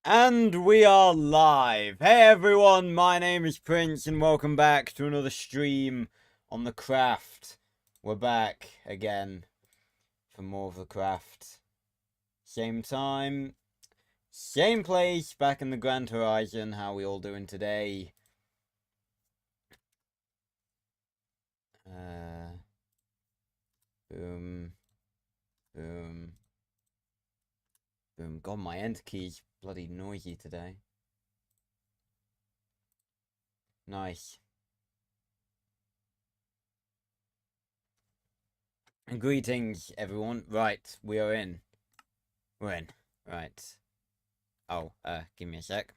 And we are live. Hey everyone, my name is Prince and welcome back to another stream on the craft. We're back again for more of the craft. Same time, same place, back in the Grand Horizon. How we all doing today? Boom, boom, boom. God, my enter key's bloody noisy today. Nice. Greetings, everyone. Right, we are in. We're in. Right. Oh, give me a sec.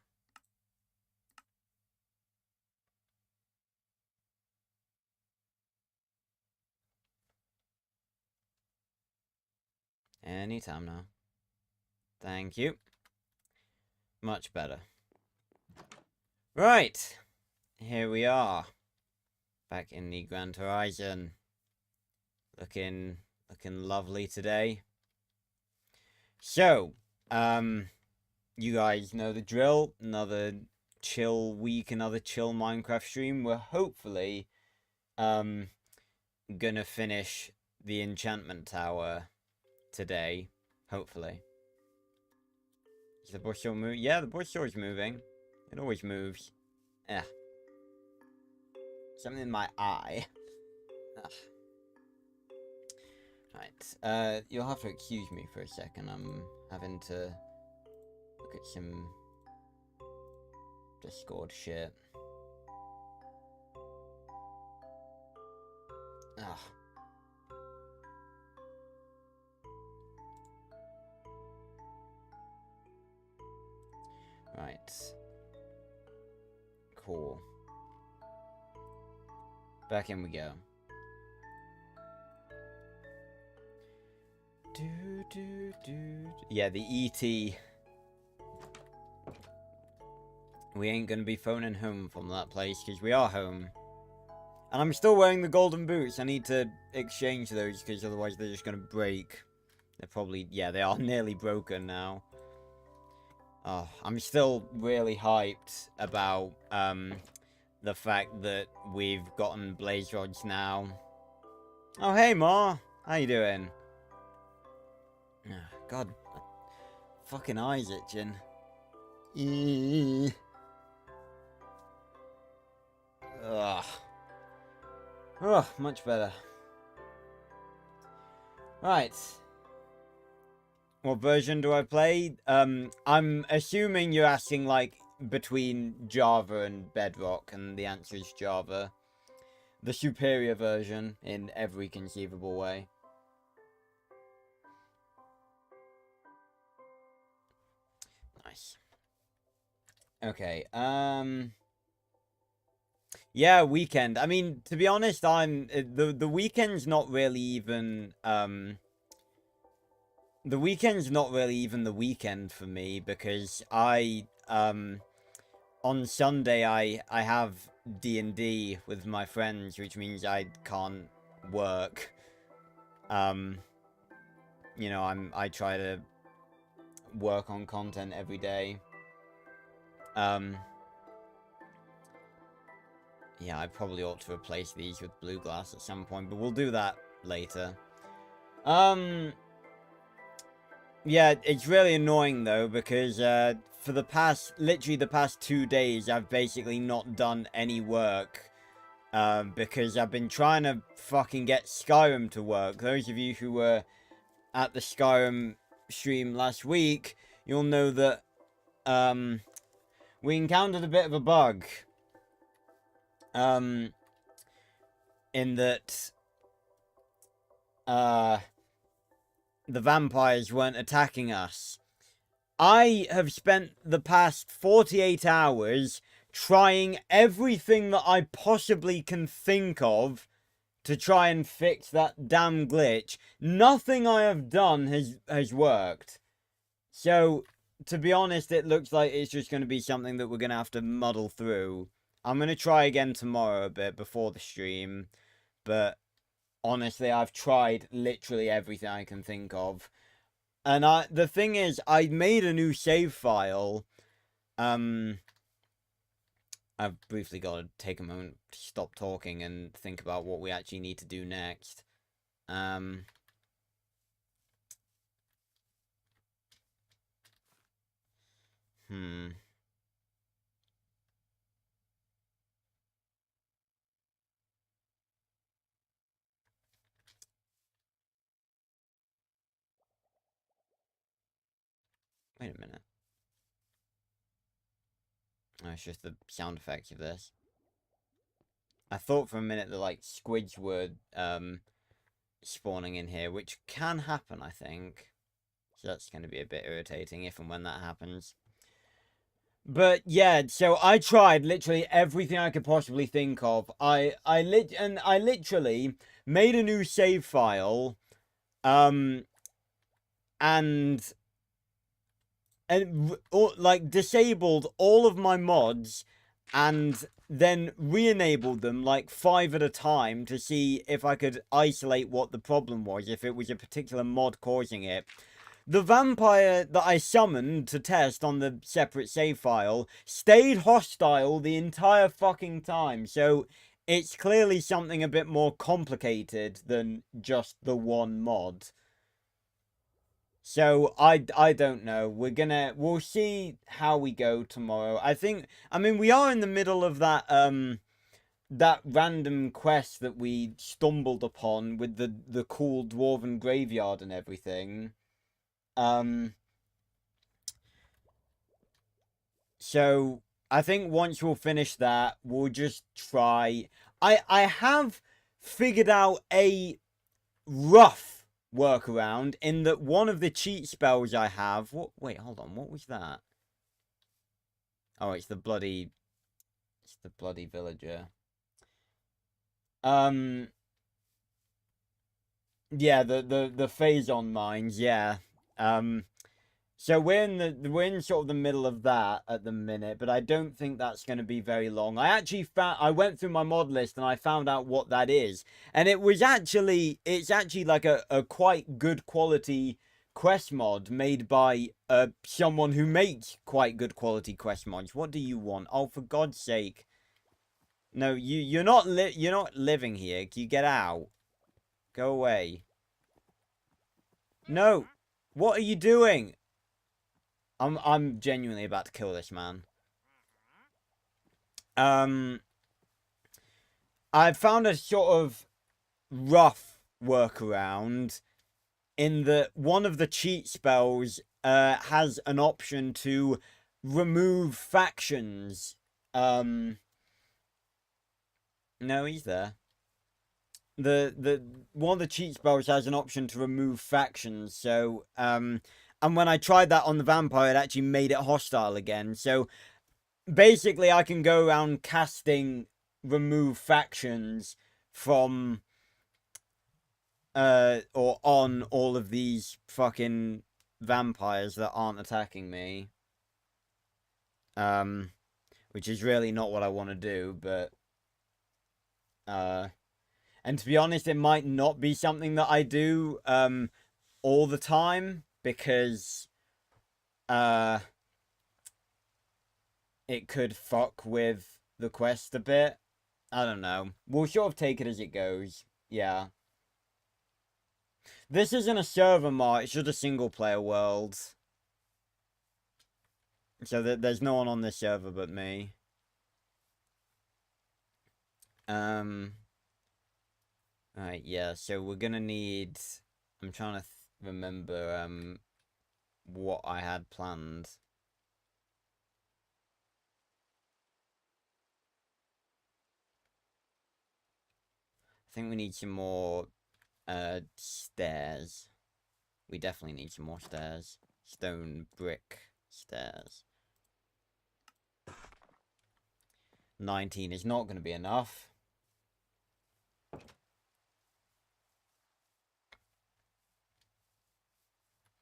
Anytime now. Thank you. Much better. Right. Here we are. Back in the Grand Horizon. Looking lovely today. So, you guys know the drill. Another chill week, another chill Minecraft stream. We're hopefully, gonna finish the enchantment tower today. Hopefully. Is the bush still moving? Yeah, the bush still is moving. It always moves. Eh. Something in my eye. Ugh. Right. You'll have to excuse me for a second. I'm having to look at some Discord shit. Ugh. Right. Cool. Back in we go. Yeah, the ET. We ain't gonna be phoning home from that place, because we are home. And I'm still wearing the golden boots. I need to exchange those, because otherwise they're just gonna break. They're probably, yeah, they are nearly broken now. Oh, I'm still really hyped about, the fact that we've gotten blaze rods now. Oh, hey, Ma. How you doing? God, fucking eyes itching. Ugh. Oh, much better. Right. What version do I play? I'm assuming you're asking, like, between Java and Bedrock, and the answer is Java. The superior version in every conceivable way. Nice. Okay, yeah, weekend. I mean, to be honest, the weekend's not really even the weekend's not really even the weekend for me, because on Sunday I have D&D with my friends, which means I can't work. You know, I try to work on content every day. Yeah, I probably ought to replace these with blue glass at some point, but we'll do that later. Yeah, it's really annoying though, because for literally the past 2 days, I've basically not done any work. Because I've been trying to fucking get Skyrim to work. Those of you who were at the Skyrim stream last week, you'll know that we encountered a bit of a bug. In that the vampires weren't attacking us. I have spent the past 48 hours trying everything that I possibly can think of to try and fix that damn glitch. Nothing I have done has worked. So, to be honest, it looks like it's just going to be something that we're going to have to muddle through. I'm going to try again tomorrow a bit before the stream, but honestly, I've tried literally everything I can think of. And the thing is, I made a new save file, I've briefly got to take a moment to stop talking and think about what we actually need to do next. Wait a minute. Oh, it's just the sound effects of this. I thought for a minute that, like, squids were, spawning in here, which can happen, I think. So that's going to be a bit irritating if and when that happens. But yeah, so I tried literally everything I could possibly think of. I literally made a new save file, and like disabled all of my mods, and then re-enabled them like 5 at a time to see if I could isolate what the problem was, if it was a particular mod causing it. The vampire that I summoned to test on the separate save file stayed hostile the entire fucking time, so it's clearly something a bit more complicated than just the one mod. So I don't know. We'll see how we go tomorrow. I mean we are in the middle of that that random quest that we stumbled upon with the cool dwarven graveyard and everything. So I think once we'll finish that, we'll just try. I have figured out a rough workaround in that one of the cheat spells I have. What? Wait, hold on. What was that? Oh, it's the bloody villager. Yeah, the Phazon mines. Yeah. So we're in sort of the middle of that at the minute, but I don't think that's going to be very long. I went through my mod list and I found out what that is, and it's actually like a quite good quality quest mod made by someone who makes quite good quality quest mods. What do you want? Oh, for God's sake! No, you're not living here. Can you get out? Go away. No, what are you doing? I'm genuinely about to kill this man. I found a sort of rough workaround in that one of the cheat spells has an option to remove factions. No, he's there. The one of the cheat spells has an option to remove factions, so and when I tried that on the vampire, it actually made it hostile again. So basically, I can go around casting remove factions from or on all of these fucking vampires that aren't attacking me. Which is really not what I want to do, but and to be honest, it might not be something that I do all the time, because it could fuck with the quest a bit. I don't know. We'll sort of take it as it goes. Yeah. This isn't a server mod, it's just a single player world. So there's no one on this server but me. Alright, yeah, so we're gonna need... I'm trying to remember, what I had planned. I think we need some more, stairs. We definitely need some more stairs. Stone brick stairs. 19 is not going to be enough.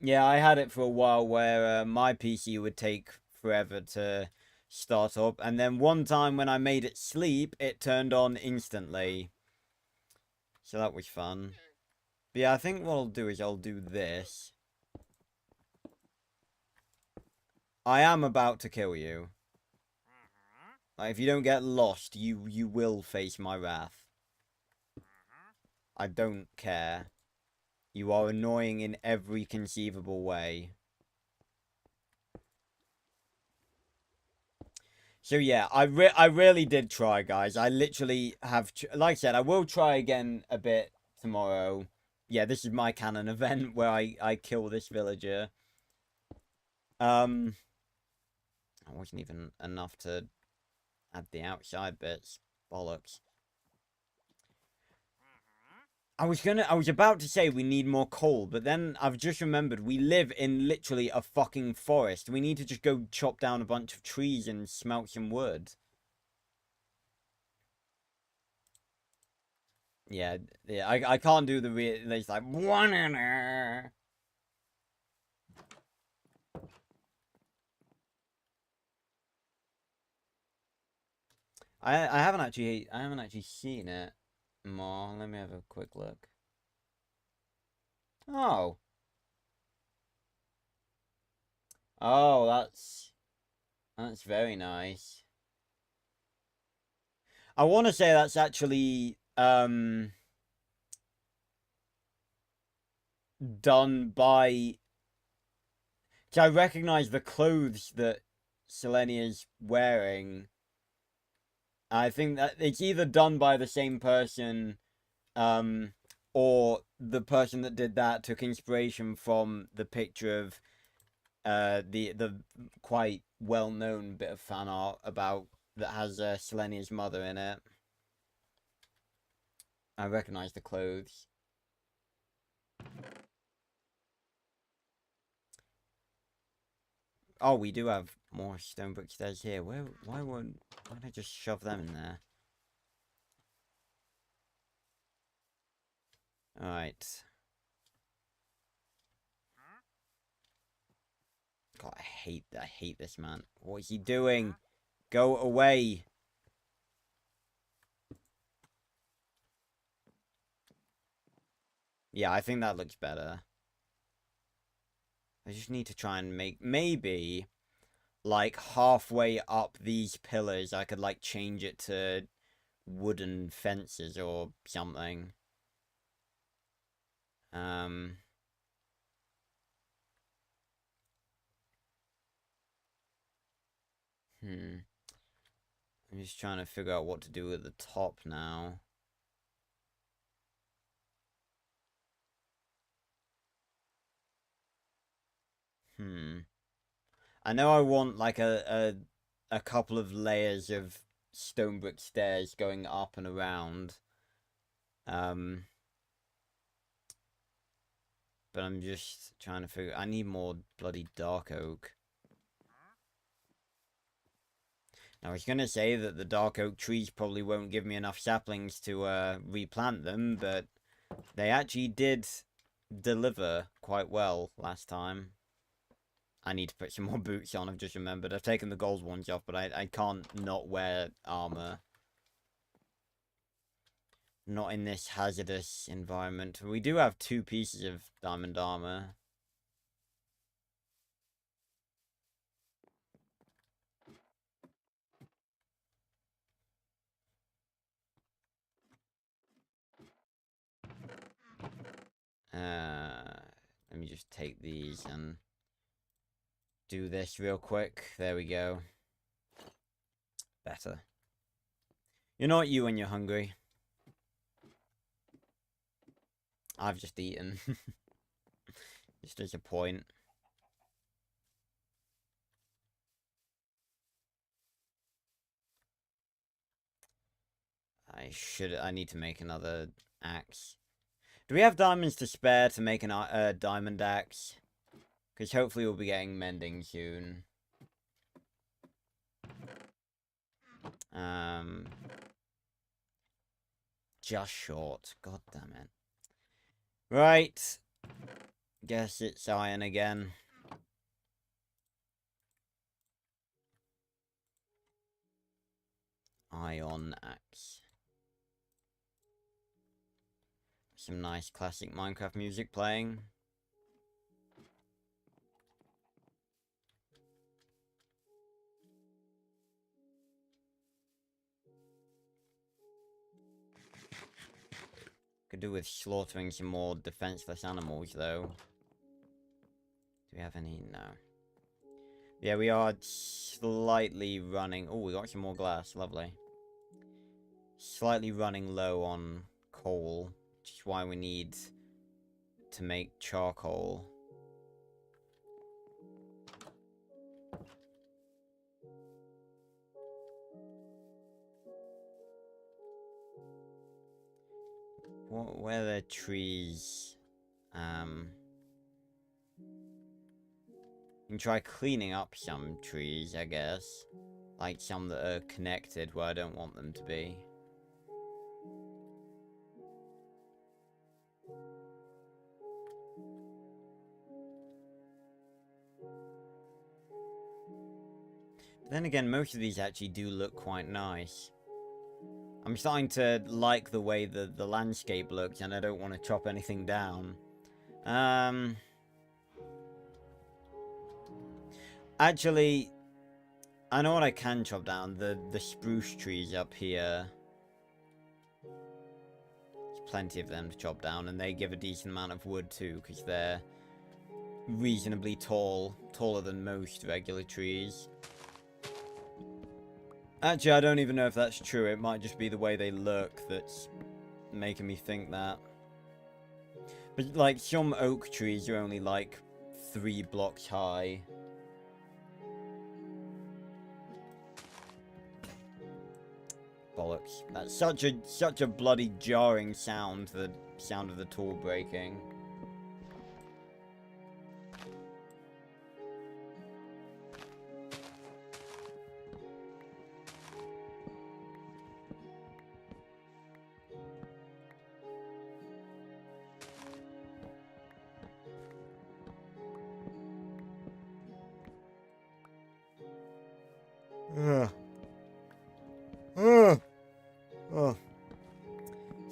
Yeah, I had it for a while where my PC would take forever to start up, and then one time when I made it sleep, it turned on instantly. So that was fun. But yeah, I think what I'll do is I'll do this. I am about to kill you. Like, if you don't get lost, you will face my wrath. I don't care. You are annoying in every conceivable way. So yeah, I really did try, guys. I literally have, like I said, I will try again a bit tomorrow. Yeah, this is my canon event where I kill this villager. It wasn't even enough to add the outside bits. Bollocks. I was about to say we need more coal, but then I've just remembered we live in literally a fucking forest. We need to just go chop down a bunch of trees and smelt some wood. Yeah, I can't do the real, it's like, I haven't actually seen it more. Let me have a quick look. Oh. Oh, that's very nice. I want to say that's actually done by, I recognize the clothes that Selenia's wearing. I think that it's either done by the same person, or the person that did that took inspiration from the picture of the quite well known bit of fan art about that has Selenia's mother in it. I recognize the clothes. Oh, we do have more stone brick stairs here. Why don't I just shove them in there? Alright. God, I hate this man. What is he doing? Go away. Yeah, I think that looks better. I just need to try and make, maybe, like, halfway up these pillars, I could, like, change it to wooden fences or something. Um... I'm just trying to figure out what to do at the top now. I know I want like a couple of layers of stone brick stairs going up and around. But I'm just trying to figure. I need more bloody dark oak. Now I was gonna say that the dark oak trees probably won't give me enough saplings to replant them, but they actually did deliver quite well last time. I need to put some more boots on, I've just remembered. I've taken the gold ones off, but I can't not wear armor. Not in this hazardous environment. We do have 2 pieces of diamond armor. Let me just take these and do this real quick. There we go. Better. You're not you when you're hungry. I've just eaten. Just as a point. I need to make another axe. Do we have diamonds to spare to make an diamond axe? Because hopefully we'll be getting mending soon. Just short. God damn it. Right. Guess it's iron again. Iron axe. Some nice classic Minecraft music playing. Could do with slaughtering some more defenseless animals, though. Do we have any? No. Yeah, we are slightly running... Oh, we got some more glass. Lovely. Slightly running low on coal, which is why we need to make charcoal. Where are the trees? You can try cleaning up some trees, I guess. Like some that are connected where I don't want them to be. But then again, most of these actually do look quite nice. I'm starting to like the way the landscape looks, and I don't want to chop anything down. Actually, I know what I can chop down. The spruce trees up here. There's plenty of them to chop down, and they give a decent amount of wood too, because they're reasonably tall. Taller than most regular trees. Actually, I don't even know if that's true. It might just be the way they look that's making me think that. But, like, some oak trees are only, like, 3 blocks high. Bollocks. That's such a bloody jarring sound, the sound of the tool breaking.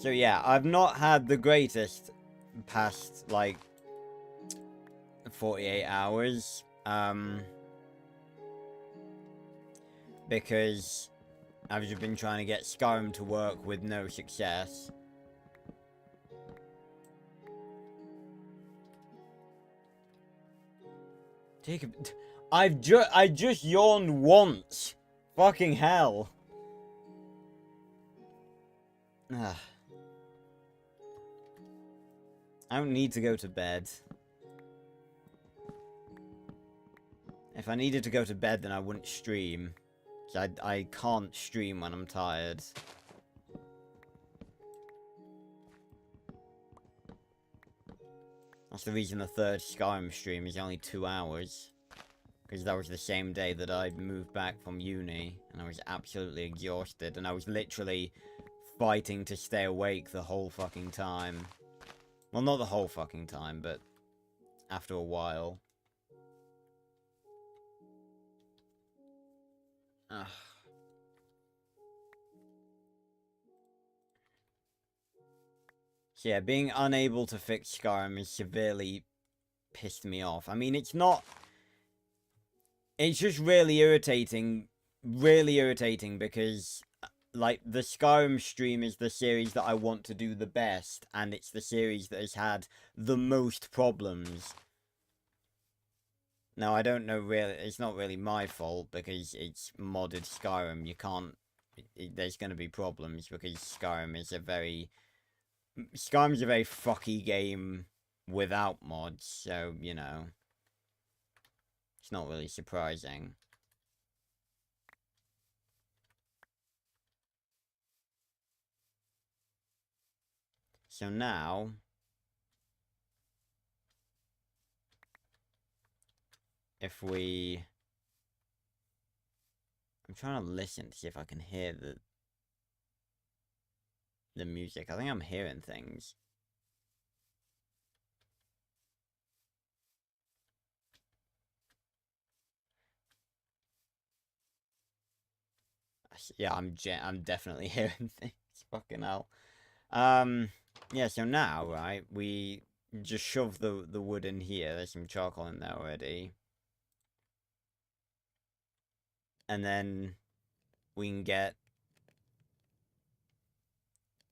So yeah, I've not had the greatest past, like, 48 hours, because I've just been trying to get Skyrim to work with no success. Jacob, I just yawned once. Fucking hell. Ugh. I don't need to go to bed. If I needed to go to bed, then I wouldn't stream. I can't stream when I'm tired. That's the reason the third Skyrim stream is only 2 hours. Because that was the same day that I moved back from uni, and I was absolutely exhausted, and I was literally fighting to stay awake the whole fucking time. Well, not the whole fucking time, but after a while. Ugh. So yeah, being unable to fix Skyrim has severely pissed me off. I mean, it's not... It's just really irritating because, like, the Skyrim stream is the series that I want to do the best, and it's the series that has had the most problems. Now, I don't know really, it's not really my fault, because it's modded Skyrim. You can't, there's going to be problems, because Skyrim's a very fucky game without mods, so, you know. It's not really surprising. So now... if we... I'm trying to listen to see if I can hear the music. I think I'm hearing things. Yeah, I'm definitely hearing things. Fucking hell. Yeah, so now, right, we just shove the wood in here. There's some charcoal in there already. And then we can get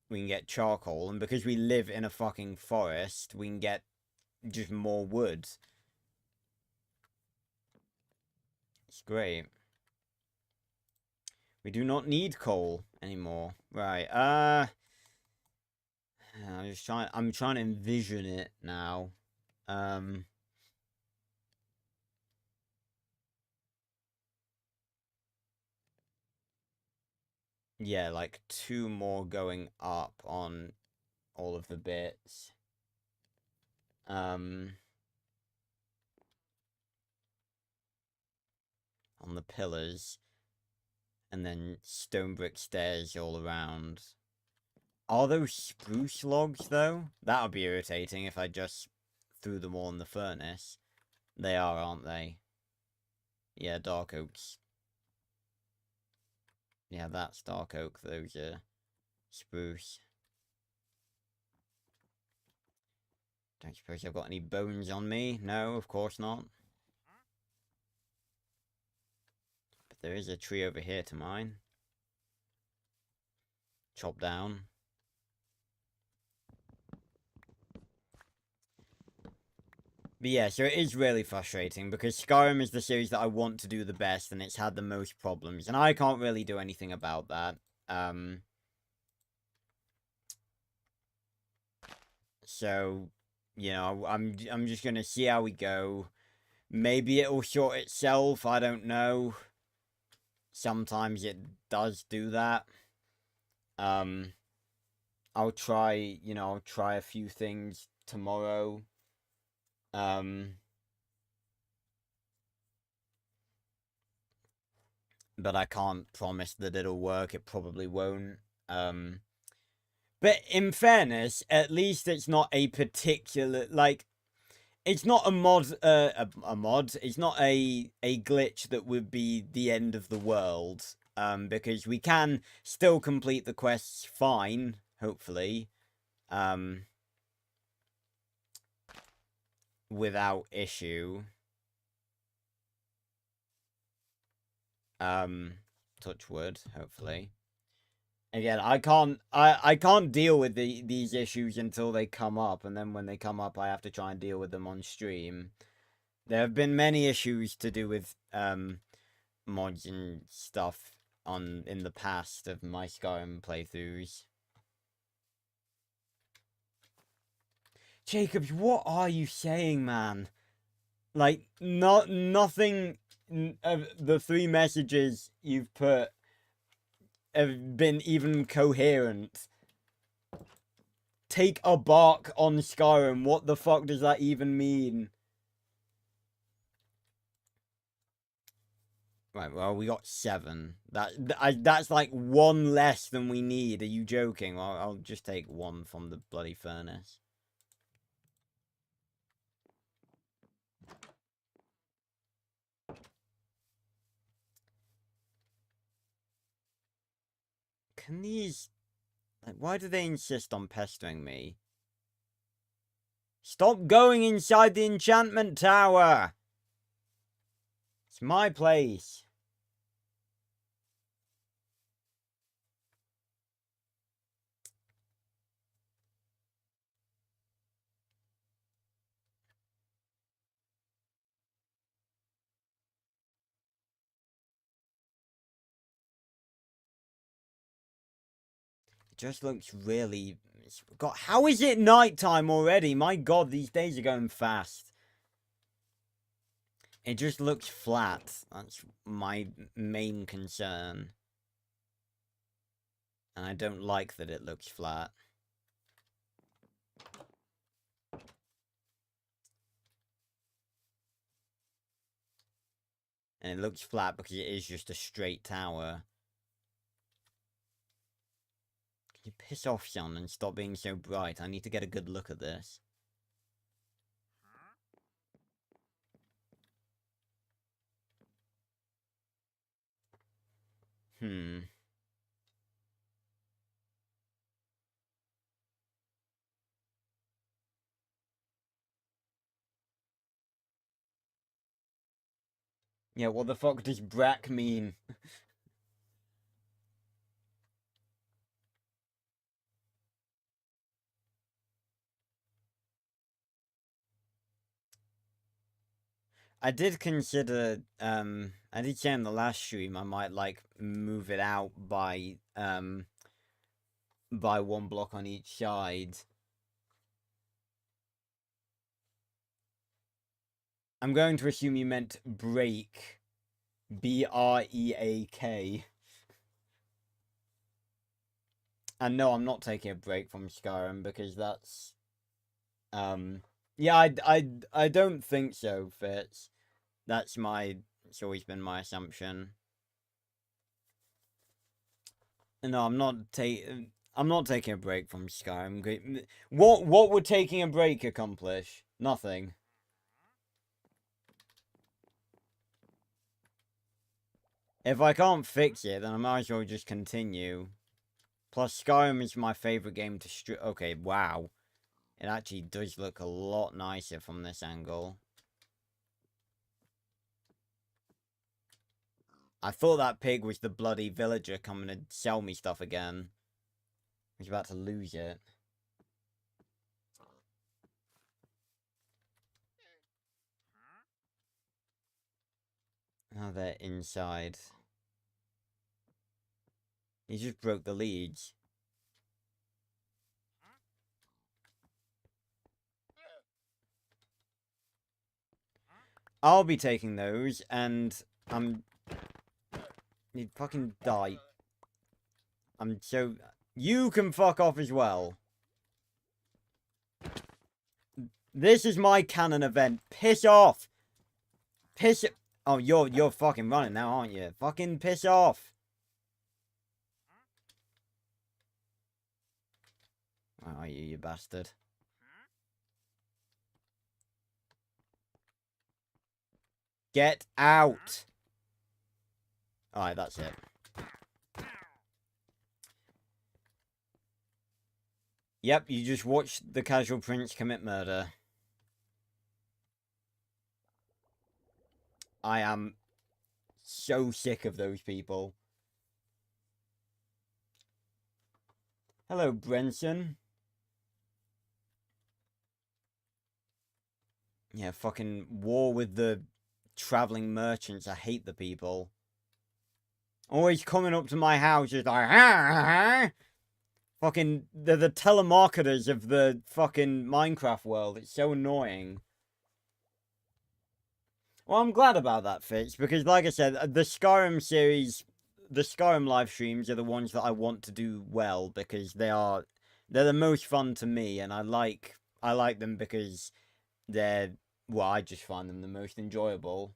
we can get charcoal, and because we live in a fucking forest, we can get just more wood. It's great. We do not need coal anymore. Right, I'm trying to envision it now. Yeah, like 2 more going up on all of the bits. On the pillars. And then stone brick stairs all around. Are those spruce logs, though? That would be irritating if I just threw them all in the furnace. They are, aren't they? Yeah, dark oaks. Yeah, that's dark oak. Those are spruce. Don't suppose I've got any bones on me? No, of course not. But there is a tree over here to mine. Chop down. But yeah, so it is really frustrating because Skyrim is the series that I want to do the best and it's had the most problems. And I can't really do anything about that. So, you know, I'm just gonna see how we go. Maybe it'll sort itself, I don't know. Sometimes it does do that. I'll try, you know, I'll try a few things tomorrow. But I can't promise that it'll work. It probably won't. But in fairness, at least it's not a particular, like, it's not a mod, a mod. It's not a glitch that would be the end of the world. Because we can still complete the quests fine, hopefully. Without issue. Touch wood, hopefully. Again, I can't deal with these issues until they come up, and then when they come up, I have to try and deal with them on stream. There have been many issues to do with mods and stuff in the past of my Skyrim playthroughs. Jacobs, what are you saying, man? Like, nothing of the 3 messages you've put have been even coherent. Take a bark on Skyrim. What the fuck does that even mean? Right, well, we got 7. That's like 1 less than we need. Are you joking? Well, I'll just take 1 from the bloody furnace. Can these... Like, why do they insist on pestering me? Stop going inside the enchantment tower! It's my place. It just looks really... God, how is it nighttime already? My god, these days are going fast. It just looks flat. That's my main concern. And I don't like that it looks flat. And it looks flat because it is just a straight tower. Can you piss off, son, and stop being so bright? I need to get a good look at this. Yeah, what the fuck does brack mean? I did consider, I did say in the last stream I might, like, move it out by one block on each side. I'm going to assume you meant break. B-R-E-A-K. And no, I'm not taking a break from Skyrim because that's... Yeah, I don't think so, Fitz. That's my... It's always been my assumption. No, I'm not taking a break from Skyrim. What would taking a break accomplish? Nothing. If I can't fix it, then I might as well just continue. Plus, Skyrim is my favorite game to stream. Okay, wow. It actually does look a lot nicer from this angle. I thought that pig was the bloody villager coming to sell me stuff again. I was about to lose it. Oh, they're inside. He just broke the leads. I'll be taking those, and you'd fucking die. You can fuck off as well. This is my canon event. Piss off. Oh, you're fucking running now, aren't you? Fucking piss off. Where are you, you bastard? Get out. Alright, that's it. Yep, you just watched the Casual Prince commit murder. I am so sick of those people. Hello, Brenson. Yeah, fucking war with the traveling merchants. I hate the people. Always coming up to my house just like, fucking, they're the telemarketers of the fucking Minecraft world. It's so annoying. Well, I'm glad about that, Fitz, because like I said, the Skyrim series, the Skyrim live streams are the ones that I want to do well, because they're the most fun to me, and I like them because well, I just find them the most enjoyable.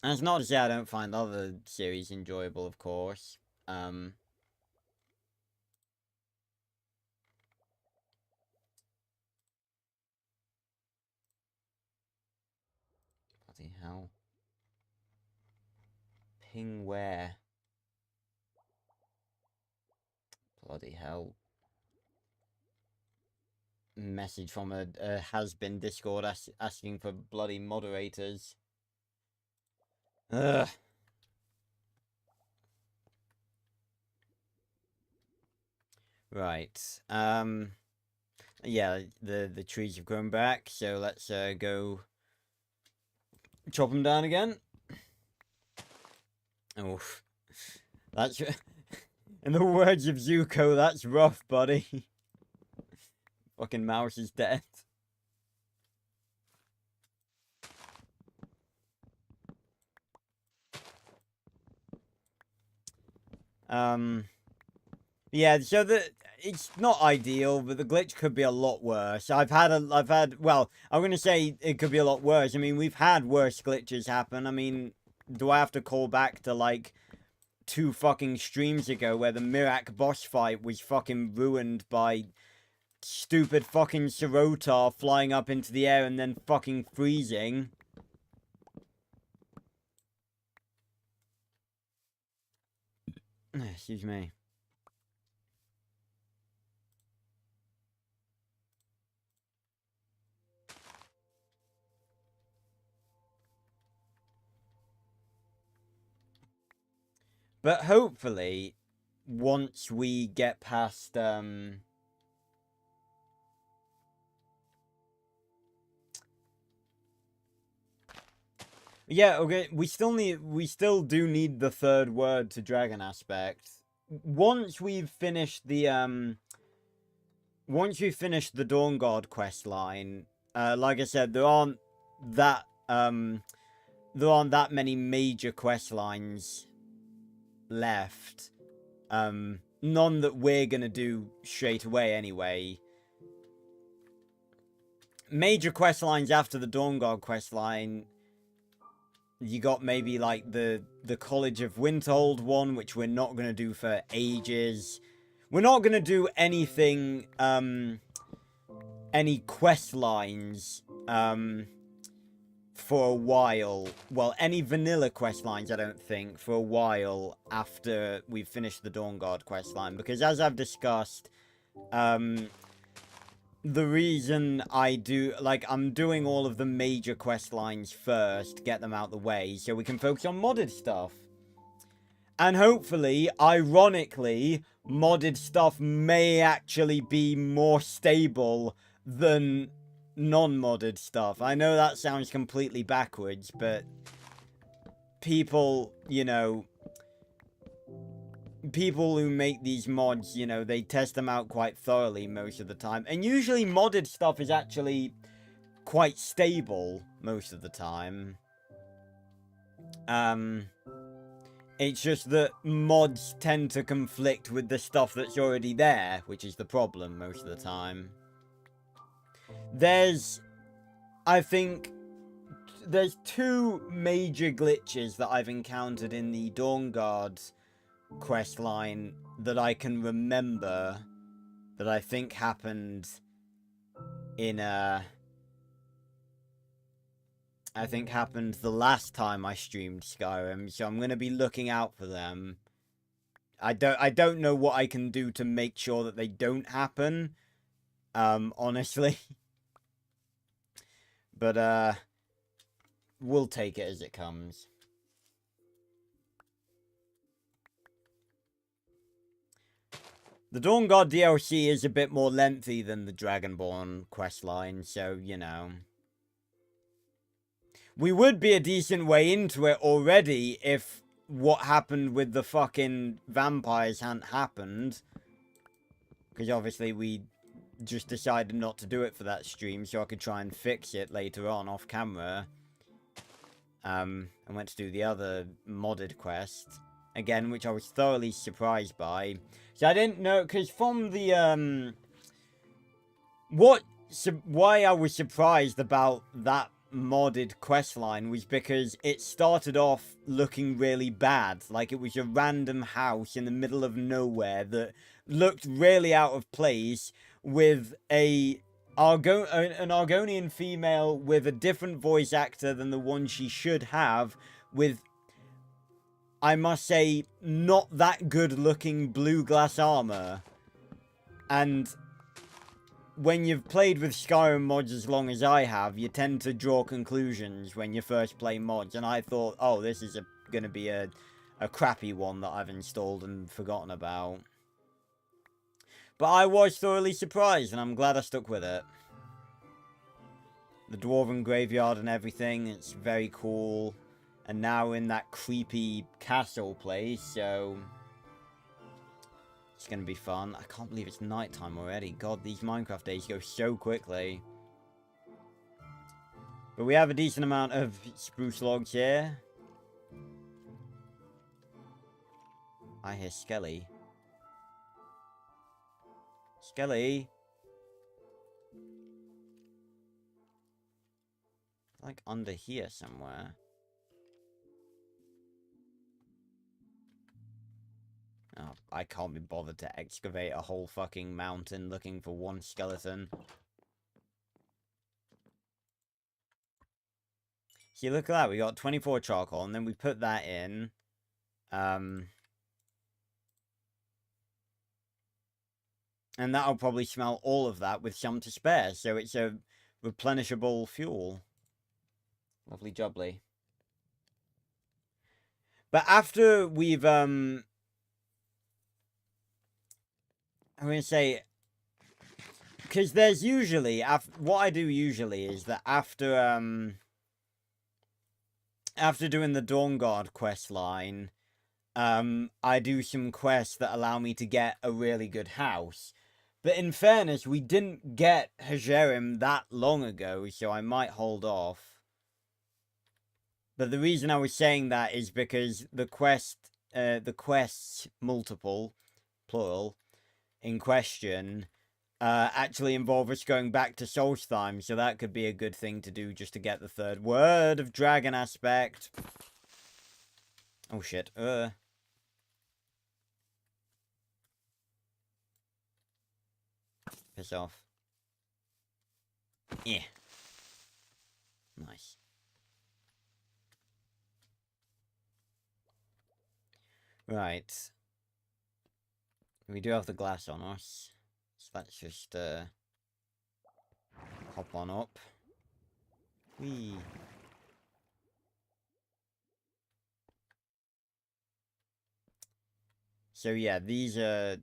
And it's not to say I don't find other series enjoyable, of course. Bloody hell. Ping where? Bloody hell. Message from a has-been Discord asking for bloody moderators. Ugh. Right. Yeah, the trees have grown back, so let's go chop them down again. Oof. That's in the words of Zuko, that's rough, buddy. Fucking mouse is dead. Yeah, so it's not ideal, but the glitch could be a lot worse. Well, I'm gonna say it could be a lot worse. I mean, we've had worse glitches happen. I mean, do I have to call back to, like, 2 fucking streams ago where the Miraak boss fight was fucking ruined by stupid fucking Serotar flying up into the air and then fucking freezing? Excuse me. But hopefully, once we get past, Yeah, okay, we still do need the third word to dragon aspect. Once we've finished the once you finish the Dawn Guard quest line, like I said, that there aren't that many major quest lines left. None that we're gonna do straight away anyway. Major quest lines after the Dawn Guard quest line, you got maybe like the College of Winterhold one, which we're not gonna do for ages. We're not gonna do anything, any quest lines, for a while. Well, any vanilla quest lines, I don't think, for a while after we've finished the Dawn Guard quest line. Because as I've discussed, the reason I do, like, I'm doing all of the major quest lines first, get them out the way, so we can focus on modded stuff. And hopefully, ironically, modded stuff may actually be more stable than non-modded stuff. I know that sounds completely backwards, but people, you know, people who make these mods, you know, they test them out quite thoroughly most of the time. And usually modded stuff is actually quite stable most of the time. It's just that mods tend to conflict with the stuff that's already there, which is the problem most of the time. I think, there's two major glitches that I've encountered in the Dawn Guard quest line that I can remember that I think happened in I think happened the last time I streamed Skyrim, so I'm gonna be looking out for them. I don't know what I can do to make sure that they don't happen, honestly. But we'll take it as it comes. The Dawn Guard DLC is a bit more lengthy than the Dragonborn questline, so, you know. We would be a decent way into it already if what happened with the fucking vampires hadn't happened. Because obviously we just decided not to do it for that stream so I could try and fix it later on off camera. I went to do the other modded quest. Again, which I was thoroughly surprised by. So I didn't know, because from the, why I was surprised about that modded questline was because it started off looking really bad. Like it was a random house in the middle of nowhere that looked really out of place with an Argonian female with a different voice actor than the one she should have, with, I must say, not that good looking blue glass armor. And when you've played with Skyrim mods as long as I have, you tend to draw conclusions when you first play mods. And I thought, oh, this is gonna be a crappy one that I've installed and forgotten about. But I was thoroughly surprised, and I'm glad I stuck with it. The Dwarven Graveyard and everything, it's very cool. And now in that creepy castle place, so it's gonna be fun. I can't believe it's nighttime already. God, these Minecraft days go so quickly. But we have a decent amount of spruce logs here. I hear Skelly. Skelly! Like under here somewhere. Oh, I can't be bothered to excavate a whole fucking mountain looking for one skeleton. See, look at that. We got 24 charcoal, and then we put that in. And that'll probably smell all of that with some to spare. So it's a replenishable fuel. Lovely jubbly. But after we've, I'm going to say, because there's usually, what I do usually is that after, after doing the Dawnguard quest line, I do some quests that allow me to get a really good house. But in fairness, we didn't get Hajerim that long ago, so I might hold off. But the reason I was saying that is because the quests, multiple, plural, in question, actually involve us going back to Solstheim, so that could be a good thing to do just to get the third word of dragon aspect. Oh shit, piss off. Yeah. Nice. Right. We do have the glass on us. So let's just, hop on up. Whee. So yeah, these are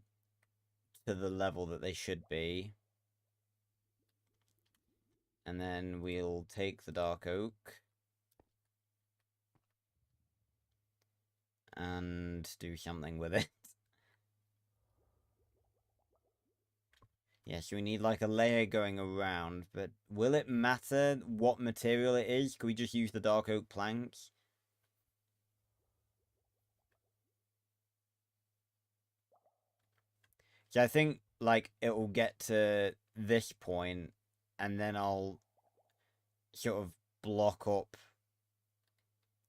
to the level that they should be. And then we'll take the dark oak. And do something with it. Yeah, so we need like a layer going around, but will it matter what material it is? Can we just use the dark oak planks? So I think like it will get to this point and then I'll sort of block up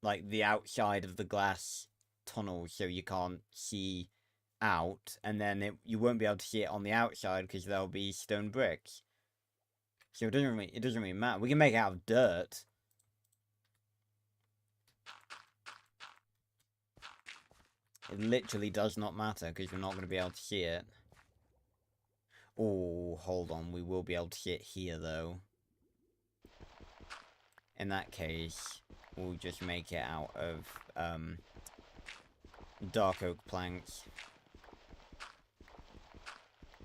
like the outside of the glass tunnel so you can't see out, and then you won't be able to see it on the outside because there'll be stone bricks. So it doesn't really matter. We can make it out of dirt. It literally does not matter because we're not going to be able to see it. Oh, hold on. We will be able to see it here though. In that case, we'll just make it out of dark oak planks.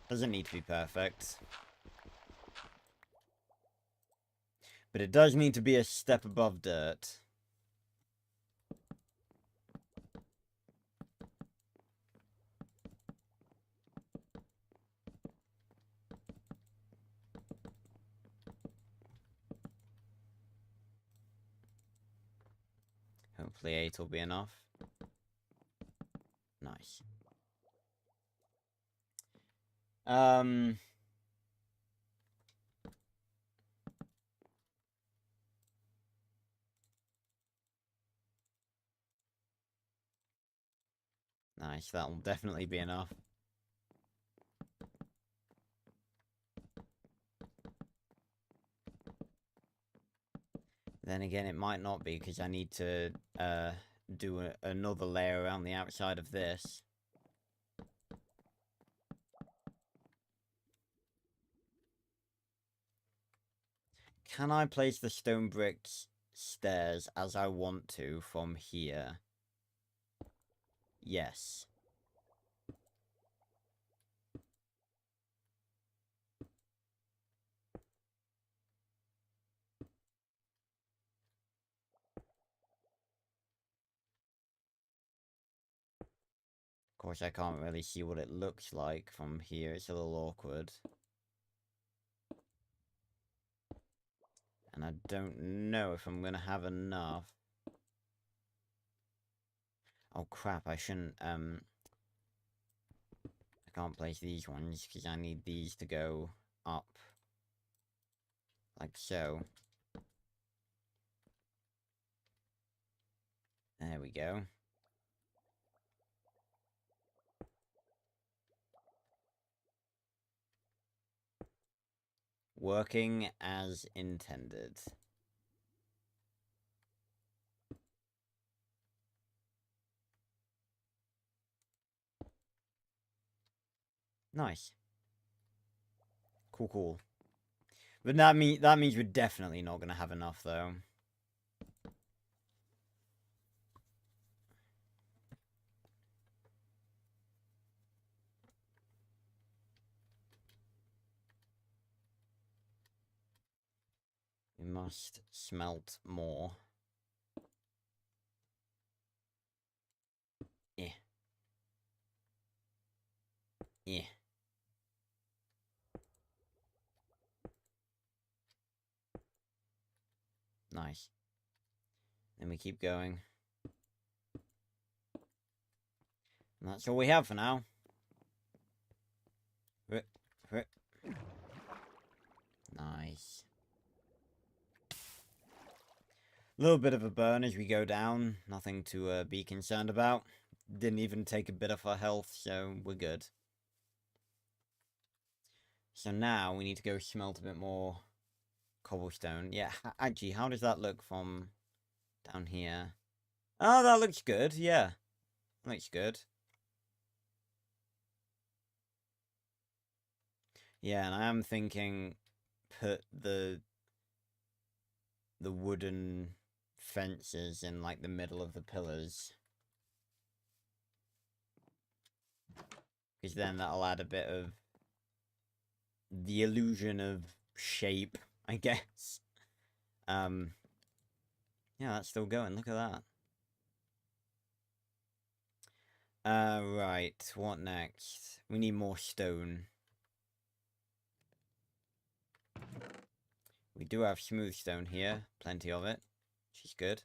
Doesn't need to be perfect. But it does need to be a step above dirt. Hopefully 8 will be enough. Nice. Nice, that'll definitely be enough. Then again, it might not be, because I need to do another layer around the outside of this. Can I place the stone bricks stairs as I want to from here? Yes. Of course, I can't really see what it looks like from here. It's a little awkward. And I don't know if I'm gonna have enough. Oh crap, I shouldn't, I can't place these ones, because I need these to go up. Like so. There we go. Working as intended. Nice. Cool, cool. But that means we're definitely not gonna have enough though. We must smelt more. Yeah. Nice. Then we keep going. And that's all we have for now. Nice. A little bit of a burn as we go down. Nothing to be concerned about. Didn't even take a bit of our health, so we're good. So now we need to go smelt a bit more cobblestone. Yeah, actually, how does that look from down here? Oh, that looks good, yeah. Looks good. Yeah, and I am thinking put the wooden fences in like the middle of the pillars. Because then that'll add a bit of the illusion of shape, I guess. Yeah, that's still going. Look at that. Right. What next? We need more stone. We do have smooth stone here. Plenty of it. Which is good.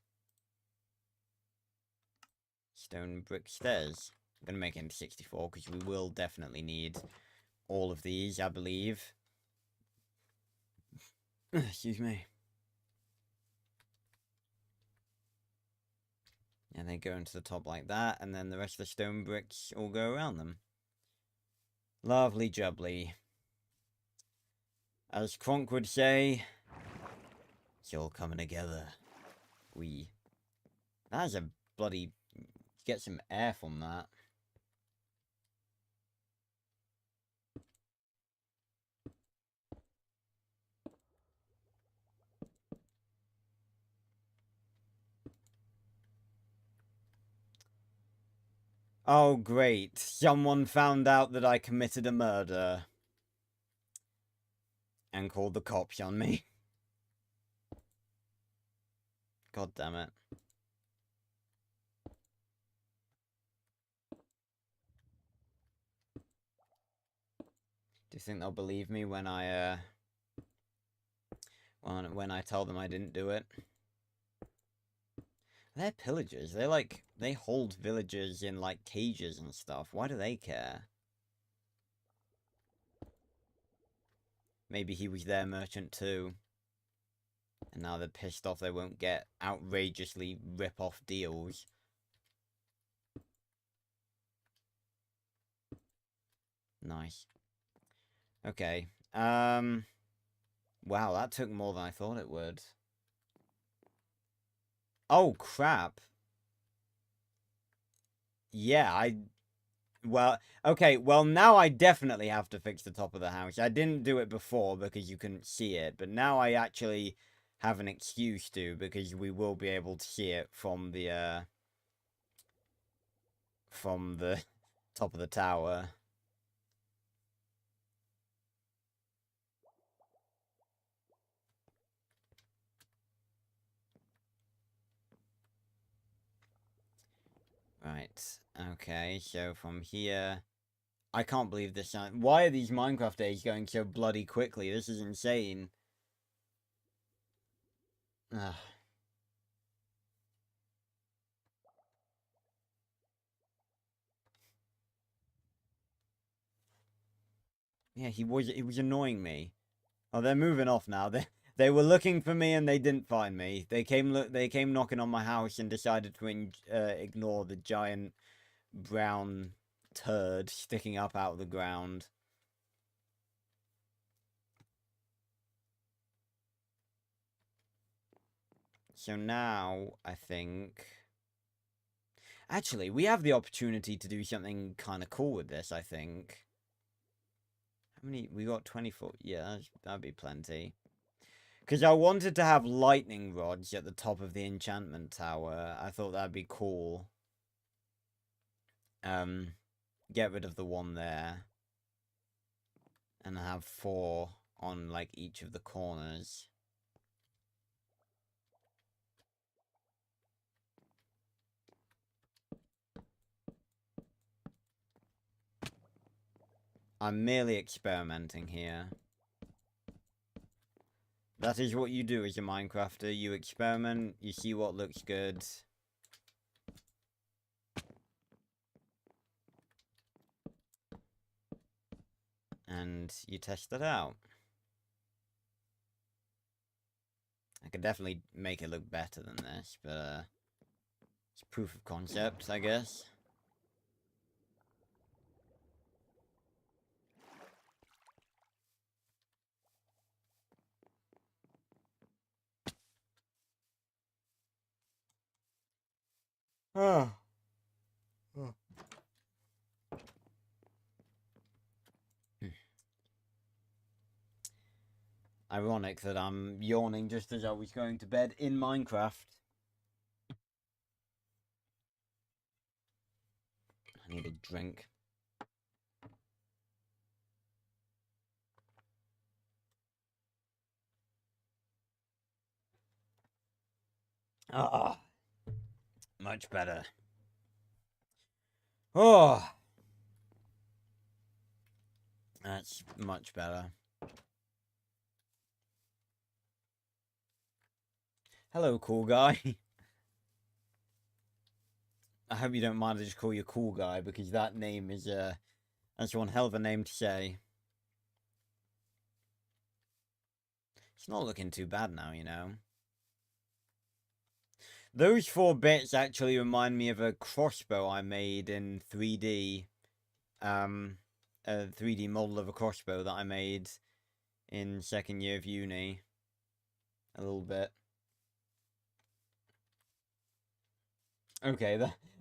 Stone brick stairs. I'm going to make it into 64 because we will definitely need all of these, I believe. Excuse me. And they go into the top like that, and then the rest of the stone bricks all go around them. Lovely jubbly. As Kronk would say, it's all coming together. That is a bloody... Get some air from that. Oh, great. Someone found out that I committed a murder. And called the cops on me. God damn it. Do you think they'll believe me when I tell them I didn't do it? They're pillagers. They hold villagers in, like, cages and stuff. Why do they care? Maybe he was their merchant too. And now they're pissed off they won't get outrageously rip-off deals. Nice. Okay. Wow, that took more than I thought it would. Oh, crap. Yeah, well, okay, well, now I definitely have to fix the top of the house. I didn't do it before because you couldn't see it, but now I actually have an excuse to because we will be able to see it from the top of the tower. Right, okay, so from here... I can't believe this. Why are these Minecraft days going so bloody quickly? This is insane. Ugh. Yeah, he was annoying me. Oh, they're moving off now. They were looking for me and they didn't find me. They came knocking on my house and decided to ignore the giant brown turd sticking up out of the ground. So now, I think... Actually, we have the opportunity to do something kind of cool with this, I think. How many? We got 24. Yeah, that'd be plenty. Because I wanted to have lightning rods at the top of the enchantment tower. I thought that'd be cool. Get rid of the one there. And have 4 on, like, each of the corners. I'm merely experimenting here. That is what you do as a Minecrafter. You experiment, you see what looks good. And you test it out. I could definitely make it look better than this, but it's proof of concept, I guess. Oh. Oh. Ironic that I'm yawning just as I was going to bed in Minecraft. I need a drink. Ah, much better. Oh, that's much better. Hello, cool guy. I hope you don't mind I just call you cool guy, because that name is, that's one hell of a name to say. It's not looking too bad now, you know. Those 4 bits actually remind me of a crossbow I made in 3D. A 3D model of a crossbow that I made in 2nd year of uni. A little bit. Okay,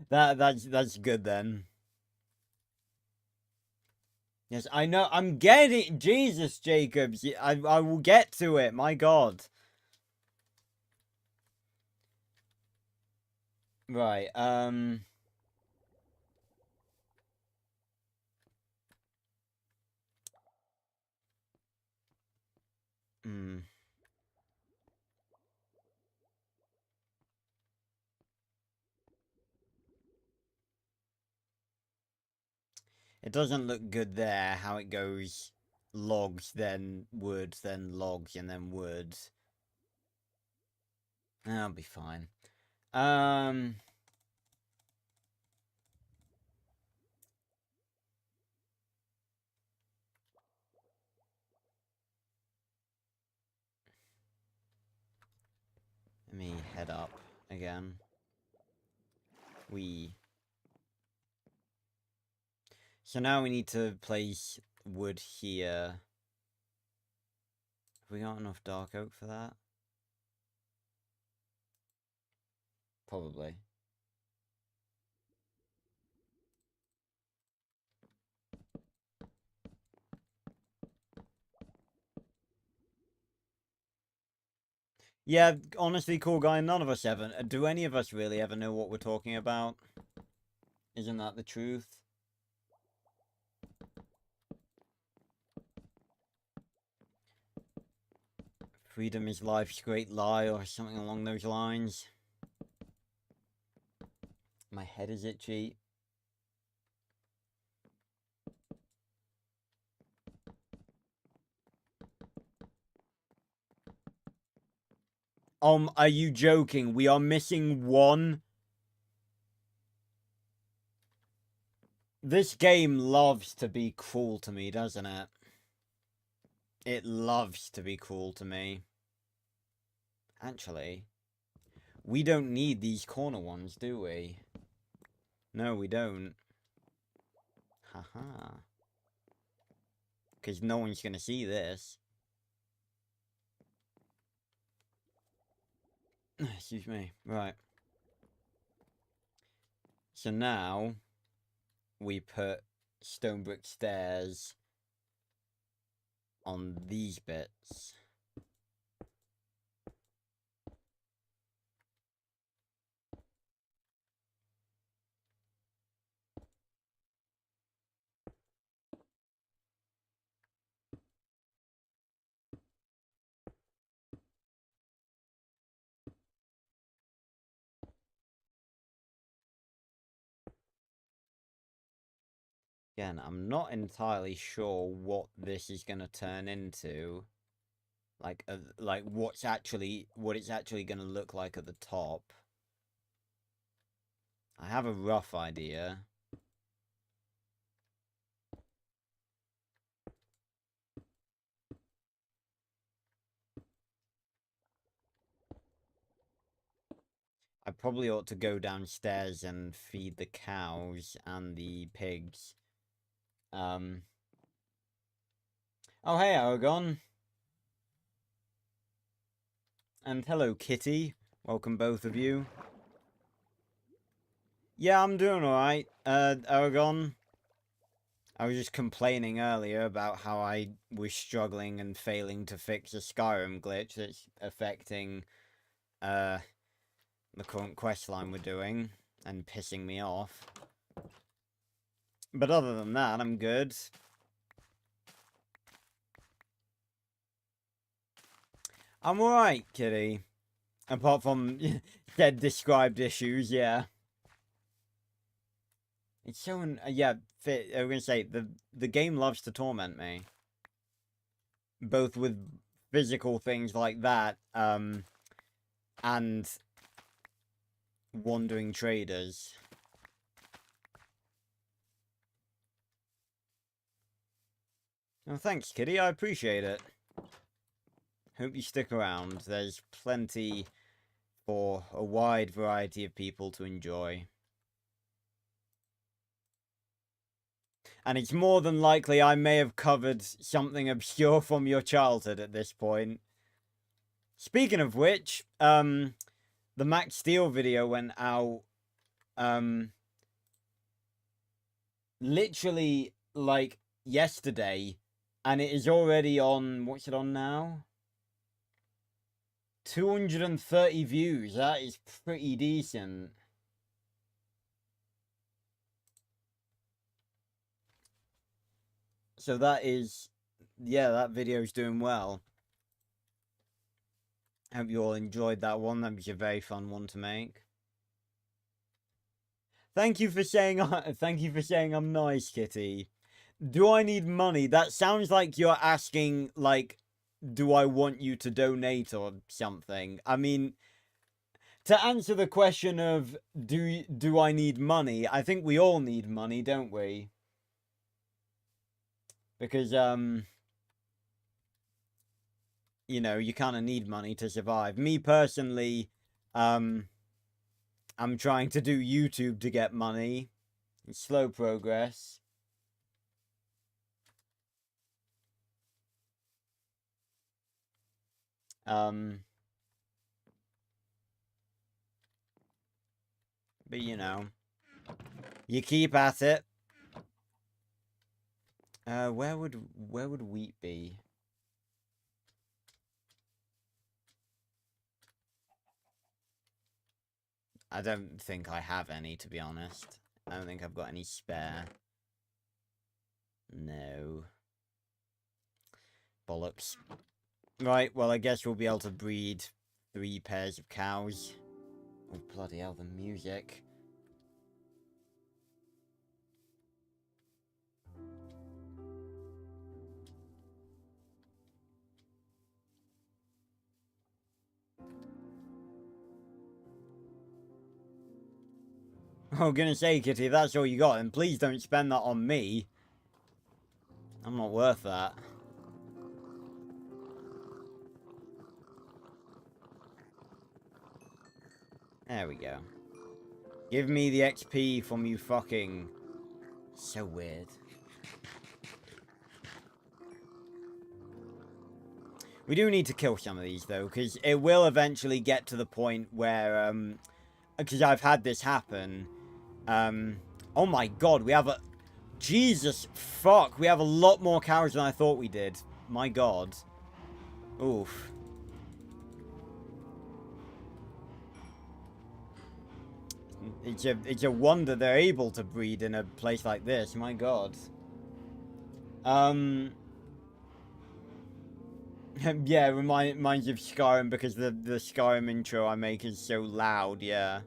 that's good then. Yes, I know. I'm getting Jesus, Jacobs. I will get to it. My God. Right. Hmm. It doesn't look good there. How it goes. Logs, then wood, then logs, and then wood. That'll be fine. Let me head up again. So now we need to place wood here. Have we got enough dark oak for that? Probably. Yeah, honestly, cool guy, none of us ever... Do any of us really ever know what we're talking about? Isn't that the truth? Freedom is life's great lie, or something along those lines. My head is itchy. Are you joking? We are missing one? This game loves to be cruel to me, doesn't it? It loves to be cruel to me. Actually, we don't need these corner ones, do we? No, we don't. Haha. Because no one's gonna see this. Excuse me. Right. So now, we put stone brick stairs on these bits. Again, I'm not entirely sure what this is going to turn into. Like what it's actually going to look like at the top. I have a rough idea. I probably ought to go downstairs and feed the cows and the pigs. Oh, hey, Aragon. And hello, Kitty. Welcome, both of you. Yeah, I'm doing alright, Aragon. I was just complaining earlier about how I was struggling and failing to fix a Skyrim glitch that's affecting, the current questline we're doing, and pissing me off. But other than that, I'm good. I'm alright, Kitty. Apart from dead described issues, yeah. It's so, yeah, I'm gonna say, the game loves to torment me. Both with physical things like that, and wandering traders. Oh, thanks, Kitty, I appreciate it. Hope you stick around. There's plenty for a wide variety of people to enjoy. And it's more than likely I may have covered something obscure from your childhood at this point. Speaking of which, the Max Steel video went out, literally, like, yesterday, and it is already on, what's it on now? 230 views, that is pretty decent. So that is, yeah, that video's doing well. Hope you all enjoyed that one. That was a very fun one to make. Thank you for saying I'm nice, Kitty. Do I need money? That sounds like you're asking, like, do I want you to donate or something? I mean, to answer the question of do I need money, I think we all need money, don't we? Because, you know, you kind of need money to survive. Me personally, I'm trying to do YouTube to get money. It's slow progress. But you know, you keep at it. Where would wheat be? I don't think I have any, to be honest. I don't think I've got any spare. No. Bollocks. Right, well, I guess we'll be able to breed 3 pairs of cows. Oh, bloody hell, the music. Oh, gonna say, Kitty, if that's all you got, then please don't spend that on me. I'm not worth that. There we go. Give me the XP from you fucking... So weird. We do need to kill some of these, though, because it will eventually get to the point where, because I've had this happen. Oh my god, we have a... Jesus fuck, we have a lot more cows than I thought we did. My god. Oof. It's a wonder they're able to breed in a place like this. My god. Yeah, it reminds you of Skyrim because the Skyrim intro I make is so loud, yeah.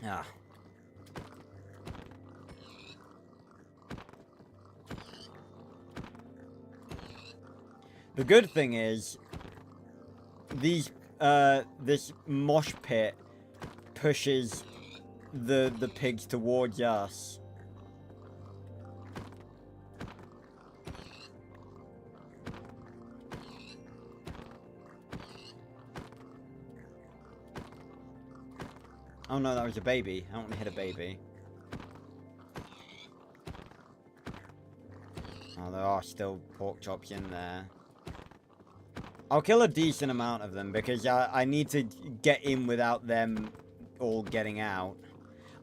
Ah. The good thing is, this mosh pit pushes the pigs towards us. Oh no, that was a baby. I don't want to hit a baby. Oh, there are still pork chops in there. I'll kill a decent amount of them because I need to get in without them all getting out.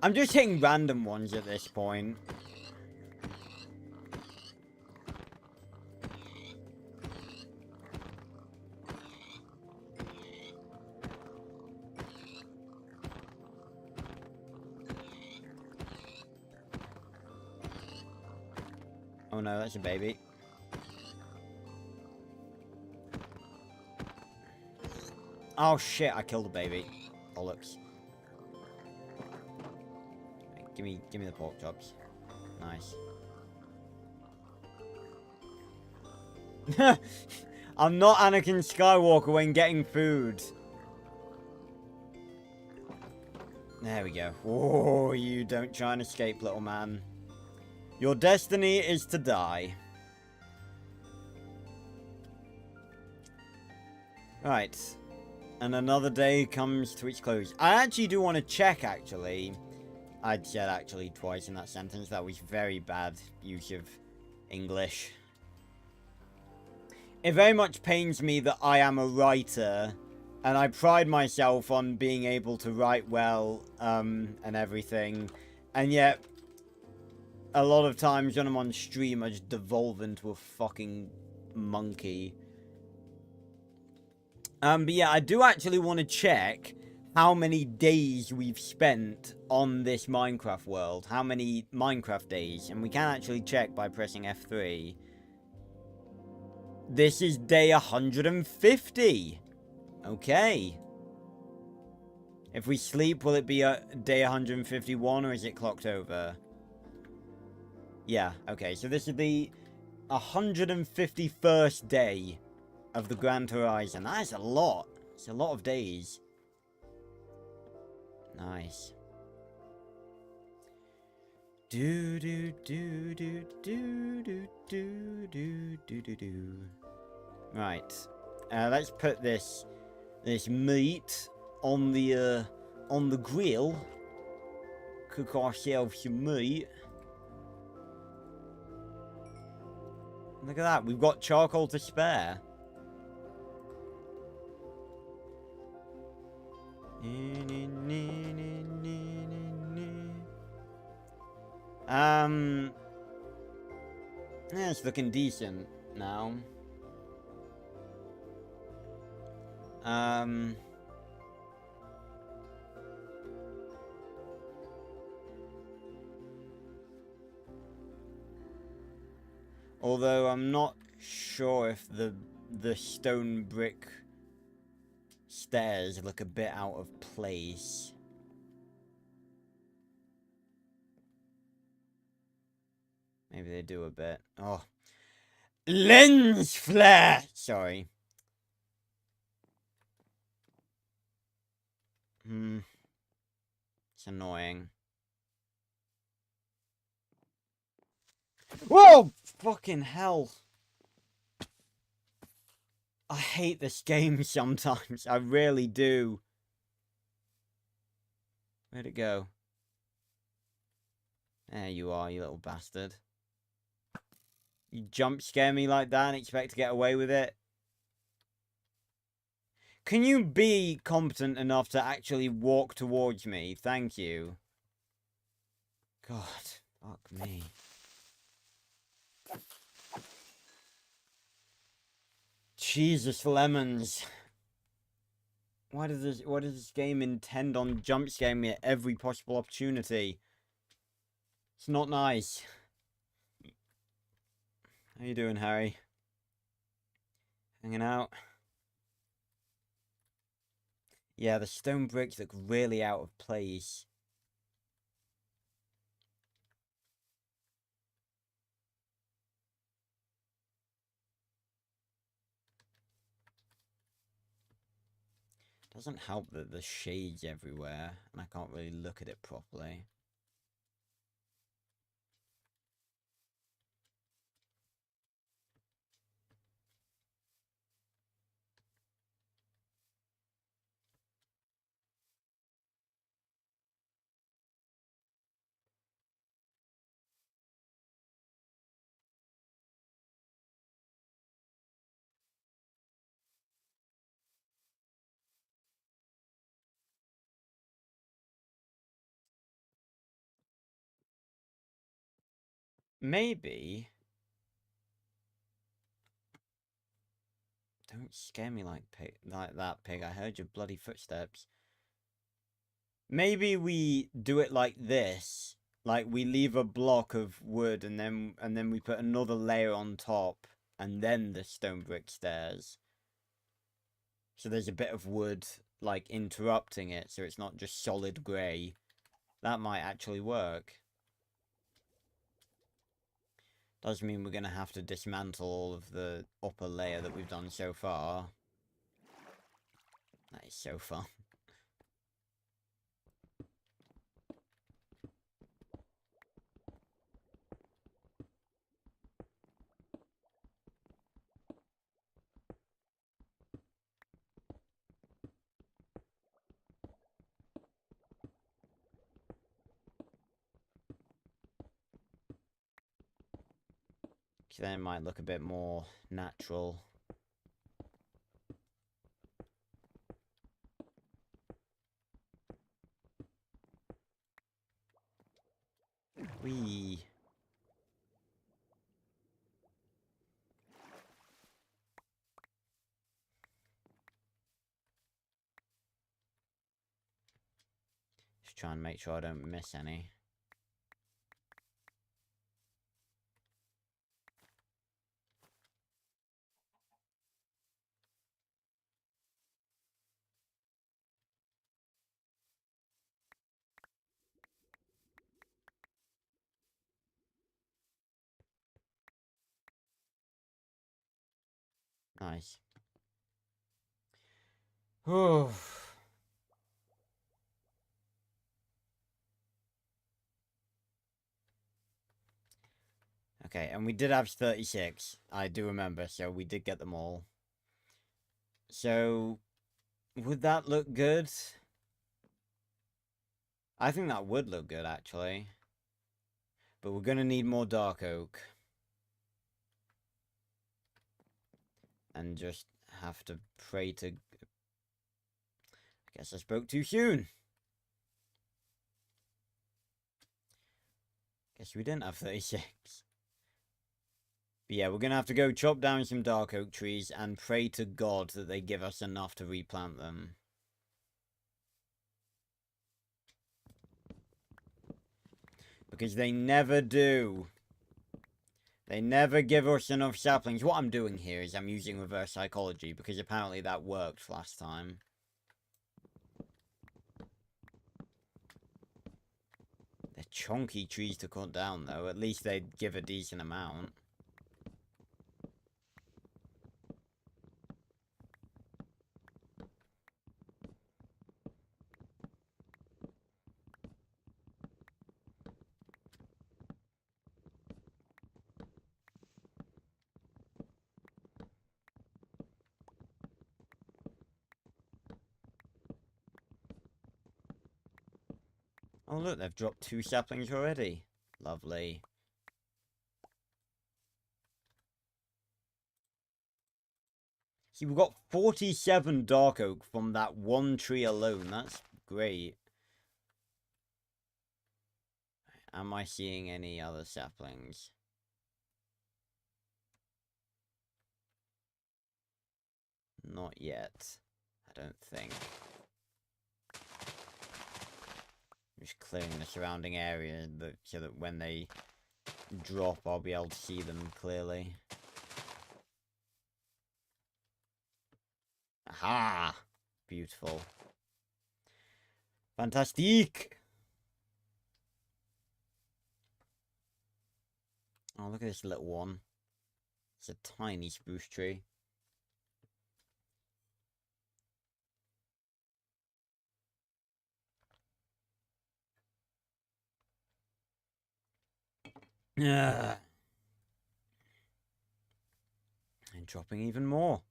I'm just hitting random ones at this point. Oh no, that's a baby. Oh shit, I killed a baby. Bollocks. Give me the pork chops. Nice. I'm not Anakin Skywalker when getting food. There we go. Oh, you don't try and escape, little man. Your destiny is to die. Right. And another day comes to its close. I actually do want to check, actually. I said actually twice in that sentence. That was very bad use of English. It very much pains me that I am a writer. And I pride myself on being able to write well, and everything. And yet, a lot of times when I'm on stream, I just devolve into a fucking monkey. But yeah, I do actually want to check how many days we've spent on this Minecraft world. How many Minecraft days. And we can actually check by pressing F3. This is day 150. Okay. If we sleep, will it be day 151 or is it clocked over? Yeah, okay. So this is the 151st day of the Grand Horizon. That is a lot. It's a lot of days. Nice. Do do do do do do do do do do do. Right. Let's put this meat on the grill. Cook ourselves some meat. Look at that. We've got charcoal to spare. Yeah, it's looking decent now. Although I'm not sure if the stone brick stairs look a bit out of place. Maybe they do a bit. Oh. Lens flare! Sorry. It's annoying. Whoa! Fucking hell. I hate this game sometimes. I really do. Where'd it go? There you are, you little bastard. You jump scare me like that and expect to get away with it? Can you be competent enough to actually walk towards me? Thank you. God, fuck me. Jesus lemons. Why does this game intend on jump scaring me at every possible opportunity? It's not nice. How you doing, Harry? Hanging out? Yeah, the stone bricks look really out of place. Doesn't help that there's shades everywhere, and I can't really look at it properly. Maybe... Don't scare me like that, pig. I heard your bloody footsteps. Maybe we do it like this. Like, we leave a block of wood, and then we put another layer on top, and then the stone brick stairs. So there's a bit of wood, like, interrupting it, so it's not just solid grey. That might actually work. Does mean we're going to have to dismantle all of the upper layer that we've done so far. That is so fun. So then it might look a bit more natural. Whee! Just try and make sure I don't miss any. Nice. Oh. Okay, and we did have 36. I do remember, so we did get them all. So, would that look good? I think that would look good, actually. But we're gonna need more dark oak. And just have to pray to... I guess I spoke too soon. Guess we didn't have 36. But yeah, we're gonna have to go chop down some dark oak trees and pray to God that they give us enough to replant them. Because they never do. They never give us enough saplings. What I'm doing here is I'm using reverse psychology, because apparently that worked last time. They're chunky trees to cut down, though. At least they'd give a decent amount. Oh look, they've dropped 2 saplings already. Lovely. See, we've got 47 dark oak from that one tree alone. That's great. Am I seeing any other saplings? Not yet. I don't think. Just clearing the surrounding area so that when they drop, I'll be able to see them clearly. Aha! Beautiful. Fantastique! Oh, look at this little one. It's a tiny spruce tree. And dropping even more.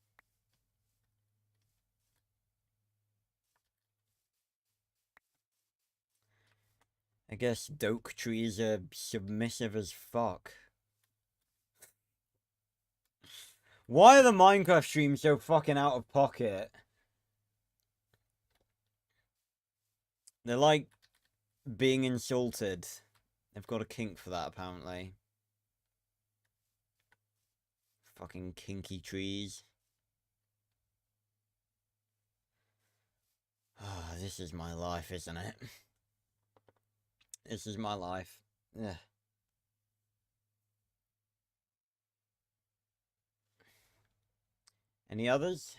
I guess Doke trees are submissive as fuck. Why are the Minecraft streams so fucking out of pocket? They're like being insulted. They've got a kink for that, apparently. Fucking kinky trees. Ah, this is my life, isn't it? This is my life. Yeah. Any others?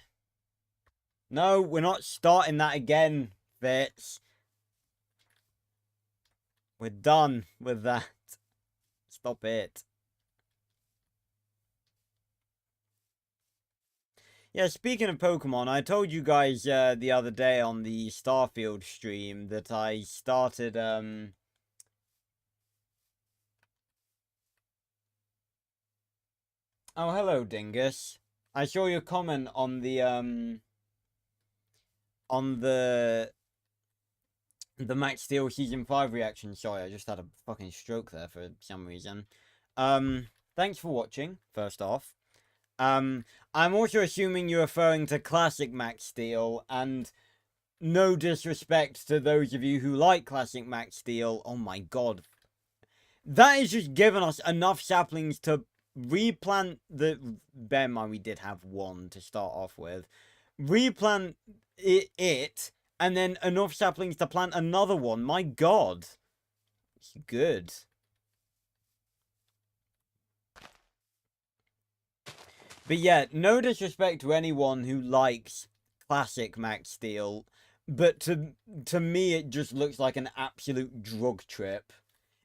No, we're not starting that again, Fitz. We're done with that. Stop it. Yeah, speaking of Pokemon, I told you guys the other day on the Starfield stream that I started Oh, hello, Dingus. I saw your comment on the Max Steel Season 5 reaction. Sorry, I just had a fucking stroke there for some reason. Thanks for watching, first off. I'm also assuming you're referring to Classic Max Steel, and no disrespect to those of you who like Classic Max Steel. Oh my god. That has just given us enough saplings to replant the... Bear in mind, we did have one to start off with. Replant it and then enough saplings to plant another one. My god. It's good. But yeah, no disrespect to anyone who likes Classic Max Steel, but to me it just looks like an absolute drug trip.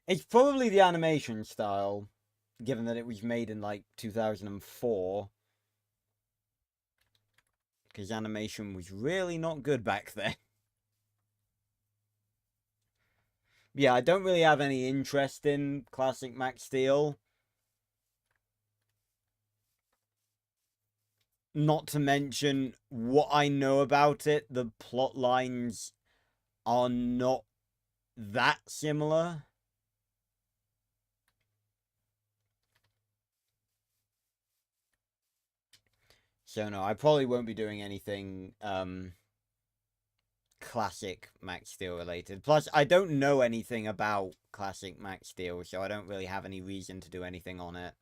It's probably the animation style, given that it was made in like 2004. Because animation was really not good back then. Yeah, I don't really have any interest in Classic Max Steel. Not to mention what I know about it, the plot lines are not that similar. So no, I probably won't be doing anything Classic Max Steel related. Plus, I don't know anything about Classic Max Steel, so I don't really have any reason to do anything on it.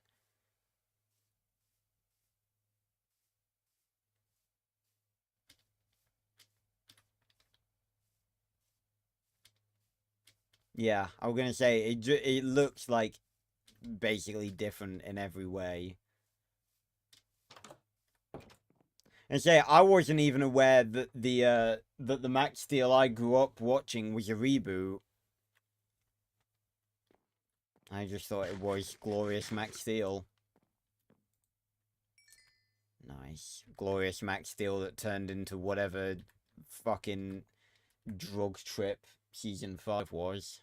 Yeah, I was gonna say it looks like basically different in every way. And say I wasn't even aware that the Max Steel I grew up watching was a reboot. I just thought it was Glorious Max Steel. Nice. Glorious Max Steel that turned into whatever fucking drug trip Season 5 was.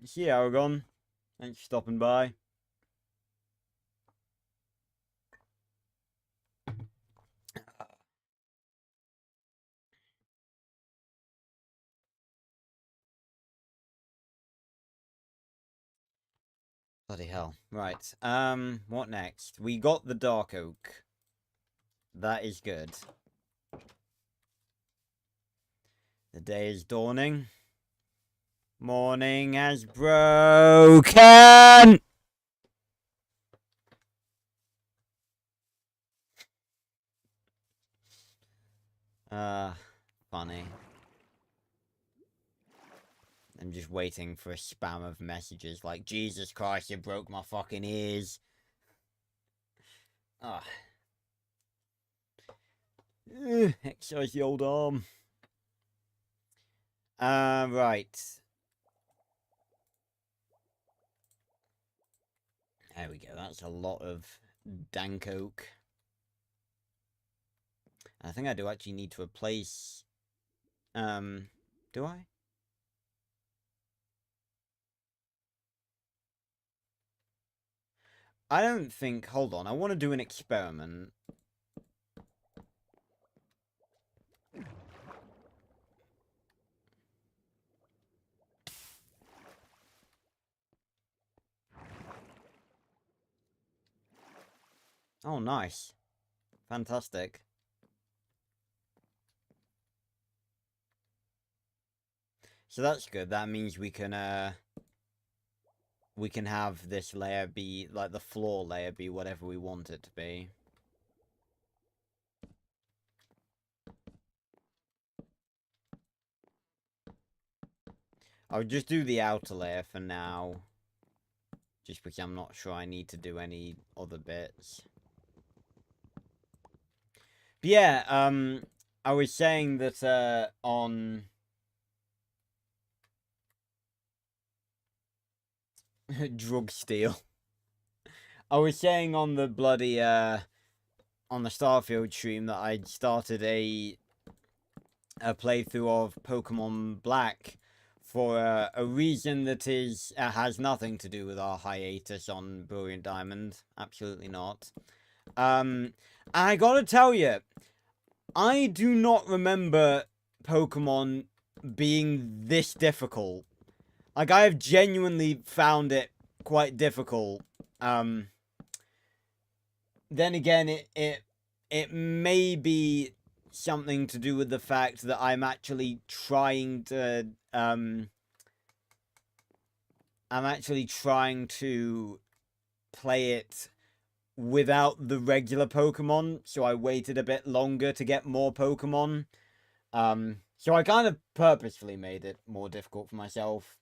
See you, Aragon. Thanks for stopping by. Bloody hell. Right. What next? We got the Dark Oak. That is good. The day is dawning. Morning has broken! Funny. I'm just waiting for a spam of messages like, Jesus Christ, you broke my fucking ears. Ah. Exercise the old arm. Right. There we go. That's a lot of dank oak. I think I do actually need to replace Do I? I don't think... Hold on, I want to do an experiment. Oh, nice. Fantastic. So that's good. That means we can have this layer be, like, the floor layer be whatever we want it to be. I'll just do the outer layer for now. Just because I'm not sure I need to do any other bits. But yeah, I was saying that, on... drug steal. I was saying on the bloody, on the Starfield stream that I'd started a playthrough of Pokemon Black for a reason that has nothing to do with our hiatus on Brilliant Diamond. Absolutely not. I gotta tell you, I do not remember Pokemon being this difficult. Like, I have genuinely found it quite difficult. Then again, it may be something to do with the fact that I'm actually trying to, play it without the regular Pokemon, so I waited a bit longer to get more Pokemon. So I kind of purposefully made it more difficult for myself.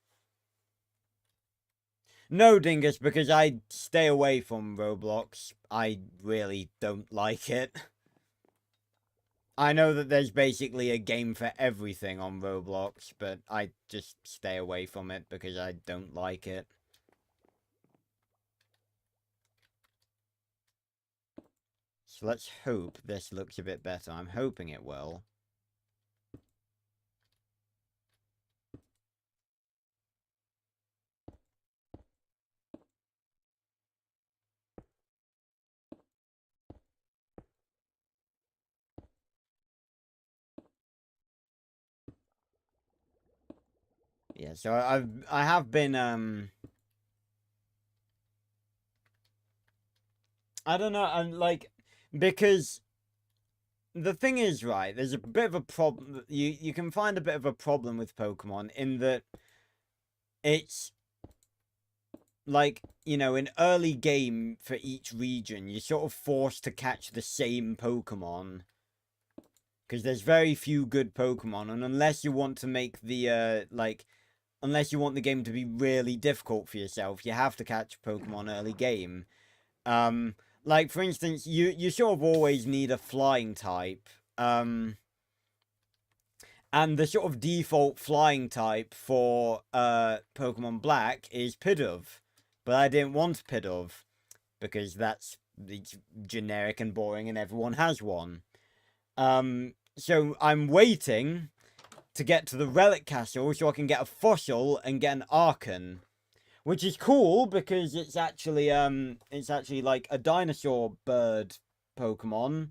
No, Dingus, because I stay away from Roblox. I really don't like it. I know that there's basically a game for everything on Roblox, but I just stay away from it because I don't like it. So let's hope this looks a bit better. I'm hoping it will. Yeah, so I have been, I don't know, I'm like, because the thing is, right, there's a bit of a problem. You can find a bit of a problem with Pokemon in that it's like, you know, in early game for each region, you're sort of forced to catch the same Pokemon. Because there's very few good Pokemon, and unless you want to make the, unless you want the game to be really difficult for yourself, you have to catch Pokemon early game. Like, for instance, you sort of always need a flying type. And the sort of default flying type for, Pokemon Black is Pidove. But I didn't want Pidove, because it's generic and boring and everyone has one. So I'm waiting to get to the Relic Castle so I can get a fossil and get an Archon. Which is cool because it's actually like a dinosaur bird Pokemon.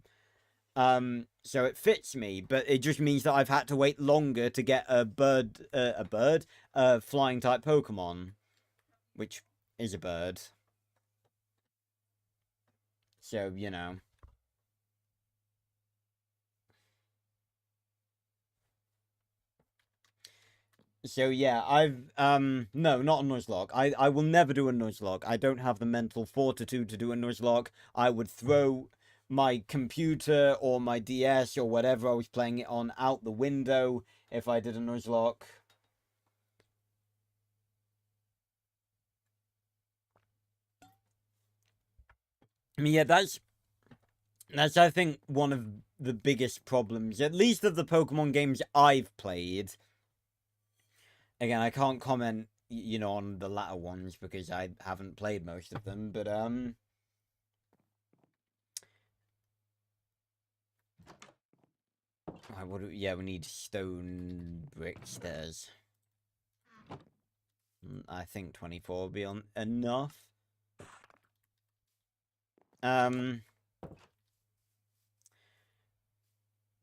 So it fits me, but it just means that I've had to wait longer to get a flying type Pokemon, which is a bird. So, you know. So yeah, no, not a Nuzlocke. I will never do a Nuzlocke. I don't have the mental fortitude to do a Nuzlocke. I would throw my computer or my DS or whatever I was playing it on out the window if I did a Nuzlocke. I mean, yeah, that's I think one of the biggest problems, at least of the Pokemon games I've played. Again, I can't comment, you know, on the latter ones because I haven't played most of them, but Yeah, we need stone brick stairs. I think 24 will be enough.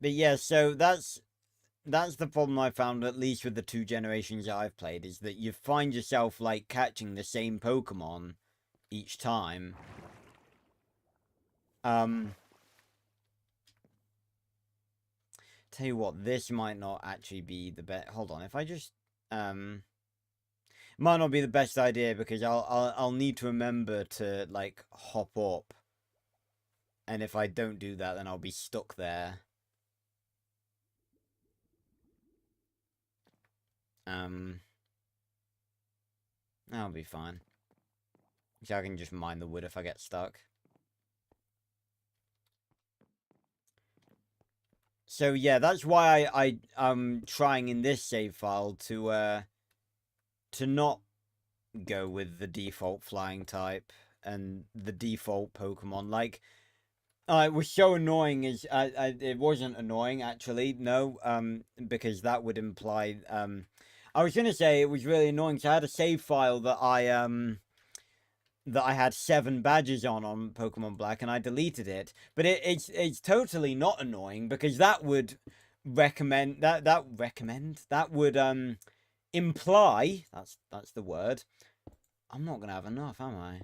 But yeah, so that's the problem I found, at least with the 2 generations I've played, is that you find yourself, like, catching the same Pokemon each time. Tell you what, this might not actually be the best. Hold on, if I just, might not be the best idea, because I'll need to remember to, like, hop up. And if I don't do that, then I'll be stuck there. That'll be fine. So I can just mine the wood if I get stuck. So yeah, that's why I'm trying in this save file to not go with the default flying type and the default Pokemon. Like, it was so annoying. It wasn't annoying actually. No, because that would imply I was gonna say it was really annoying. So I had a save file that I had 7 badges on Pokemon Black, and I deleted it. But it's totally not annoying, because that would recommend that would imply, that's the word. I'm not gonna have enough, am I?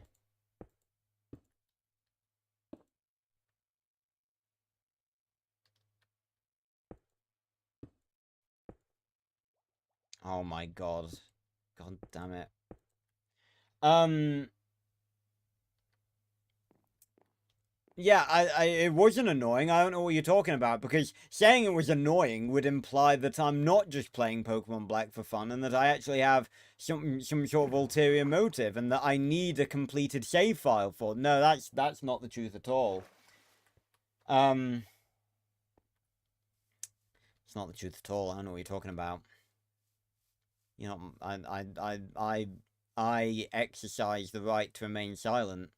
Oh my god. God damn it. Yeah, it wasn't annoying. I don't know what you're talking about, because saying it was annoying would imply that I'm not just playing Pokemon Black for fun, and that I actually have some sort of ulterior motive, and that I need a completed save file for. No, that's not the truth at all. It's not the truth at all. I don't know what you're talking about. You know, I exercise the right to remain silent.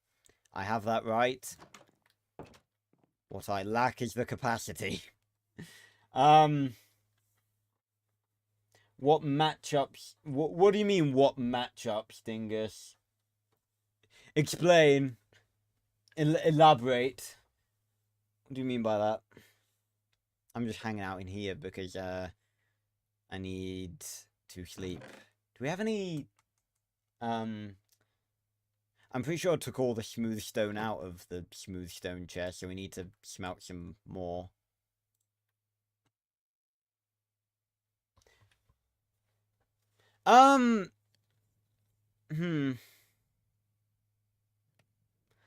I have that right. What I lack is the capacity. What matchups? What do you mean, what matchups, Dingus? Explain. Elaborate. What do you mean by that? I'm just hanging out in here because, I need to sleep. Do we have any, I'm pretty sure I took all the smooth stone out of the smooth stone chest, so we need to smelt some more.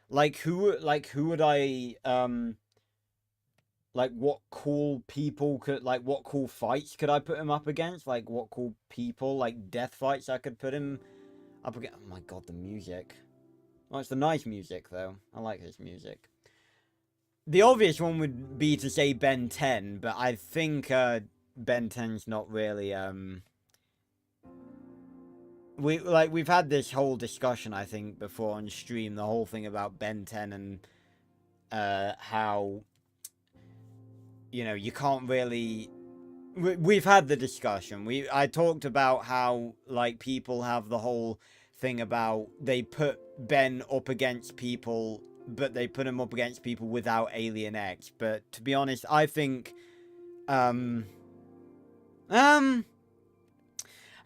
Like who would I, like, what cool people could, like, what cool fights could I put him up against? Like, what cool people, like, death fights I could put him up against? Oh my god, the music. Well, it's the nice music, though. I like this music. The obvious one would be to say Ben 10, but I think, Ben 10's not really, we've had this whole discussion, I think, before on stream, the whole thing about Ben 10 and, how, you know, you can't really... We've had the discussion. I talked about how, like, people have the whole thing about they put Ben up against people, but they put him up against people without Alien X. But to be honest, I think, I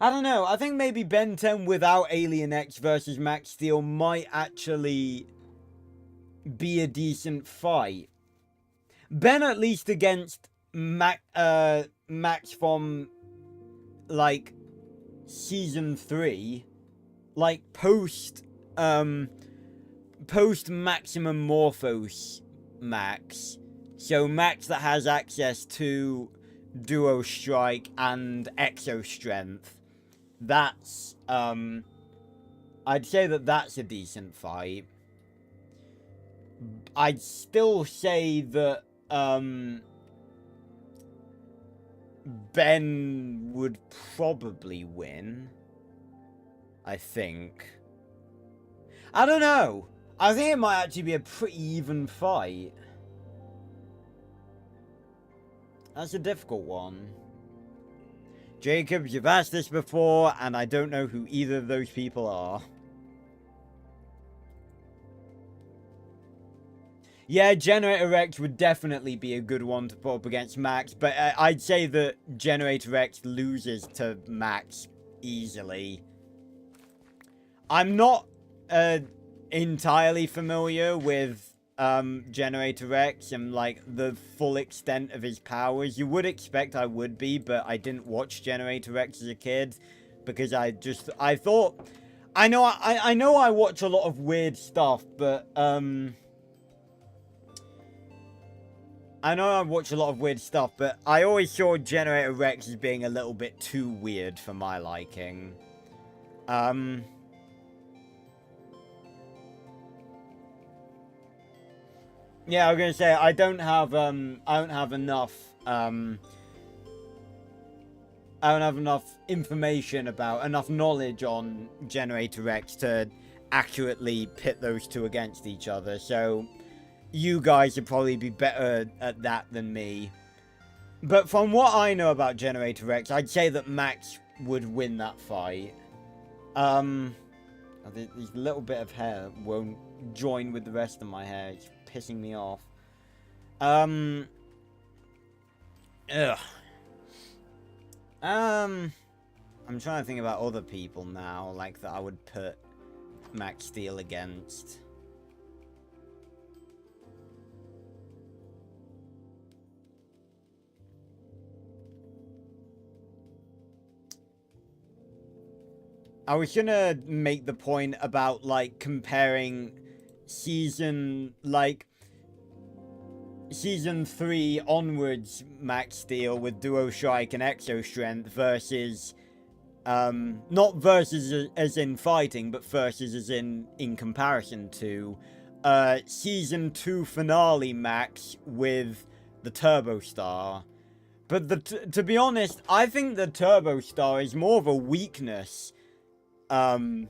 don't know. I think maybe Ben 10 without Alien X versus Max Steel might actually be a decent fight. Ben, at least against Max from, like, season 3, like, post maximum Morphos Max, so Max that has access to Duo Strike and Exo Strength, that's, I'd say that that's a decent fight. I'd still say that, Ben would probably win. I think. I don't know. I think it might actually be a pretty even fight. That's a difficult one. Jacob, you've asked this before, and I don't know who either of those people are. Yeah, Generator Rex would definitely be a good one to put up against Max, but I'd say that Generator Rex loses to Max easily. I'm not entirely familiar with Generator Rex and like the full extent of his powers. You would expect I would be, but I didn't watch Generator Rex as a kid because I thought I know I watch a lot of weird stuff, but I know I watch a lot of weird stuff, but I always saw Generator Rex as being a little bit too weird for my liking. Yeah, I was gonna say I don't have enough information about enough knowledge on Generator Rex to accurately pit those two against each other. So you guys would probably be better at that than me. But from what I know about Generator Rex, I'd say that Max would win that fight. This little bit of hair won't join with the rest of my hair. It's pissing me off. Ugh. I'm trying to think about other people now, like, that I would put Max Steel against. I was gonna make the point about, like, comparing season 3 onwards Max Steel with Duo Strike and Exo Strength versus, not versus as in fighting, but versus as in comparison to, season 2 finale Max with the Turbo Star. But to be honest, I think the Turbo Star is more of a weakness in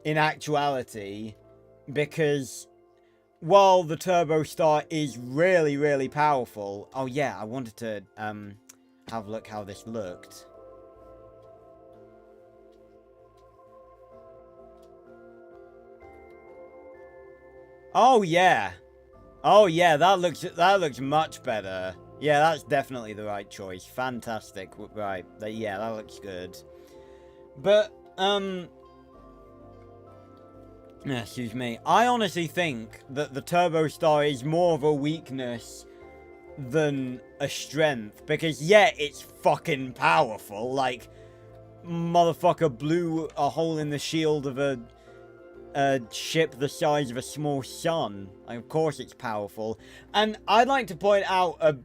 actuality, because while the Turbo Star is really, really powerful... Oh yeah, I wanted to have a look how this looked. Oh yeah. Oh yeah, that looks much better. Yeah, that's definitely the right choice. Fantastic. Right. Yeah, that looks good. But excuse me. I honestly think that the Turbo Star is more of a weakness than a strength. Because, yeah, it's fucking powerful. Like, motherfucker blew a hole in the shield of a ship the size of a small sun. Like, of course it's powerful. And I'd like to point out a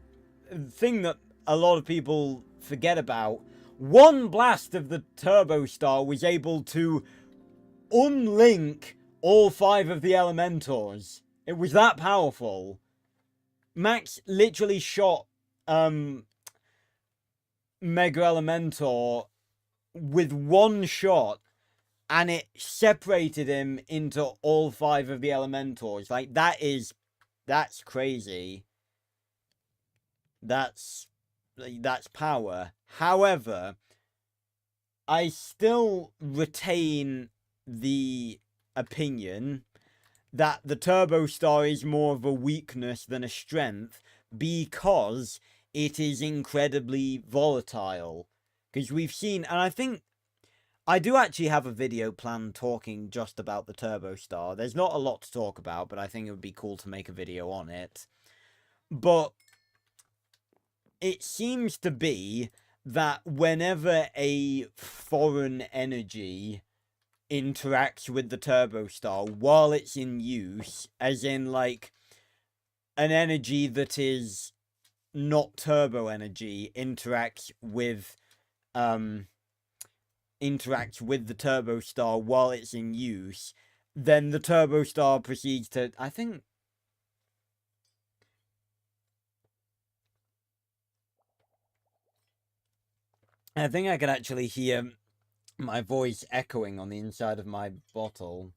thing that a lot of people forget about. One blast of the Turbo Star was able to unlink all 5 of the Elementors. It was that powerful. Max literally shot Mega Elementor with one shot, and it separated him into all 5 of the Elementors. Like, that's crazy. That's power. However, I still retain the opinion that the Turbo Star is more of a weakness than a strength, because it is incredibly volatile. Because we've seen, and I think I do actually have a video planned talking just about the Turbo Star. There's not a lot to talk about, but I think it would be cool to make a video on it. But it seems to be that whenever a foreign energy interacts with the Turbo Star while it's in use, as in, like, an energy that is not turbo energy interacts with the Turbo Star while it's in use, then the Turbo Star proceeds to, I think I could actually hear my voice echoing on the inside of my bottle.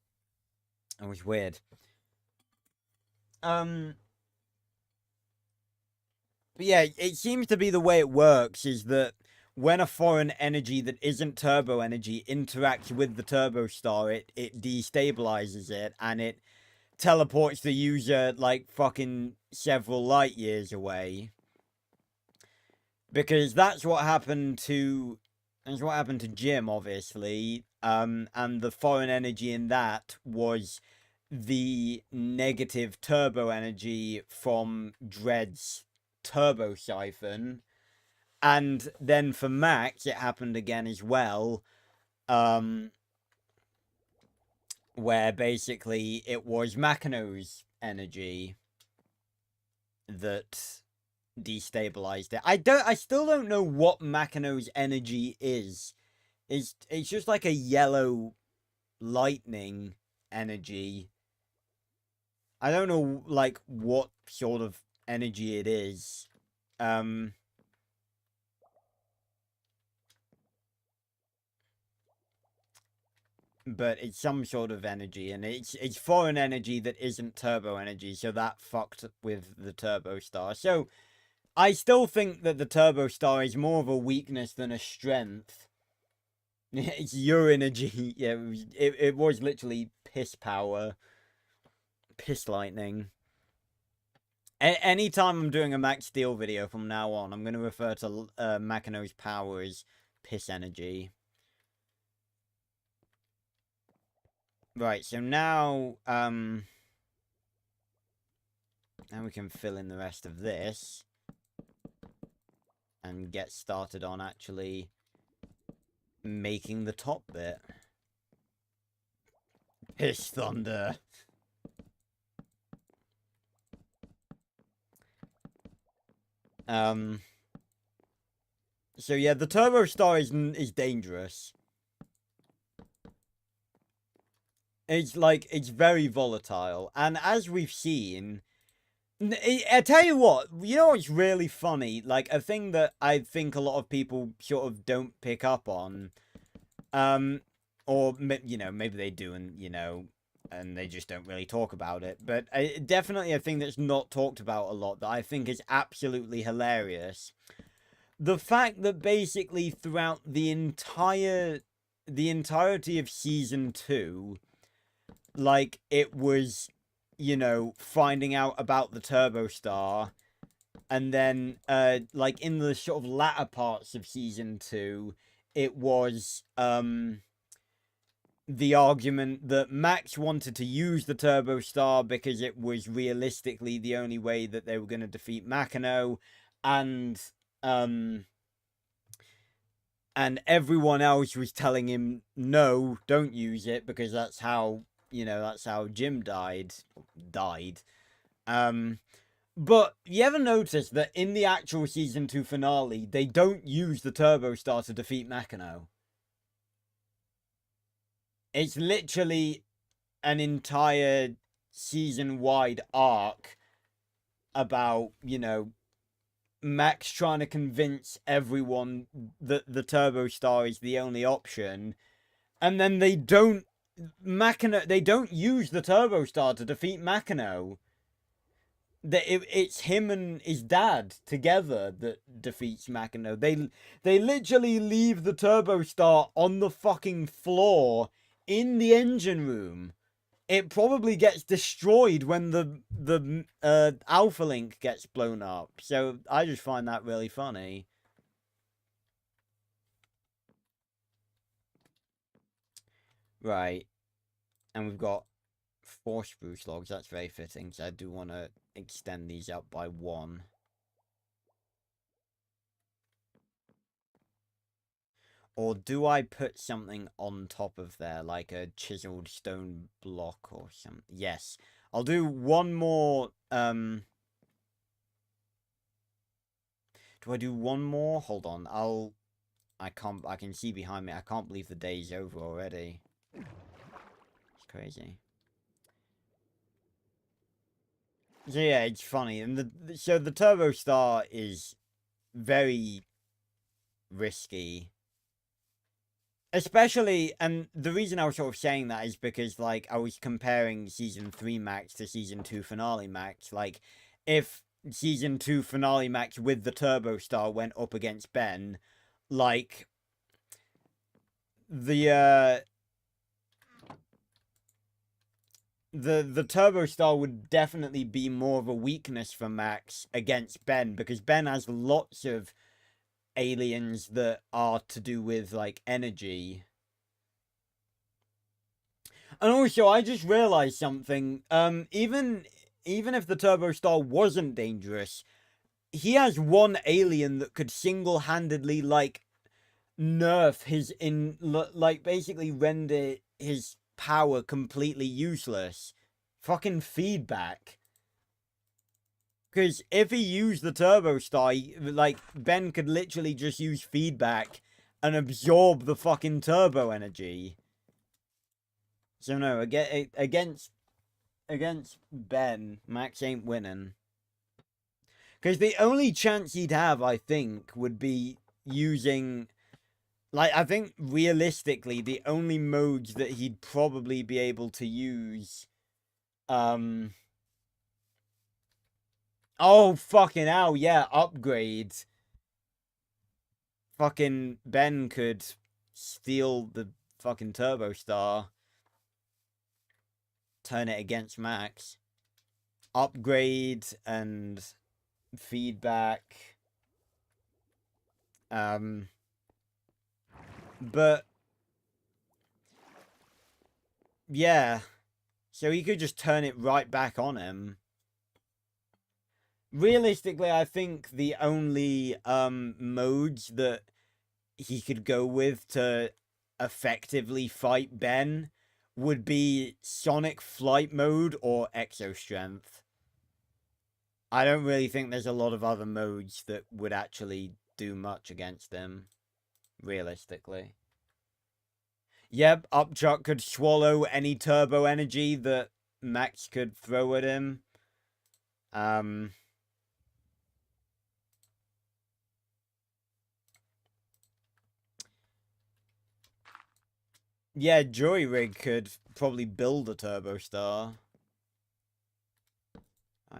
It was weird. But yeah, it seems to be the way it works is that when a foreign energy that isn't turbo energy interacts with the turbo star, it destabilizes it and it teleports the user like fucking several light years away. Because that's what happened to Jim, obviously. And the foreign energy in that was the negative turbo energy from Dredd's turbo siphon. And then for Max, it happened again as well. Where basically it was Makino's energy that destabilized it. I still don't know what Makino's energy is. It's just like a yellow lightning energy. I don't know like what sort of energy it is. But it's some sort of energy, and it's foreign energy that isn't turbo energy, so that fucked with the turbo star. So I still think that the turbo star is more of a weakness than a strength. It's your energy. Yeah, it was literally piss power, piss lightning. Anytime I'm doing a Max Steel video from now on, I'm going to refer to Makino's power as piss energy. Right, so now we can fill in the rest of this and get started on actually making the top bit. Piss thunder. So yeah, the turbo star is dangerous. It's very volatile, and as we've seen, I tell you what, you know what's really funny? Like a thing that I think a lot of people sort of don't pick up on, or you know maybe they do, and you know, and they just don't really talk about it. But definitely a thing that's not talked about a lot that I think is absolutely hilarious. The fact that basically throughout the entirety of season 2, like it was, you know, finding out about the turbo star, and then like in the sort of latter parts of season 2, it was the argument that Max wanted to use the turbo star because it was realistically the only way that they were going to defeat Makino, and everyone else was telling him, no, don't use it, because that's how, you know, that's how Jim died. But you ever notice that in the actual season 2 finale, they don't use the turbo star to defeat Makino? It's literally an entire season-wide arc about, you know, Max trying to convince everyone that the turbo star is the only option, and then they don't use the turbo star to defeat Makino. It's him and his dad together that defeats Makino. They literally leave the turbo star on the fucking floor in the engine room. It probably gets destroyed when the Alpha Link gets blown up. So I just find that really funny. Right. And we've got 4 spruce logs. That's very fitting. So I do want to extend these out by 1. Or do I put something on top of there, like a chiseled stone block or something? Yes. I'll do one more, do I do one more? Hold on, I can see behind me. I can't believe the day's over already. It's crazy. So yeah, it's funny. And so the Turbo Star is very risky. Especially, and the reason I was sort of saying that is because, like, I was comparing Season 3 Max to Season 2 Finale Max. Like, if season 2 finale match with the Turbo Star went up against Ben, like the the Turbo Star would definitely be more of a weakness for Max against Ben, because Ben has lots of aliens that are to do with like energy. And also, I just realized something. Even if the Turbo Star wasn't dangerous, he has one alien that could single-handedly like nerf his like basically render his power completely useless. Fucking feedback. Because if he used the Turbo Star, like Ben could literally just use feedback and absorb the fucking turbo energy. So no, against Ben, Max ain't winning. Because the only chance he'd have, I think, would be using... Like, I think, realistically, the only modes that he'd probably be able to use... Oh, fucking hell, yeah, upgrades. Fucking Ben could steal the fucking Turbo Star. Turn it against Max. Upgrade and feedback. But yeah, so he could just turn it right back on him. Realistically, I think the only modes that he could go with to effectively fight Ben would be Sonic Flight Mode or Exo Strength. I don't really think there's a lot of other modes that would actually do much against him, realistically. Yep, Upchuck could swallow any turbo energy that Max could throw at him. Yeah, Joy Rig could probably build a Turbo Star.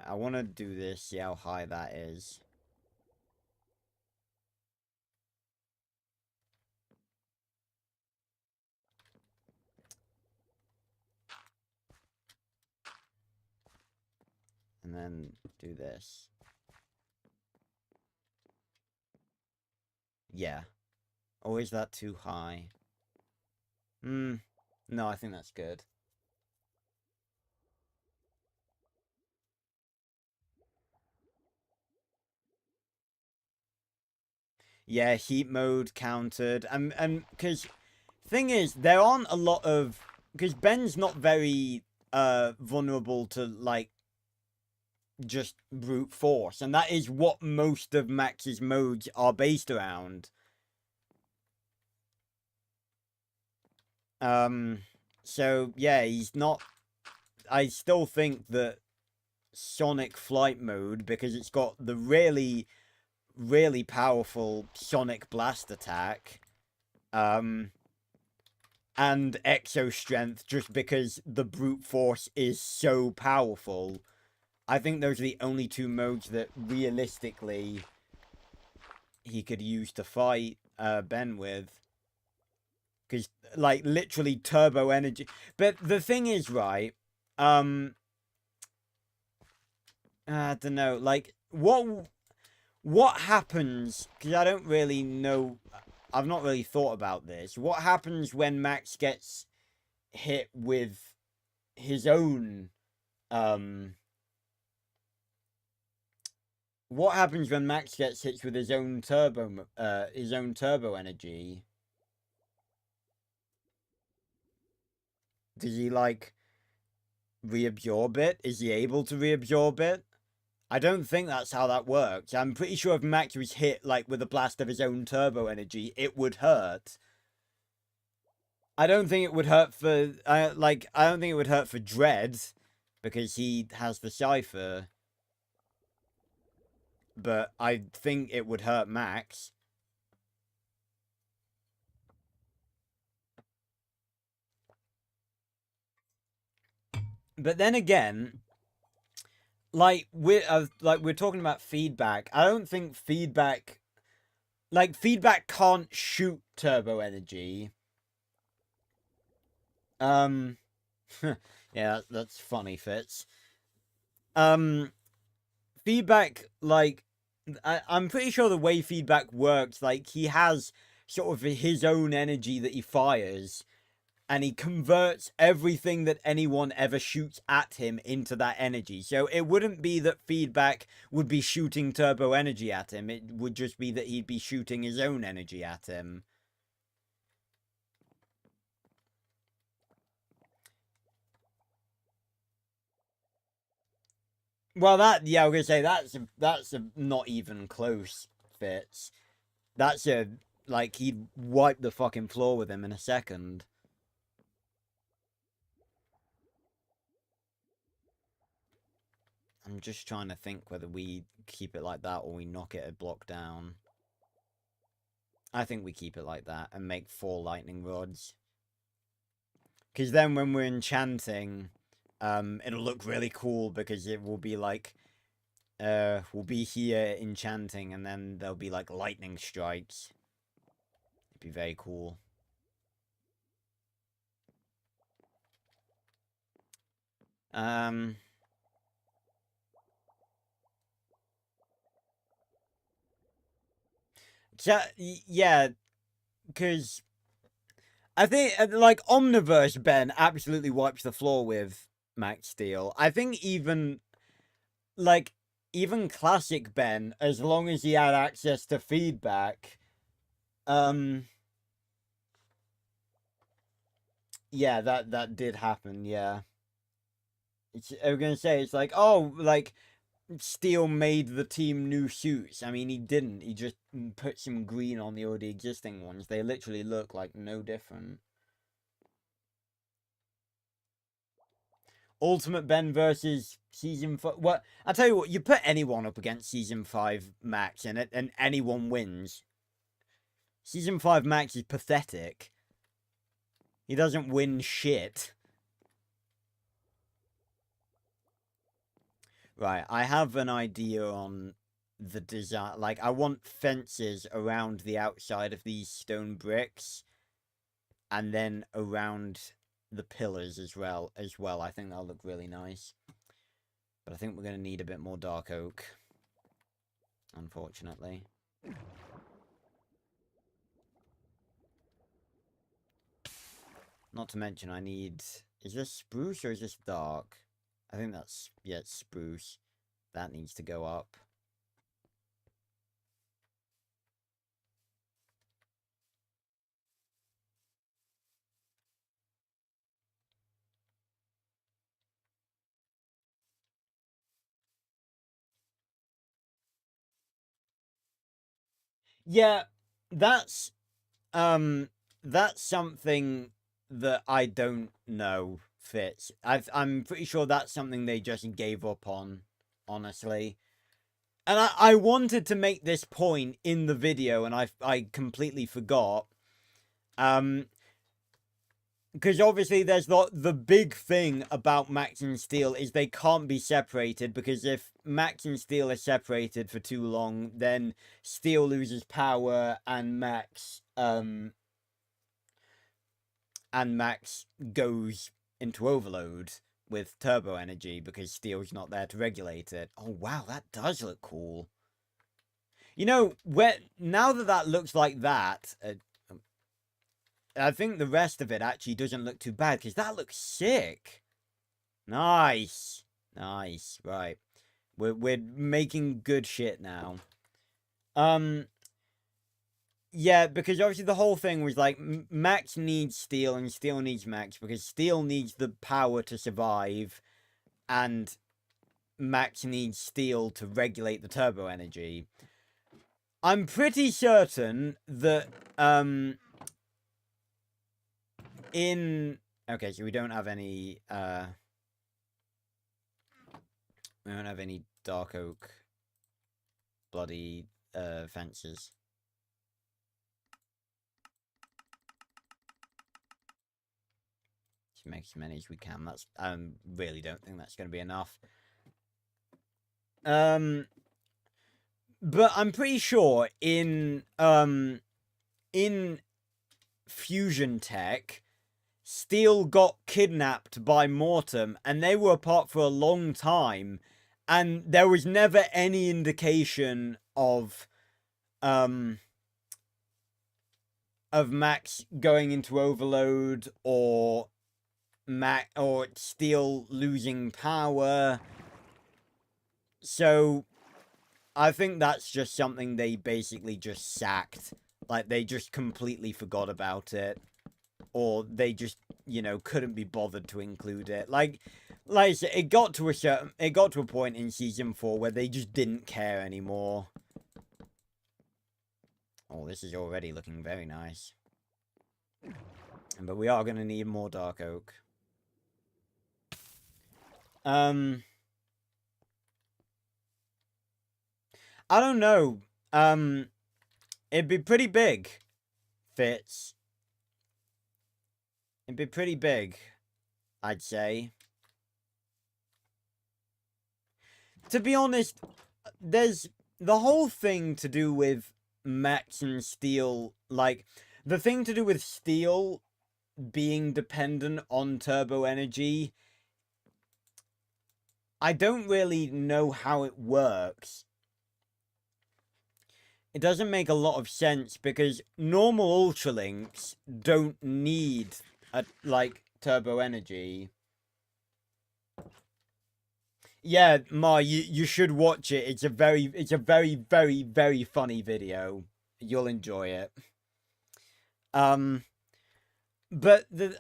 I want to do this, see how high that is. And then do this. Yeah. Or is that too high? No, I think that's good. Yeah, heat mode countered. And because thing is, there aren't a lot of... Because Ben's not very vulnerable to, like, just brute force. And that is what most of Max's modes are based around. So, yeah, he's not... I still think that Sonic Flight Mode, because it's got the really, really powerful Sonic Blast attack, and Exo Strength, just because the brute force is so powerful. I think those are the only two modes that realistically he could use to fight Ben with. Because, like, literally turbo energy. But the thing is, right, I don't know, like, what happens, because I don't really know, I've not really thought about this. What happens when Max gets hit with his own, what happens when Max gets hit with his own turbo energy? Does he, like, reabsorb it? Is he able to reabsorb it? I don't think that's how that works. I'm pretty sure if Max was hit, like, with a blast of his own turbo energy, it would hurt. I don't think it would hurt for, I don't think it would hurt for Dread, because he has the Cypher. But I think it would hurt Max. But then again, we're talking about feedback. I don't think feedback, like, feedback can't shoot turbo energy. Yeah, that's funny, Fitz. Feedback, like, I'm pretty sure the way feedback works, like, he has sort of his own energy that he fires, and he converts everything that anyone ever shoots at him into that energy. So it wouldn't be that feedback would be shooting turbo energy at him. It would just be that he'd be shooting his own energy at him. Well, yeah, I was gonna say that's a not even close, Fitz. That's a, like, he'd wipe the fucking floor with him in a second. I'm just trying to think whether we keep it like that or we knock it a block down. I think we keep it like that and make 4 lightning rods. Because then when we're enchanting, it'll look really cool because it will be like, we'll be here enchanting and then there'll be like lightning strikes. It'd be very cool. Yeah, because I think, like, Omniverse Ben absolutely wipes the floor with Max Steel. I think even, like, even Classic Ben, as long as he had access to feedback, yeah, that did happen, yeah. I was gonna say, it's like, oh, like, Steel made the team new suits. I mean, he didn't. He just put some green on the already existing ones. They literally look like no different. Ultimate Ben versus Season 5. Well, I tell you what, you put anyone up against Season 5 Max and anyone wins. Season 5 Max is pathetic. He doesn't win shit. Right, I have an idea on the design. Like, I want fences around the outside of these stone bricks, and then around the pillars as well. I think that'll look really nice. But I think we're going to need a bit more dark oak, unfortunately. Not to mention, I need... Is this spruce or is this dark? I think that's... Yeah, it's spruce. That needs to go up. Yeah, that's... That's something that I don't know, Fitz. I'm pretty sure that's something they just gave up on, honestly. And I wanted to make this point in the video, and I completely forgot. Because obviously there's the big thing about Max and Steel is they can't be separated, because if Max and Steel are separated for too long, then Steel loses power and Max goes into overload with turbo energy because Steel's not there to regulate it. Oh wow, that does look cool. You know, now that looks like that, I think the rest of it actually doesn't look too bad, because that looks sick. Nice. Nice. Right. We're making good shit now. Yeah, because obviously the whole thing was like, Max needs Steel and Steel needs Max, because Steel needs the power to survive, and Max needs Steel to regulate the turbo energy. I'm pretty certain that, okay, so we don't have any, we don't have any dark oak bloody, fences. Just make as many as we can. That's, I really don't think that's going to be enough. But I'm pretty sure in Fusion Tech, Steel got kidnapped by Mortem, and they were apart for a long time, and there was never any indication of Max going into overload or Steel losing power. So I think that's just something they basically just sacked. Like, they just completely forgot about it. Or they just, you know, couldn't be bothered to include it. Like I said, it got to a point in season 4 where they just didn't care anymore. Oh, this is already looking very nice. But we are going to need more Dark Oak. I don't know. It'd be pretty big, Fitz. It'd be pretty big, I'd say. To be honest, there's the whole thing to do with Max and Steel. Like, the thing to do with Steel being dependent on turbo energy, I don't really know how it works. It doesn't make a lot of sense because normal Ultralinks don't need like turbo energy. Yeah, Ma, you should watch it. It's a very, very, very funny video. You'll enjoy it. But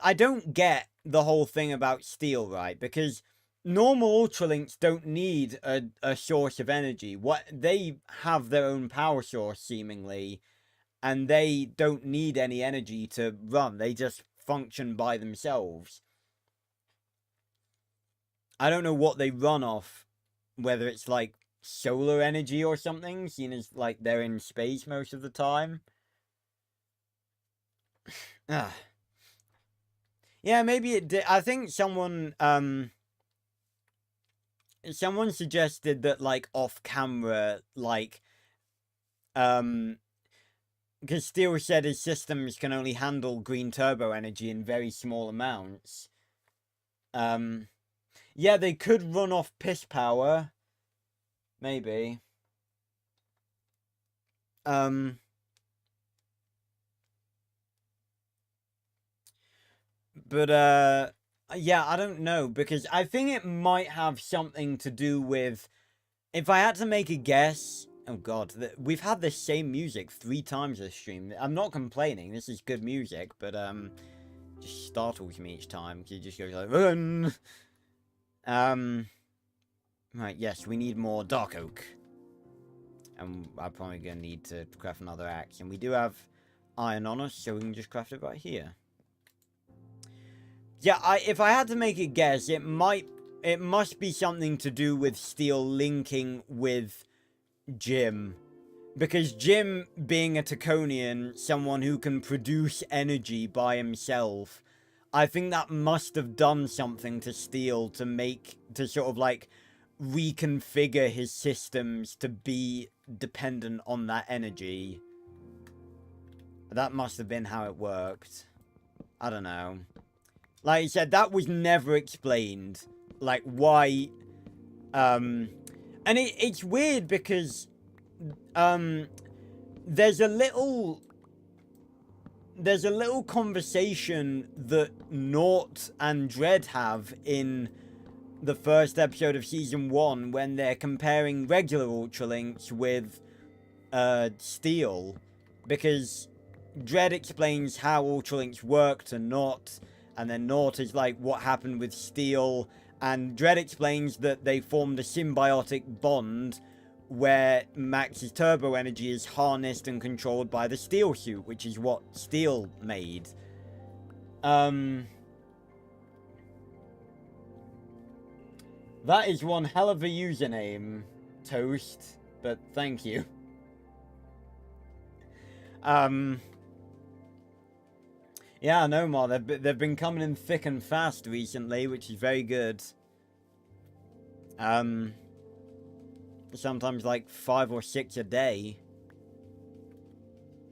I don't get the whole thing about Steel, right? Because normal Ultralinks don't need a source of energy. They have their own power source, seemingly, and they don't need any energy to run. They just function by themselves. I don't know what they run off, whether it's like solar energy or something, seeing as like they're in space most of the time. Yeah, maybe it did. I think someone suggested that, like, off camera, like, because Steel said his systems can only handle green turbo energy in very small amounts. Yeah, they could run off piss power. Maybe. But, yeah, I don't know, because I think it might have something to do with, if I had to make a guess, oh god, we've had the same music 3 times this stream. I'm not complaining, this is good music, but, just startles me each time, because it just goes like, run! Right, yes, we need more Dark Oak. And I'm probably going to need to craft another axe. And we do have iron on us, so we can just craft it right here. Yeah, if I had to make a guess, it must be something to do with Steel linking with Jim. Because Jim, being a Taconian, someone who can produce energy by himself, I think that must have done something to Steel to sort of like reconfigure his systems to be dependent on that energy. That must have been how it worked. I don't know. Like I said, that was never explained. Like, why... And it's weird because... There's a little conversation that Nort and Dread have in the first episode of Season 1 when they're comparing regular Ultralinks with Steel. Because Dread explains how Ultralinks work to Nort, and then Nort is like, what happened with Steel? And Dread explains that they formed a symbiotic bond where Max's turbo energy is harnessed and controlled by the Steel suit, which is what Steel made. That is one hell of a username, Toast, but thank you. Yeah, no more. They've been coming in thick and fast recently, which is very good. Sometimes like 5 or 6 a day.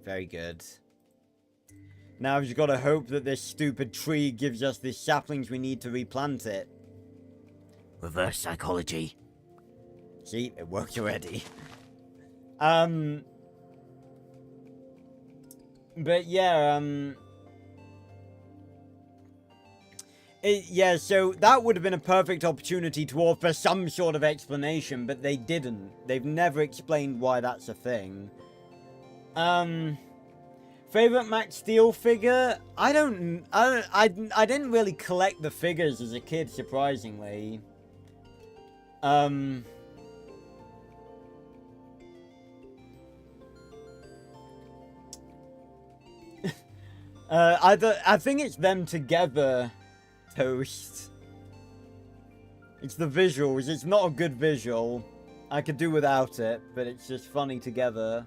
Very good. Now I've just got to hope that this stupid tree gives us the saplings we need to replant it. Reverse psychology. See, it worked already. But yeah, yeah, so that would have been a perfect opportunity to offer some sort of explanation, but they didn't. They've never explained why that's a thing. Favorite Max Steel figure? I didn't really collect the figures as a kid, surprisingly. I think it's them together, Toast. It's the visuals. It's not a good visual. I could do without it, but it's just funny together.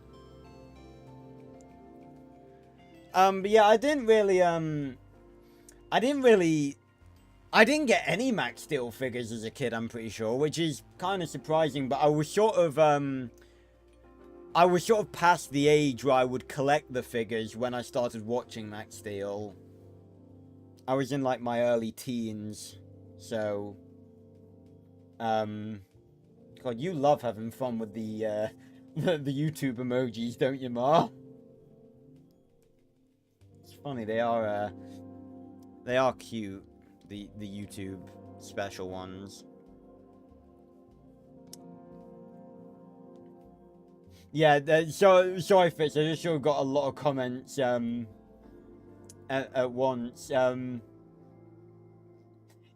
But yeah, I didn't get any Max Steel figures as a kid, I'm pretty sure, which is kind of surprising, but I was sort of past the age where I would collect the figures when I started watching Max Steel. I was in, like, my early teens, so... God, you love having fun with the YouTube emojis, don't you, Ma? It's funny, they are cute, the YouTube special ones. Yeah, sorry, Fitz, I just sure got a lot of comments, at once.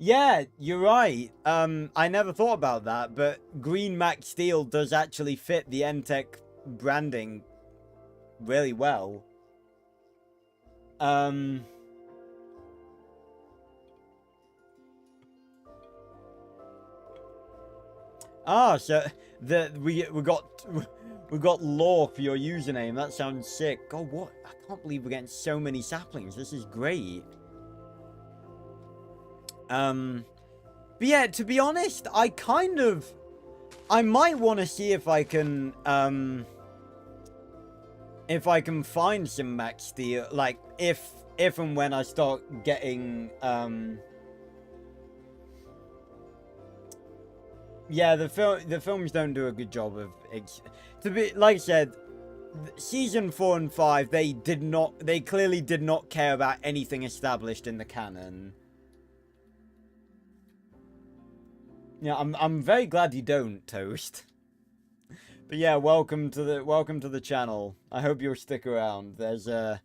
Yeah, you're right. I never thought about that, but Green Max Steel does actually fit the Entech branding really well. So we got lore for your username. That sounds sick. God, what? I can't believe we're getting so many saplings. This is great. But yeah, to be honest, I might want to see if I can find some Max Steel, like, if and when I start getting, yeah, the films don't do a good job of, like I said, season 4 and 5, they clearly did not care about anything established in the canon. Yeah, I'm very glad you don't, Toast. But yeah, welcome to the channel. I hope you'll stick around. I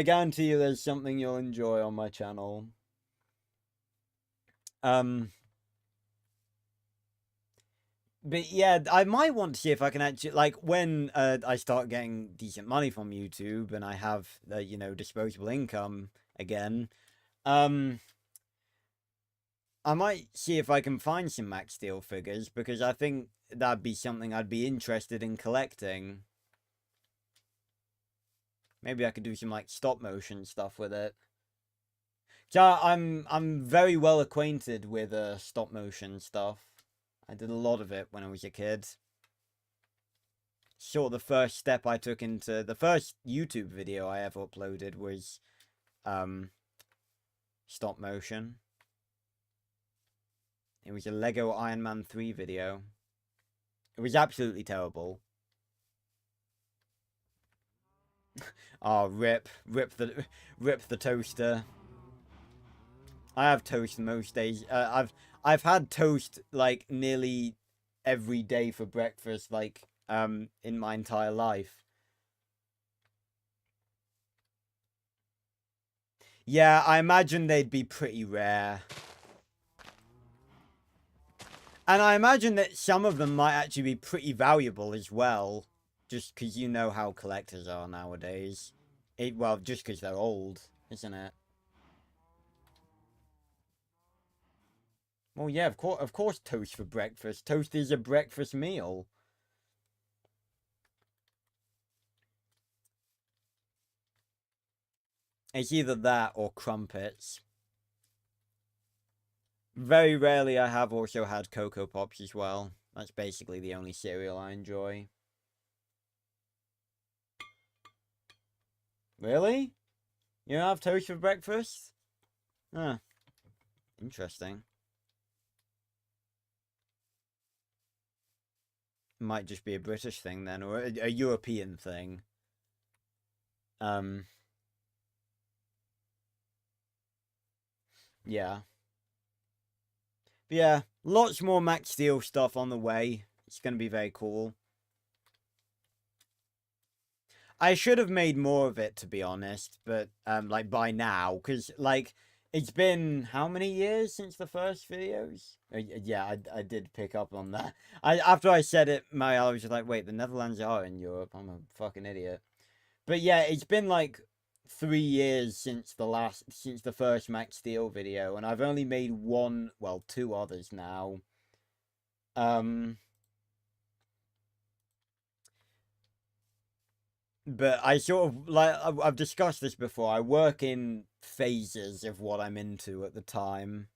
guarantee you there's something you'll enjoy on my channel. But yeah, I might want to see if I can actually, like, when I start getting decent money from YouTube and I have, you know, disposable income again, I might see if I can find some Max Steel figures, because I think that'd be something I'd be interested in collecting. Maybe I could do some, like, stop motion stuff with it. So I'm very well acquainted with stop motion stuff. I did a lot of it when I was a kid. Sort of the first step I took into the first YouTube video I ever uploaded was stop motion. It was a Lego Iron Man 3 video. It was absolutely terrible. Oh, rip the toaster. I have toast most days. I've had toast, like, nearly every day for breakfast, like, in my entire life. Yeah, I imagine they'd be pretty rare. And I imagine that some of them might actually be pretty valuable as well. Just because you know how collectors are nowadays. Well, just because they're old, isn't it? Well, yeah, of course toast for breakfast. Toast is a breakfast meal. It's either that or crumpets. Very rarely I have also had Cocoa Pops as well. That's basically the only cereal I enjoy. Really? You don't have toast for breakfast? Huh. Interesting. Might just be a British thing then, or a European thing. Yeah. But yeah, lots more Max Steel stuff on the way. It's going to be very cool. I should have made more of it, to be honest, but, like, by now, because, like, it's been how many years since the first videos? Yeah, I did pick up on that. After I said it, I was just like, wait, the Netherlands are in Europe. I'm a fucking idiot. But yeah, it's been like 3 years since the first Max Steel video, and I've only made one, well, two others now. But I sort of, like, I've discussed this before. I work in phases of what I'm into at the time.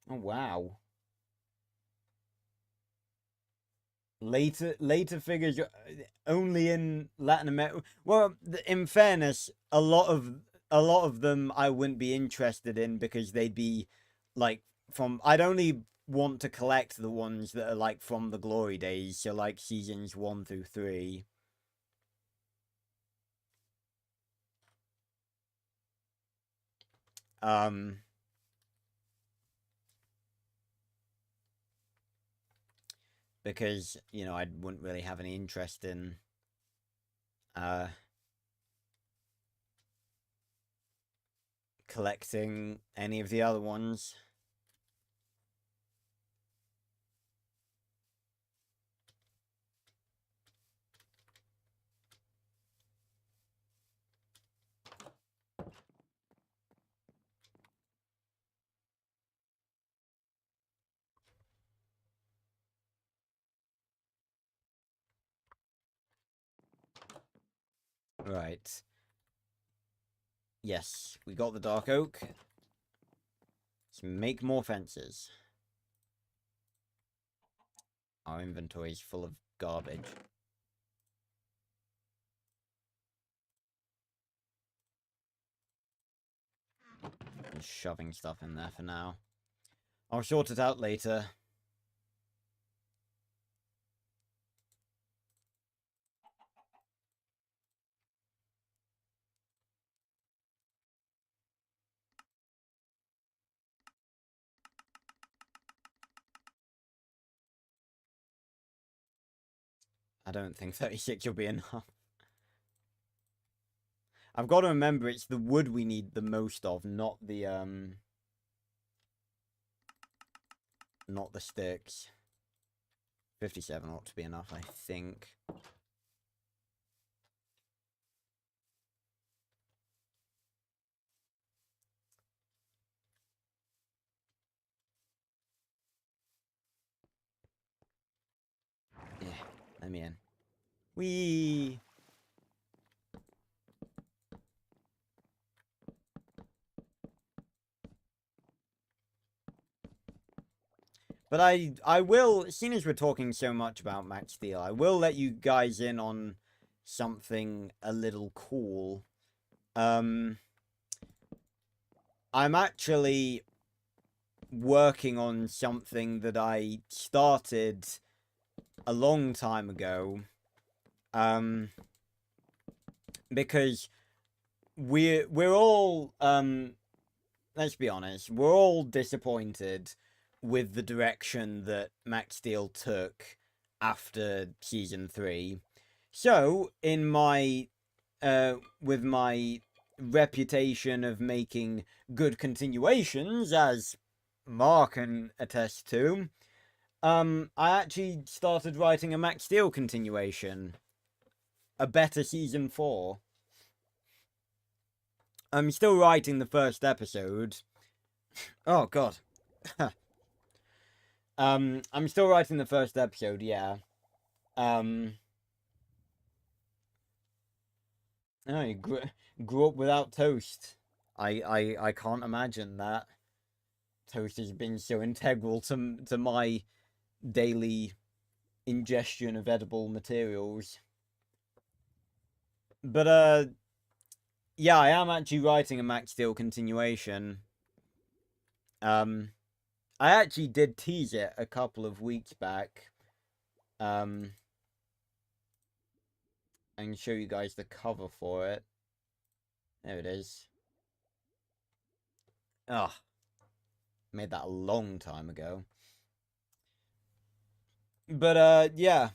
Oh, wow. Later figures only in Latin America. Well, in fairness, a lot of them I wouldn't be interested in because they'd be like from. I'd only want to collect the ones that are like from the glory days, so like seasons 1 through 3. Because I wouldn't really have any interest in collecting any of the other ones. Right. Yes, we got the dark oak. Let's make more fences. Our inventory is full of garbage. I'm shoving stuff in there for now. I'll sort it out later. I don't think 36 will be enough. I've got to remember it's the wood we need the most of, not the sticks. 57 ought to be enough, I think. Yeah, let me in. Whee! But I will, seeing as we're talking so much about Max Steel, I will let you guys in on something a little cool. I'm actually working on something that I started a long time ago. Because we're all let's be honest, we're all disappointed with the direction that Max Steel took after season 3. So, in my with my reputation of making good continuations, as Mark can attest to, I actually started writing a Max Steel continuation. A better season 4. I'm still writing the first episode. Oh god. I'm still writing the first episode, yeah. Oh, you grew up without toast. I can't imagine that. Toast has been so integral to my daily ingestion of edible materials. But yeah, I am actually writing a Max Steel continuation. I actually did tease it a couple of weeks back. I can show you guys the cover for it. There it is. Oh, made that a long time ago. But yeah.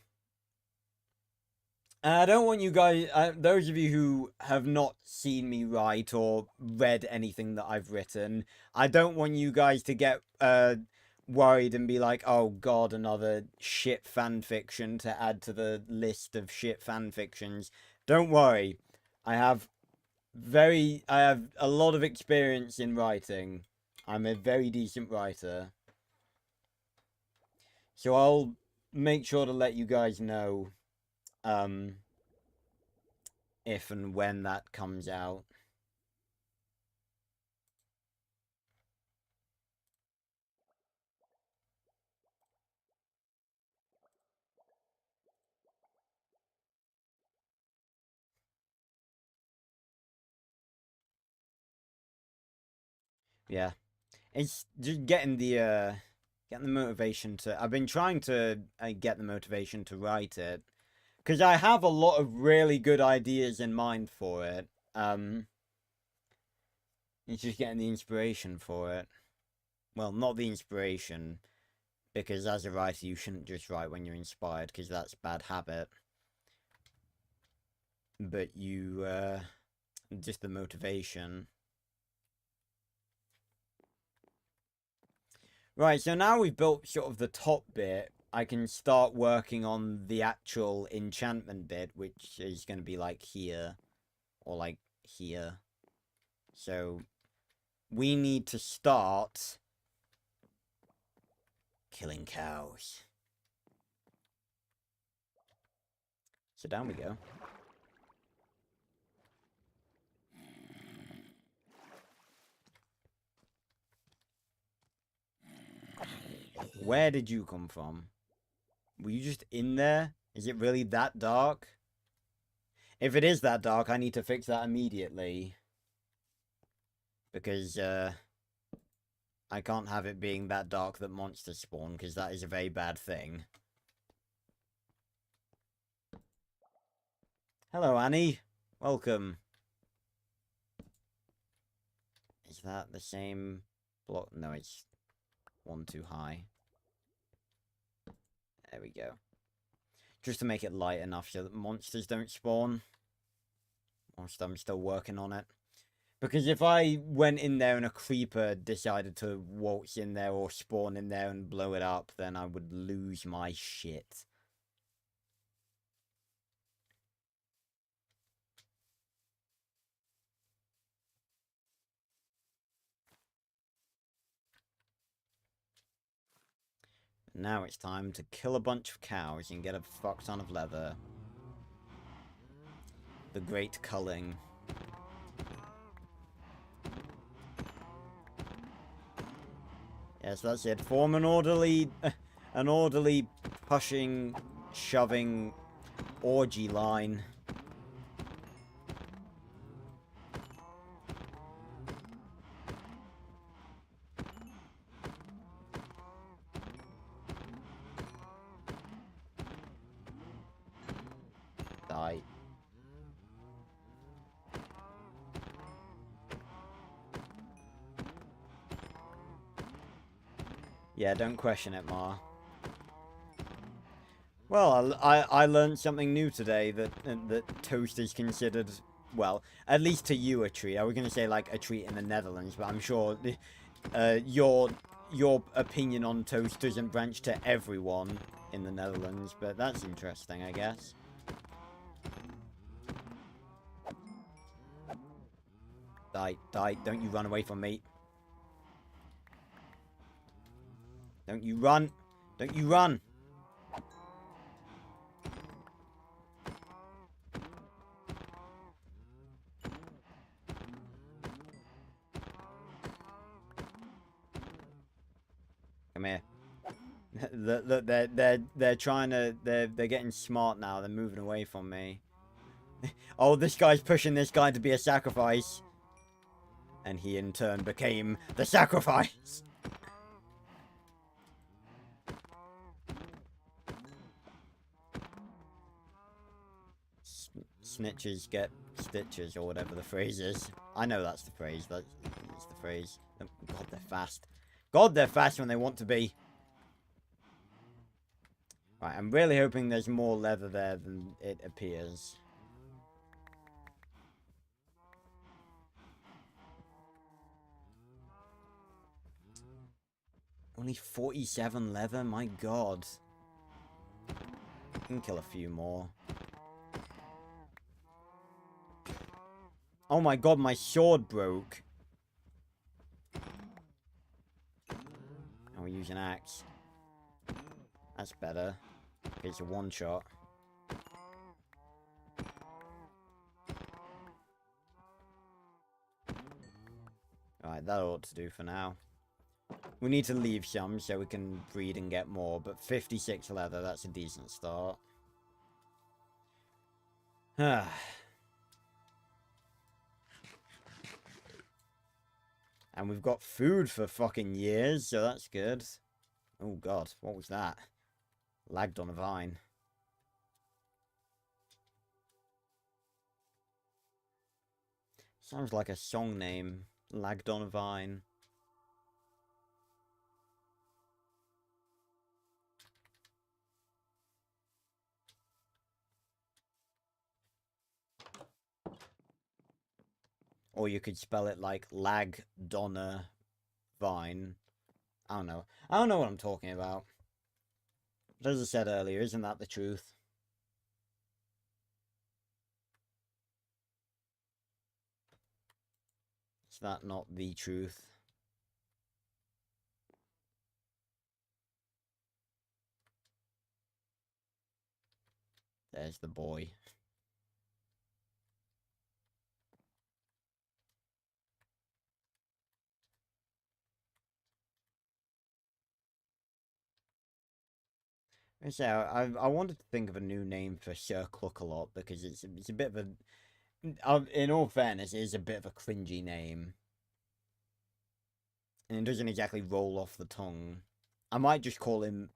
I don't want you guys, those of you who have not seen me write or read anything that I've written, I don't want you guys to get worried and be like, oh god, another shit fanfiction to add to the list of shit fanfictions. Don't worry. I have a lot of experience in writing. I'm a very decent writer. So I'll make sure to let you guys know if and when that comes out. Yeah. It's just getting the motivation to. I've been trying to get the motivation to write it because I have a lot of really good ideas in mind for it. It's just getting the inspiration for it. Well, not the inspiration, because as a writer, you shouldn't just write when you're inspired, because that's a bad habit. But just the motivation. Right, so now we've built sort of the top bit, I can start working on the actual enchantment bit, which is going to be like here, or like here. So, we need to start killing cows. So down we go. Where did you come from? Were you just in there? Is it really that dark? If it is that dark, I need to fix that immediately. Because, I can't have it being that dark that monsters spawn, because that is a very bad thing. Hello, Annie. Welcome. Is that the same block? No, it's one too high. There we go. Just to make it light enough so that monsters don't spawn. Whilst I'm still working on it. Because if I went in there and a creeper decided to waltz in there or spawn in there and blow it up, then I would lose my shit. Now it's time to kill a bunch of cows and get a fuck ton of leather. The great culling. Yes, that's it. Form an orderly pushing, shoving orgy line. Die. Yeah, don't question it, Ma. Well, I learned something new today, that toast is considered, well, at least to you, a treat. I was going to say, like, a treat in the Netherlands, but I'm sure your opinion on toast doesn't branch to everyone in the Netherlands, but that's interesting, I guess. Die, don't you run away from me. Don't you run. Don't you run. Come here. They're trying to they're getting smart now. They're moving away from me. Oh, this guy's pushing this guy to be a sacrifice, and he in turn became the sacrifice. Snitches get stitches, or whatever the phrase is. I know that's the phrase. That's the phrase. Oh, God, they're fast. God, they're fast when they want to be. Right, I'm really hoping there's more leather there than it appears. Only 47 leather? My God. I can kill a few more. Oh my God, my sword broke. I'll use an axe. That's better. It's a one-shot. Alright, that ought to do for now. We need to leave some so we can breed and get more, but 56 leather, that's a decent start. And we've got food for fucking years, so that's good. Oh God, what was that? Lagged on a vine. Sounds like a song name. Lagged on a vine. Or you could spell it like Lag Donna Vine. I don't know. I don't know what I'm talking about. But as I said earlier, isn't that the truth? Is that not the truth? There's the boy. I wanted to think of a new name for Sir Cluckalot because it's a bit of a... in all fairness, it is a bit of a cringy name. And it doesn't exactly roll off the tongue. I might just call him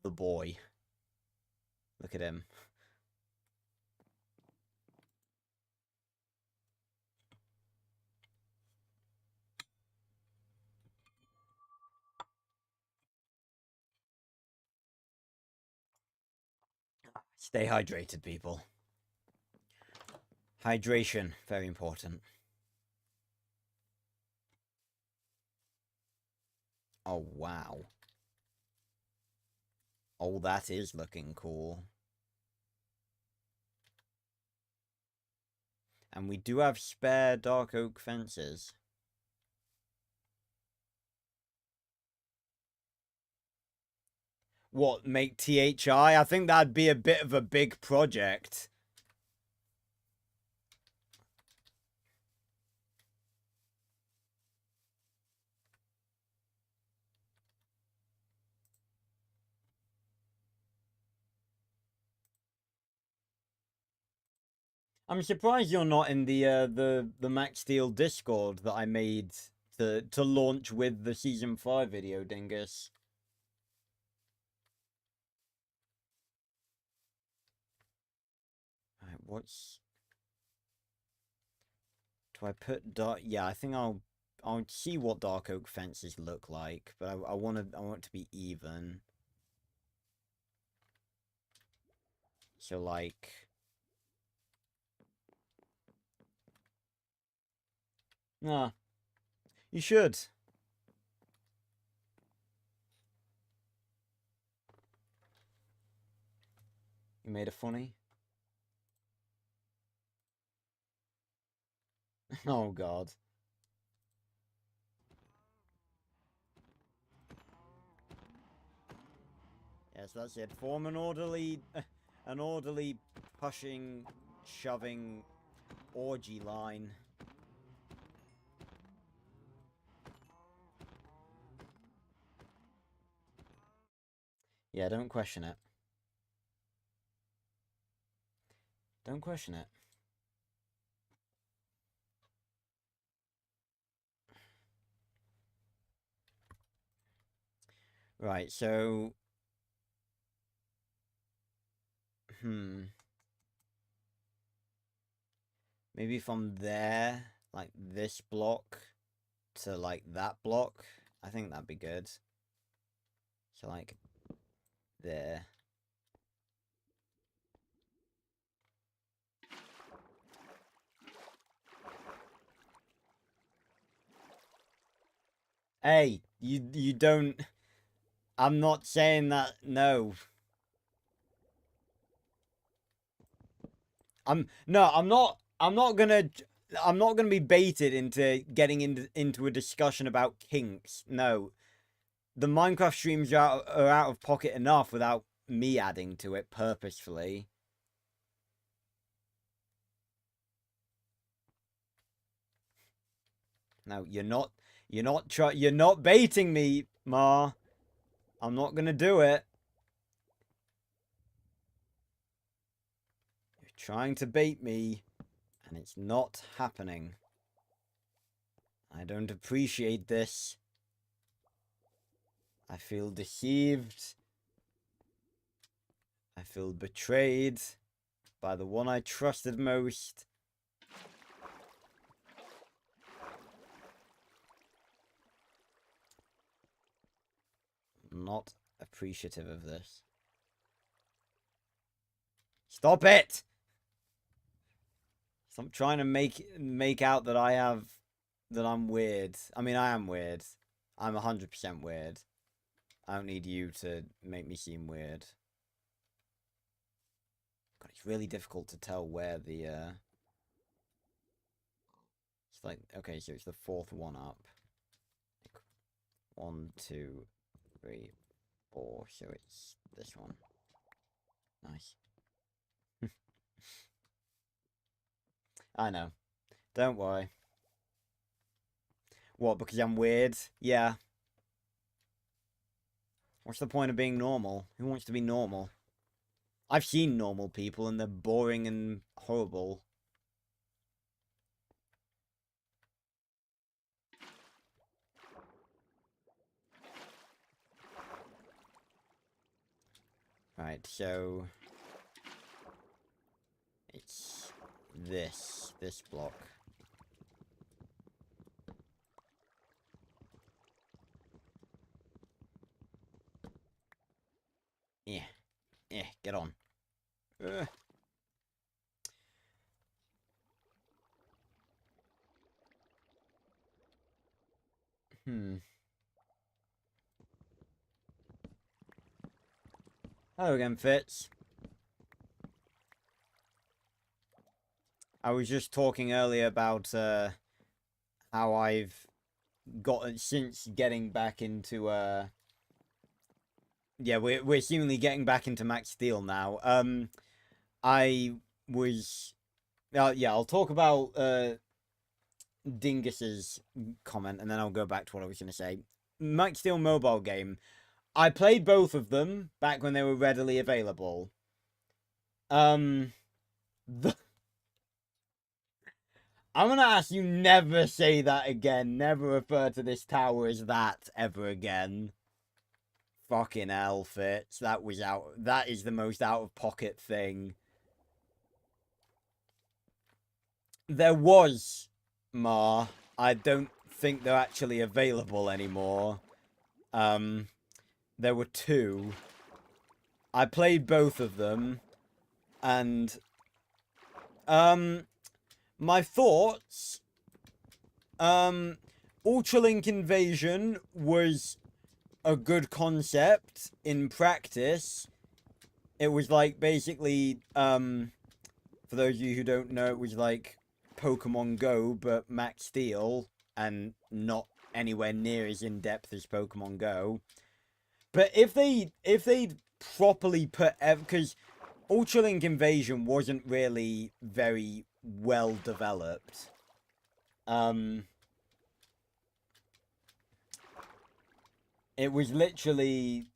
the boy. Look at him. Stay hydrated, people. Hydration, very important. Oh, wow. Oh, that is looking cool. And we do have spare dark oak fences. What, make THI? I think that'd be a bit of a big project. I'm surprised you're not in the Max Steel Discord that I made to launch with the Season 5 video, Dingus. Alright, what's... Do I put dark... Yeah, I think I'll see what dark oak fences look like, but I want it to be even. So, like... Nah. You should. You made a funny? Oh, God. Yes, that's it. Form an orderly pushing, shoving orgy line. Yeah, don't question it. Don't question it. Right, so... Maybe from there, like this block, to like that block. I think that'd be good. So like there. Hey, you don't. I'm not saying that. No. I'm not. I'm not gonna. I'm not gonna be baited into getting into a discussion about kinks. No, the Minecraft streams are out of pocket enough without me adding to it purposefully. No, you're not. You're not baiting me, Ma. I'm not gonna do it. You're trying to bait me, and it's not happening. I don't appreciate this. I feel deceived. I feel betrayed by the one I trusted most. Not appreciative of this. Stop it! Stop trying to make out that I'm weird. I mean, I am weird. I'm 100% weird. I don't need you to make me seem weird. God, it's really difficult to tell where the It's like, okay, so it's the fourth one up. Like, 1, 2, 3, 4. So it's this one. Nice. I know. Don't worry. What, because I'm weird? Yeah. What's the point of being normal? Who wants to be normal? I've seen normal people and they're boring and horrible. Right, so... It's this block. Yeah, get on. Hello again, Fitz. I was just talking earlier about how I've gotten since getting back into yeah, we're seemingly getting back into Max Steel now. I was yeah, I'll talk about Dingus's comment and then I'll go back to what I was gonna say. Max Steel mobile game. I played both of them back when they were readily available. The I'm gonna ask you never say that again. Never refer to this tower as that ever again. Fucking hell, Fitz. That was out. That is the most out of pocket thing. There was, Ma. I don't think they're actually available anymore. There were 2. I played both of them. And, my thoughts, Ultralink Invasion was a good concept in practice. It was like basically, for those of you who don't know, it was like Pokemon Go, but Max Steel, and not anywhere near as in-depth as Pokemon Go. But if they'd properly put, because Ultralink Invasion wasn't really very well developed. It was literally,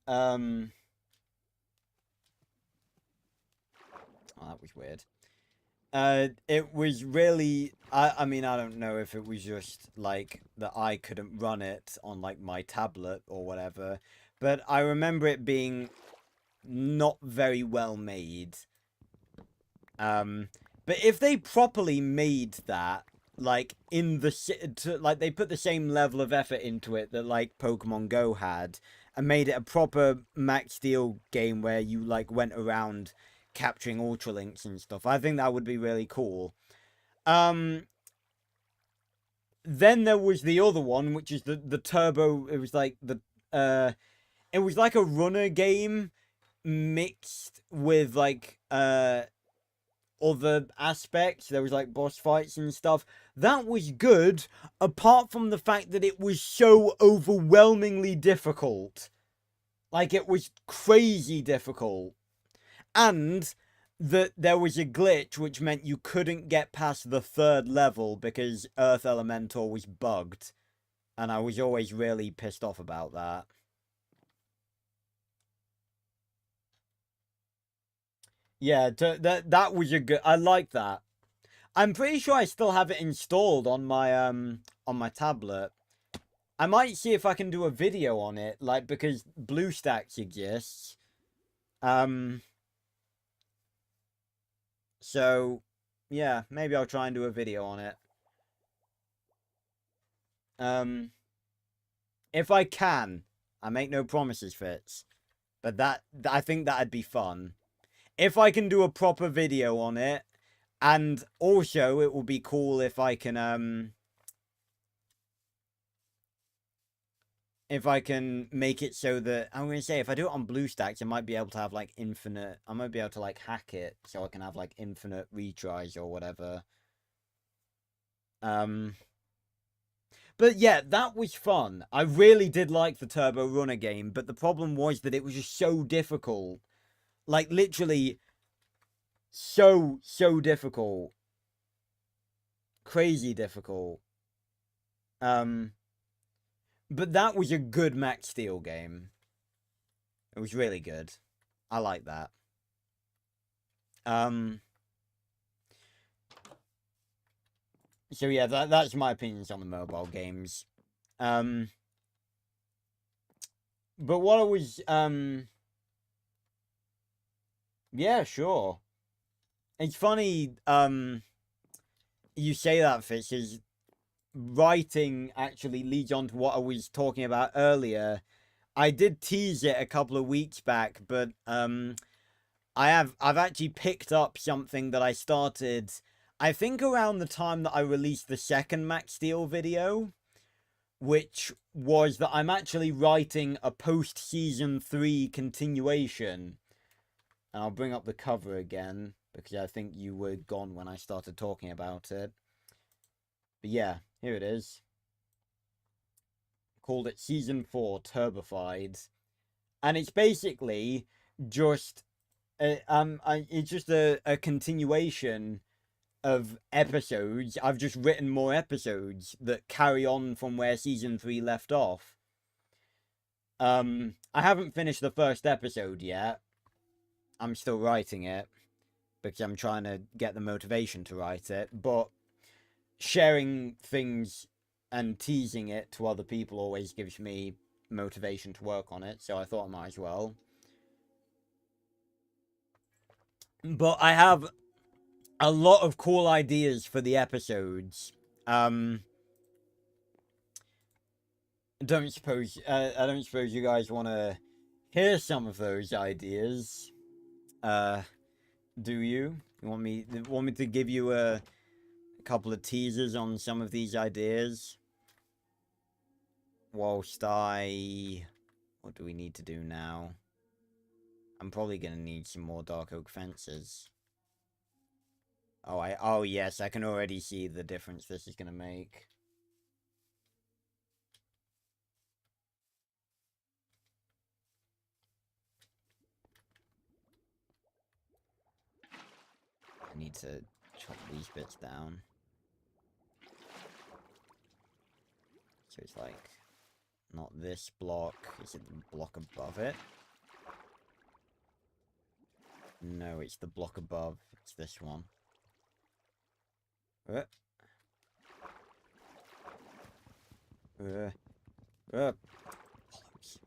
Oh, that was weird. It was really, I mean, I don't know if it was just, like, that I couldn't run it on, like, my tablet or whatever, but I remember it being not very well made. But if they properly made that, like, like, they put the same level of effort into it that, like, Pokemon Go had, and made it a proper Max Steel game where you, like, went around capturing Ultra Links and stuff, I think that would be really cool. Then there was the other one, which is the Turbo, it was like it was like a runner game mixed with, like, other aspects. There was, like, boss fights and stuff. That was good, apart from the fact that it was so overwhelmingly difficult. Like, it was crazy difficult. And that there was a glitch which meant you couldn't get past the 3rd level because Earth Elemental was bugged. And I was always really pissed off about that. Yeah, that was a good... I like that. I'm pretty sure I still have it installed on my tablet. I might see if I can do a video on it, like, because BlueStacks exists. So, yeah, maybe I'll try and do a video on it. If I can. I make no promises, Fitz. But I think that'd be fun. If I can do a proper video on it, and also it will be cool if I can make it so that, I'm gonna say, if I do it on BlueStacks, I might be able to have, like, infinite, I might be able to, like, hack it so I can have, like, infinite retries or whatever. But yeah, that was fun. I really did like the Turbo Runner game, but the problem was that it was just so difficult. Like, literally, so difficult. Crazy difficult. But that was a good Max Steel game. It was really good. I like that. So yeah, that's my opinions on the mobile games. But what I was, yeah, sure. It's funny, you say that, Fish, is writing actually leads on to what I was talking about earlier. I did tease it a couple of weeks back, but, I've actually picked up something that I started, I think, around the time that I released the second Max Steel video, which was that I'm actually writing a post-season 3 continuation. And I'll bring up the cover again, because I think you were gone when I started talking about it. But yeah, here it is. Called it Season 4 Turbified. And it's basically just it's just a continuation of episodes. I've just written more episodes that carry on from where season 3 left off. I haven't finished the first episode yet. I'm still writing it because I'm trying to get the motivation to write it, but sharing things and teasing it to other people always gives me motivation to work on it, so I thought I might as well. But I have a lot of cool ideas for the episodes. I don't suppose you guys want to hear some of those ideas. Do you? You want me to give you a couple of teasers on some of these ideas? Whilst what do we need to do now? I'm probably gonna need some more dark oak fences. Oh yes, I can already see the difference this is gonna make. I need to chop these bits down. So it's like, not this block, is it the block above it? No, it's the block above. It's this one. Uh. Bollocks.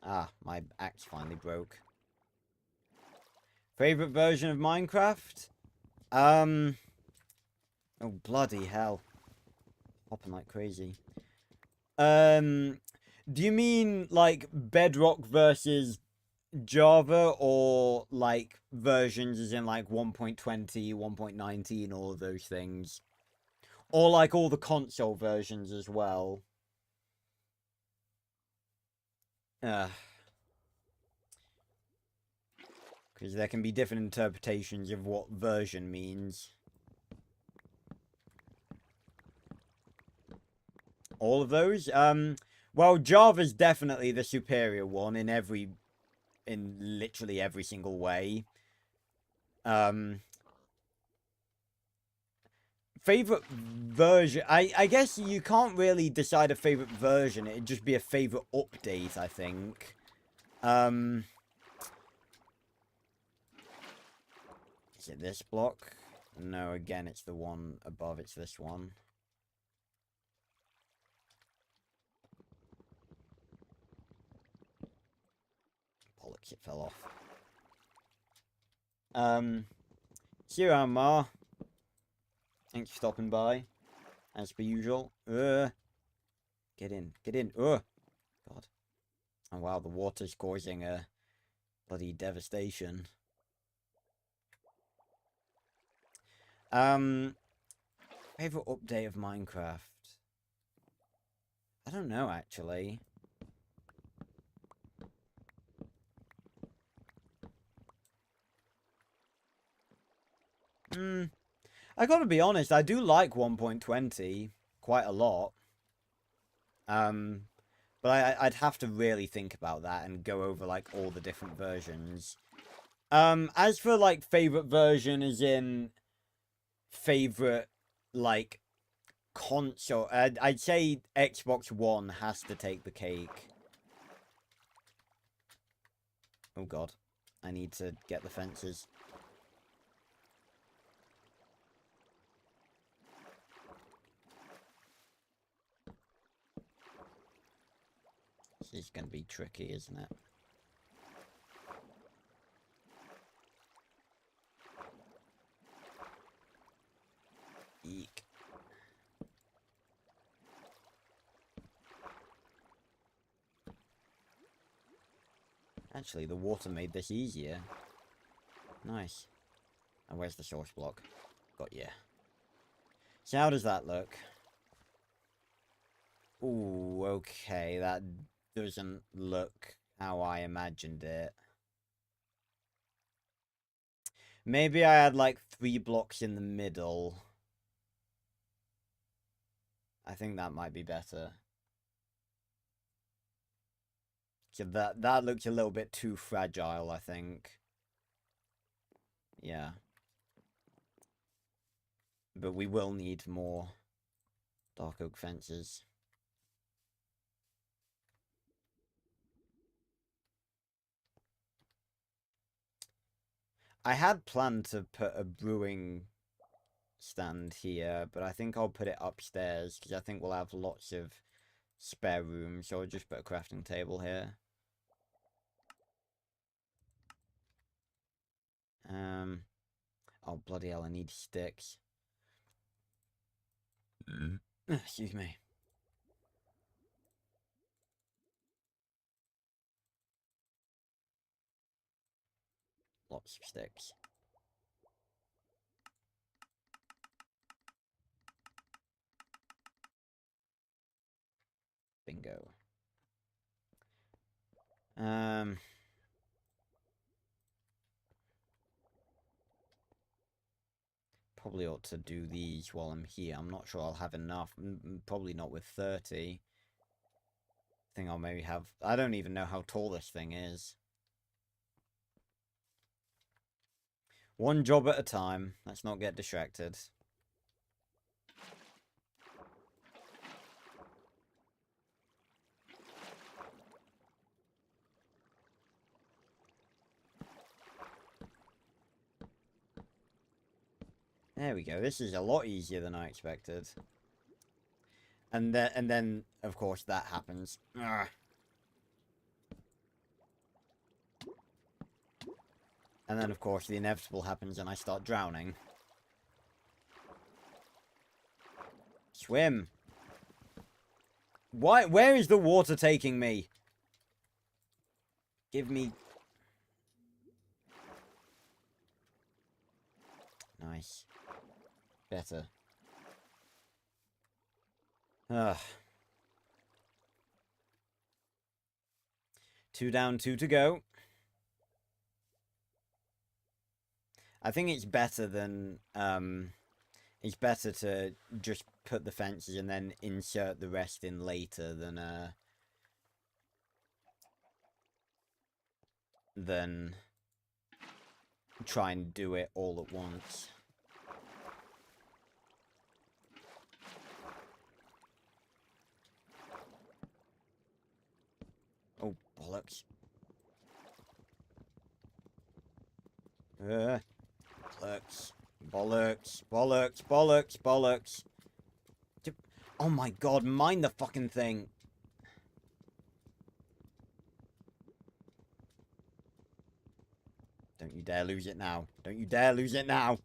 Ah, my axe finally broke. Favorite version of Minecraft? Oh, bloody hell. Hopping like crazy. Do you mean, like, Bedrock versus Java, or, like, versions as in, like, 1.20, 1.19, all of those things? Or, like, all the console versions as well? Because there can be different interpretations of what version means. All of those? Well, Java's definitely the superior one in literally every single way. Favorite version, I guess you can't really decide a favorite version. It'd just be a favorite update, I think. Is it this block? No, again, it's the one above. It's this one. Bollocks, it fell off. See you around, Ma. Thanks for stopping by, as per usual. Get in, get in. God. Oh wow, the water's causing a bloody devastation. Favorite update of Minecraft? I don't know, actually. I gotta be honest, I do like 1.20 quite a lot. But I'd have to really think about that and go over, like, all the different versions. As for, like, favorite version, as in favorite, like, console, I'd say Xbox One has to take the cake. Oh god, I need to get the fences. This is gonna be tricky, isn't it? Eek. Actually, the water made this easier. Nice. And where's the source block? Got ya. So how does that look? Ooh, okay, that doesn't look how I imagined it. Maybe I had like 3 blocks in the middle. I think that might be better. So that looks a little bit too fragile, I think. Yeah. But we will need more dark oak fences. I had planned to put a brewing stand here, but I think I'll put it upstairs because I think we'll have lots of spare room, so I'll just put a crafting table here. Oh bloody hell, I need sticks. Excuse me. Lots of sticks. Bingo. Probably ought to do these while I'm here. I'm not sure I'll have enough. Probably not with 30. I think I'll maybe have... I don't even know how tall this thing is. One job at a time. Let's not get distracted. There we go. This is a lot easier than I expected. And then, of course, that happens. Ugh. And then, of course, the inevitable happens and I start drowning. Swim. Why? Where is the water taking me? Give me... Nice. Better. Ugh. 2 down, 2 to go. I think it's better than, it's better to just put the fences and then insert the rest in later than try and do it all at once. Oh, bollocks. Bollocks. Bollocks. Bollocks. Bollocks. Bollocks. Oh my god, mind the fucking thing. Don't you dare lose it now. Don't you dare lose it now.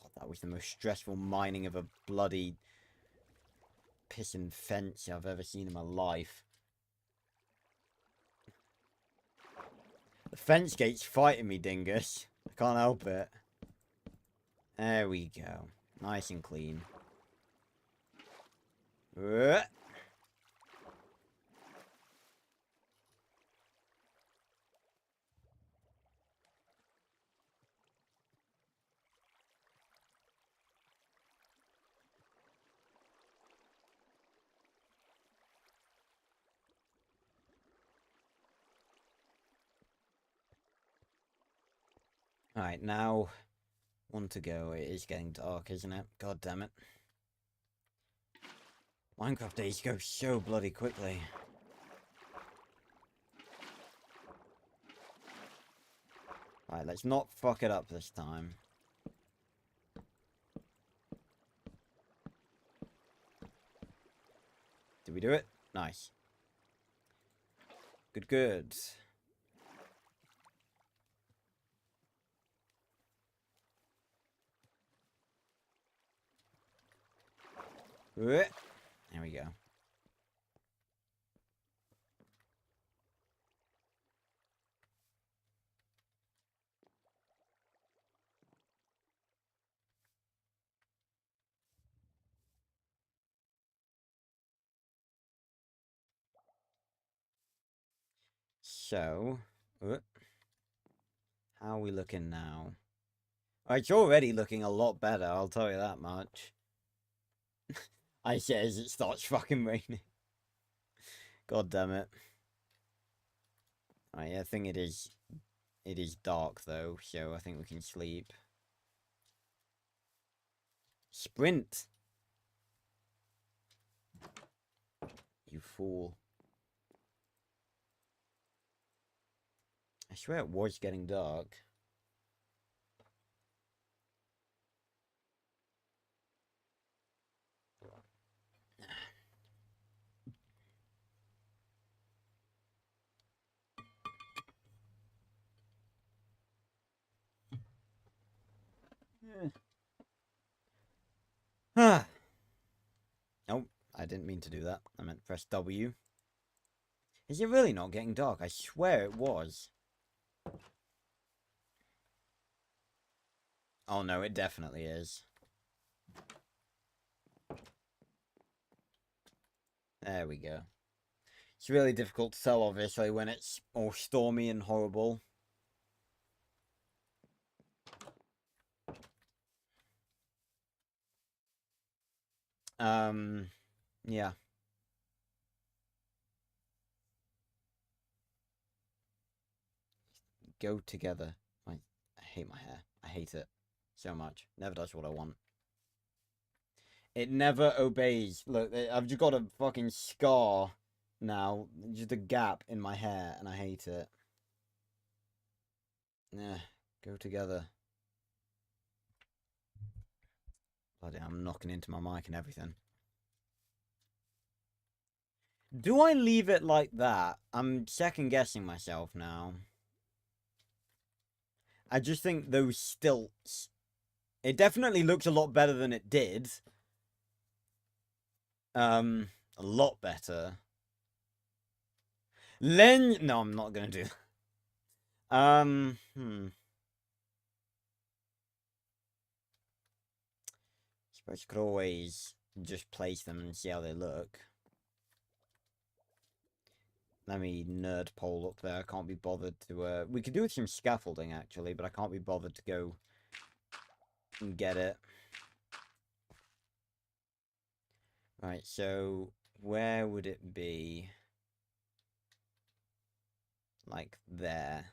God, that was the most stressful mining of a bloody pissing fence I've ever seen in my life. The fence gate's fighting me, dingus. I can't help it. There we go. Nice and clean. Alright, now 1 to go. It is getting dark, isn't it? God damn it. Minecraft days go so bloody quickly. Alright, let's not fuck it up this time. Did we do it? Nice. Good, good. There we go. So, how are we looking now? Oh, it's already looking a lot better, I'll tell you that much. I say as it starts fucking raining. God damn it. I think it is dark though, so I think we can sleep. Sprint! You fool. I swear it was getting dark. Ah. Oh, I didn't mean to do that. I meant press W. Is it really not getting dark? I swear it was. Oh no, it definitely is. There we go. It's really difficult to tell, obviously, when it's all stormy and horrible. Yeah. Go together. I hate my hair. I hate it so much. Never does what I want. It never obeys. Look, I've just got a fucking scar now. Just a gap in my hair, and I hate it. Yeah, go together. Bloody, I'm knocking into my mic and everything. Do I leave it like that? I'm second guessing myself now. I just think those stilts... It definitely looks a lot better than it did. A lot better. No, I'm not gonna do that. Suppose you could always just place them and see how they look. Let me nerd pole up there. I can't be bothered to, we could do with some scaffolding, actually, but I can't be bothered to go and get it. Right, so where would it be? Like there.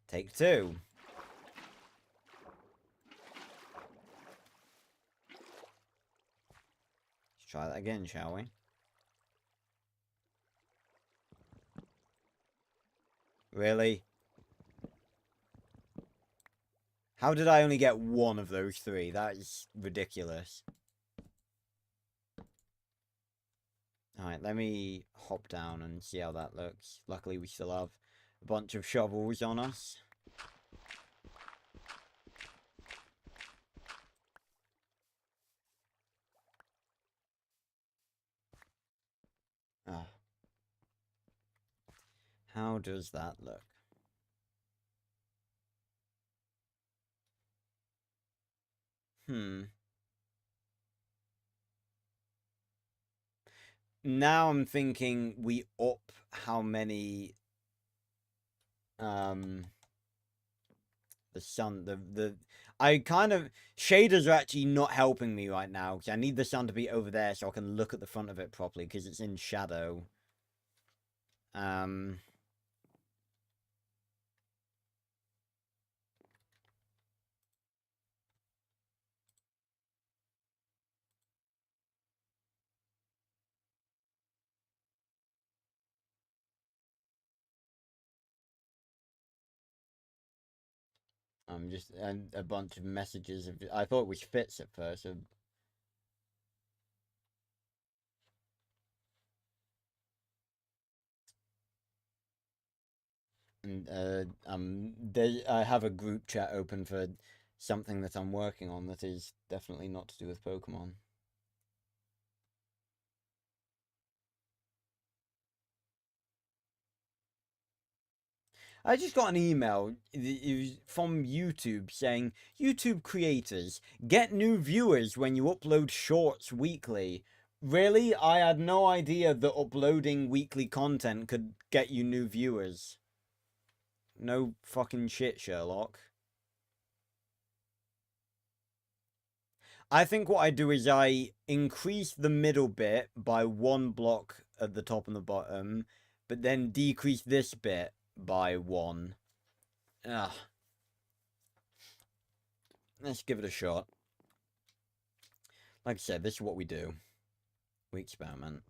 Take two. Let's try that again, shall we? Really? How did I only get one of those three? That is ridiculous. Alright, let me hop down and see how that looks. Luckily, we still have a bunch of shovels on us. Ah. How does that look? Now I'm thinking we up how many the sun I kind of shaders are actually not helping me right now because I need the sun to be over there so I can look at the front of it properly because it's in shadow. Just a bunch of messages of I thought it was Fitz at first. So... And I have a group chat open for something that I'm working on that is definitely not to do with Pokemon. I just got an email from YouTube saying, YouTube creators, get new viewers when you upload shorts weekly. Really? I had no idea that uploading weekly content could get you new viewers. No fucking shit, Sherlock. I think what I do is I increase the middle bit by 1 block at the top and the bottom, but then decrease this bit by 1. Ugh. Let's give it a shot. Like I said, this is what we do. We experiment.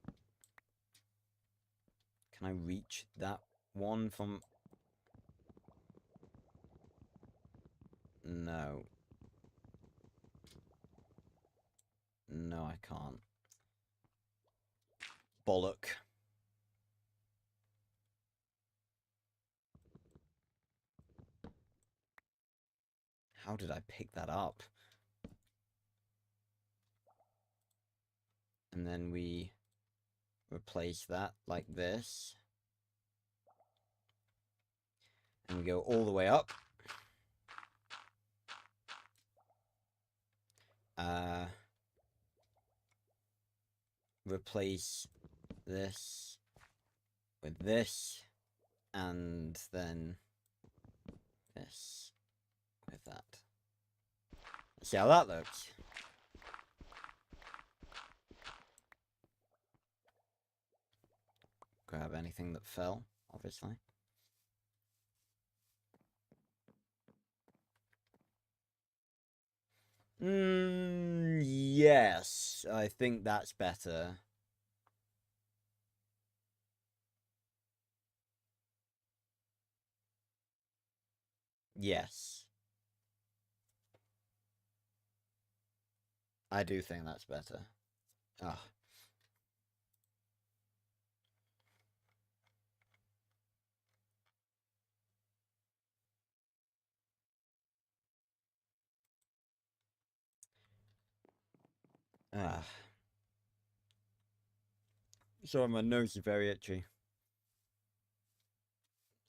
Can I reach that one from... No. No, I can't. Bollock. How did I pick that up? And then we replace that like this. And we go all the way up. Replace this with this. And then this with that. See how that looks. Grab anything that fell, obviously. Yes. Yes, I think that's better. Yes. I do think that's better. Ah. Ah. Sorry, my nose is very itchy.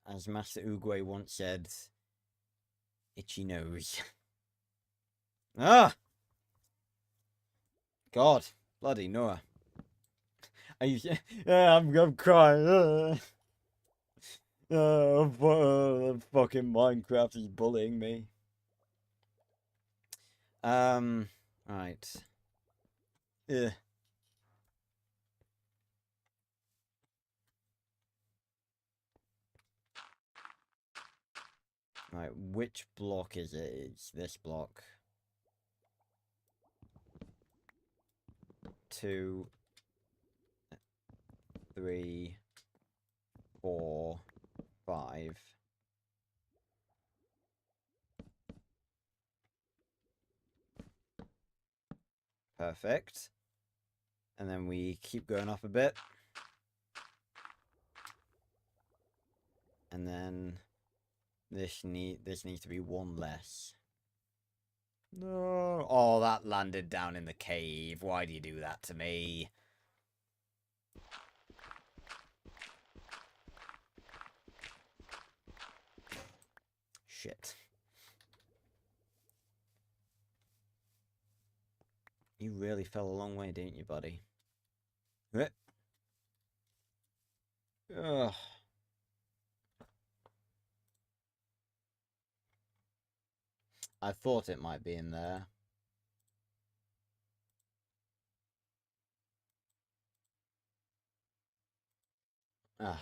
As Master Oogway once said, itchy nose. Ah! God. Bloody Noah. Are you... I'm crying. Fucking Minecraft is bullying me. Right. Ugh. Right, which block is it? It's this block. 2, 3, 4, 5. Perfect. And then we keep going up a bit. And then this needs to be one less. No. Oh, that landed down in the cave. Why do you do that to me? Shit. You really fell a long way, didn't you, buddy? Ugh. I thought it might be in there. Ah.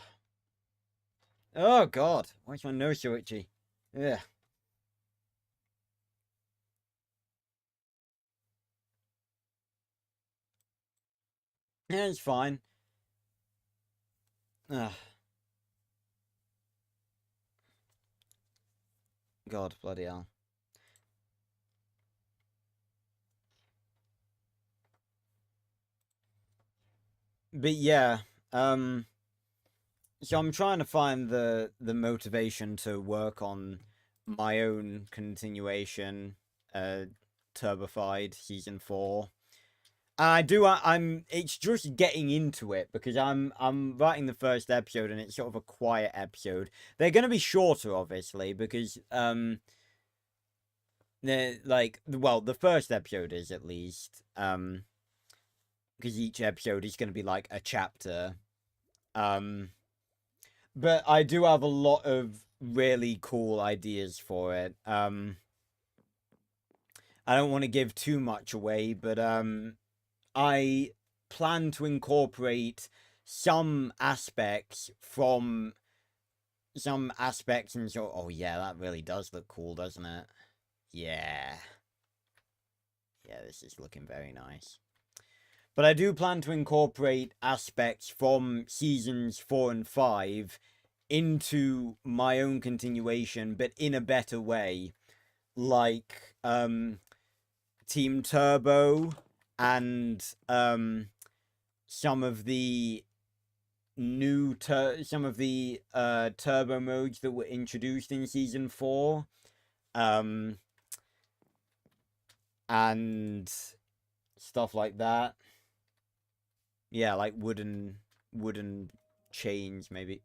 Oh, God. Why's my nose so itchy? Yeah. Yeah, it's fine. Ah. God, bloody hell. But yeah, so I'm trying to find the motivation to work on my own continuation, Turbified Season 4. I'm it's just getting into it because I'm writing the first episode and it's sort of a quiet episode. They're going to be shorter obviously because they're like, well, the first episode is at least because each episode is going to be like a chapter. But I do have a lot of really cool ideas for it. I don't want to give too much away, but I plan to incorporate some aspects from some aspects and so. Oh yeah, that really does look cool, doesn't it? Yeah. Yeah, this is looking very nice. But I do plan to incorporate aspects from seasons 4 and 5 into my own continuation, but in a better way. Like Team Turbo and some of the turbo modes that were introduced in season 4. And stuff like that. Yeah, like wooden chains maybe.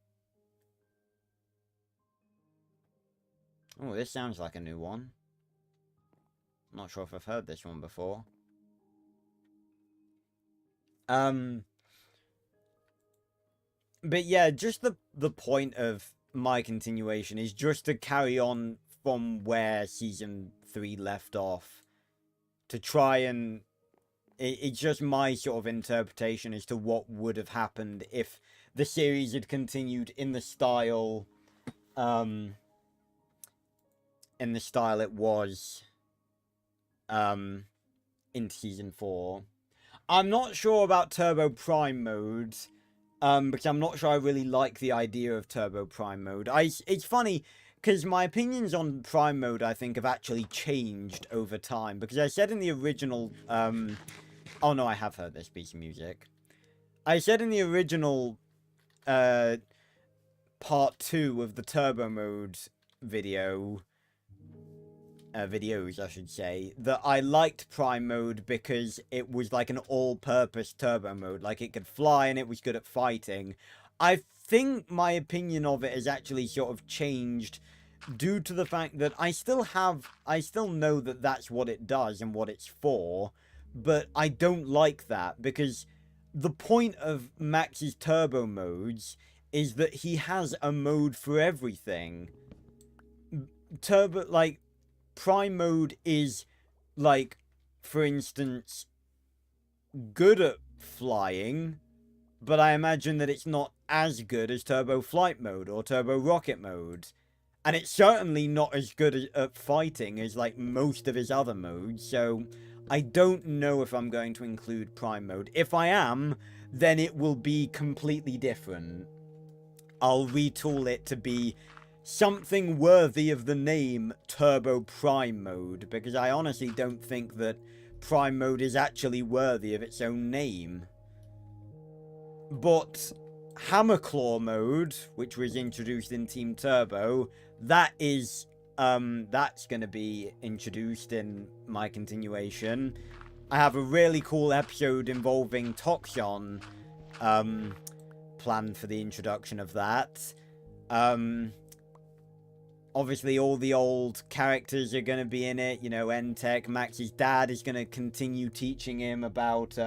Oh, this sounds like a new one. Not sure if I've heard this one before. But yeah, just the point of my continuation is just to carry on from where season 3 left off. To try and it's just my sort of interpretation as to what would have happened if the series had continued in the style it was in season 4. I'm not sure about Turbo Prime mode. Because I'm not sure I really like the idea of Turbo Prime mode. It's funny, because my opinions on Prime mode, I think, have actually changed over time. Because I said in the original, oh no, I have heard this piece of music. I said in the original, part 2 of the Turbo mode video, videos, I should say, that I liked Prime mode because it was like an all-purpose turbo mode. Like, it could fly and it was good at fighting. I think my opinion of it has actually sort of changed due to the fact that I still know that that's what it does and what it's for, but I don't like that because the point of Max's turbo modes is that he has a mode for everything. Turbo, like, Prime mode is, like, for instance, good at flying, but I imagine that it's not as good as Turbo Flight mode or Turbo Rocket mode. And it's certainly not as good at fighting as, like, most of his other modes, so I don't know if I'm going to include Prime mode. If I am, then it will be completely different. I'll retool it to be something worthy of the name Turbo Prime mode, because I honestly don't think that Prime mode is actually worthy of its own name. But Hammerclaw mode, which was introduced in Team Turbo, that is, that's going to be introduced in my continuation. I have a really cool episode involving Toxon, planned for the introduction of that. Obviously, all the old characters are going to be in it. You know, N-Tech, Max's dad is going to continue teaching him about,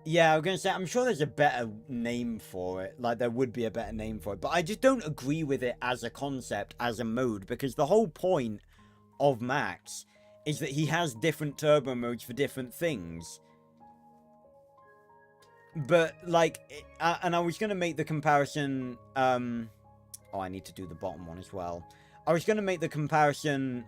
yeah, I was going to say, I'm sure there's a better name for it. Like, there would be a better name for it. But I just don't agree with it as a concept, as a mode. Because the whole point of Max is that he has different turbo modes for different things. But, like, and I was going to make the comparison, oh, I need to do the bottom one as well. I was going to make the comparison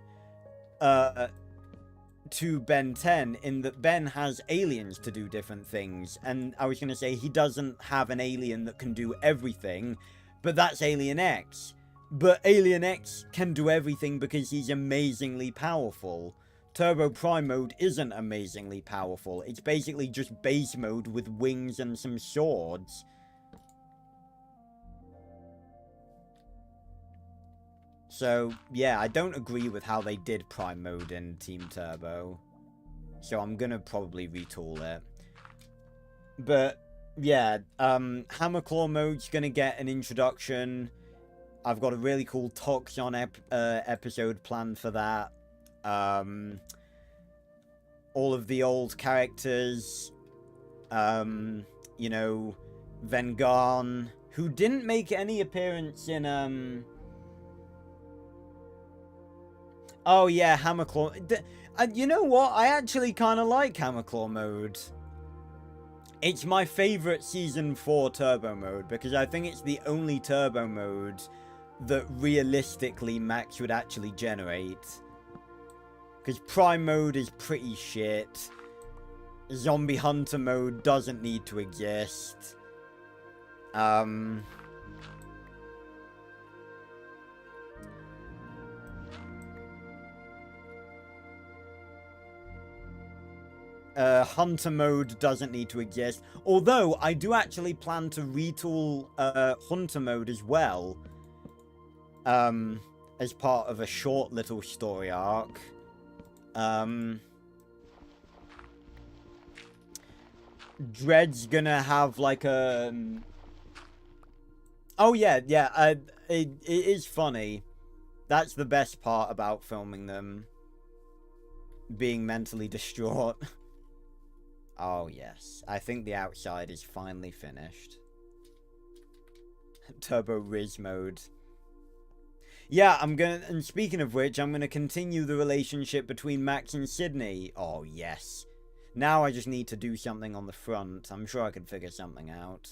to Ben 10 in that Ben has aliens to do different things. And I was going to say he doesn't have an alien that can do everything, but that's Alien X. But Alien X can do everything because he's amazingly powerful. Turbo Prime mode isn't amazingly powerful. It's basically just base mode with wings and some swords. So, yeah, I don't agree with how they did Prime mode in Team Turbo. So I'm gonna probably retool it. But, yeah, Hammerclaw mode's gonna get an introduction. I've got a really cool Toxon episode planned for that. All of the old characters. You know, Vengarn, who didn't make any appearance in, oh, yeah, Hammerclaw. You know what? I actually kind of like Hammerclaw mode. It's my favorite Season 4 Turbo mode, because I think it's the only Turbo mode that realistically Max would actually generate. Because Prime mode is pretty shit. Zombie Hunter mode doesn't need to exist. Hunter mode doesn't need to exist. Although, I do actually plan to retool Hunter mode as well. As part of a short little story arc. Dread's gonna have like a... Oh yeah, yeah, it is funny. That's the best part about filming them. Being mentally distraught. Oh, yes. I think the outside is finally finished. Turbo Riz mode. Yeah, and speaking of which, I'm gonna continue the relationship between Max and Sydney. Oh, yes. Now I just need to do something on the front. I'm sure I could figure something out.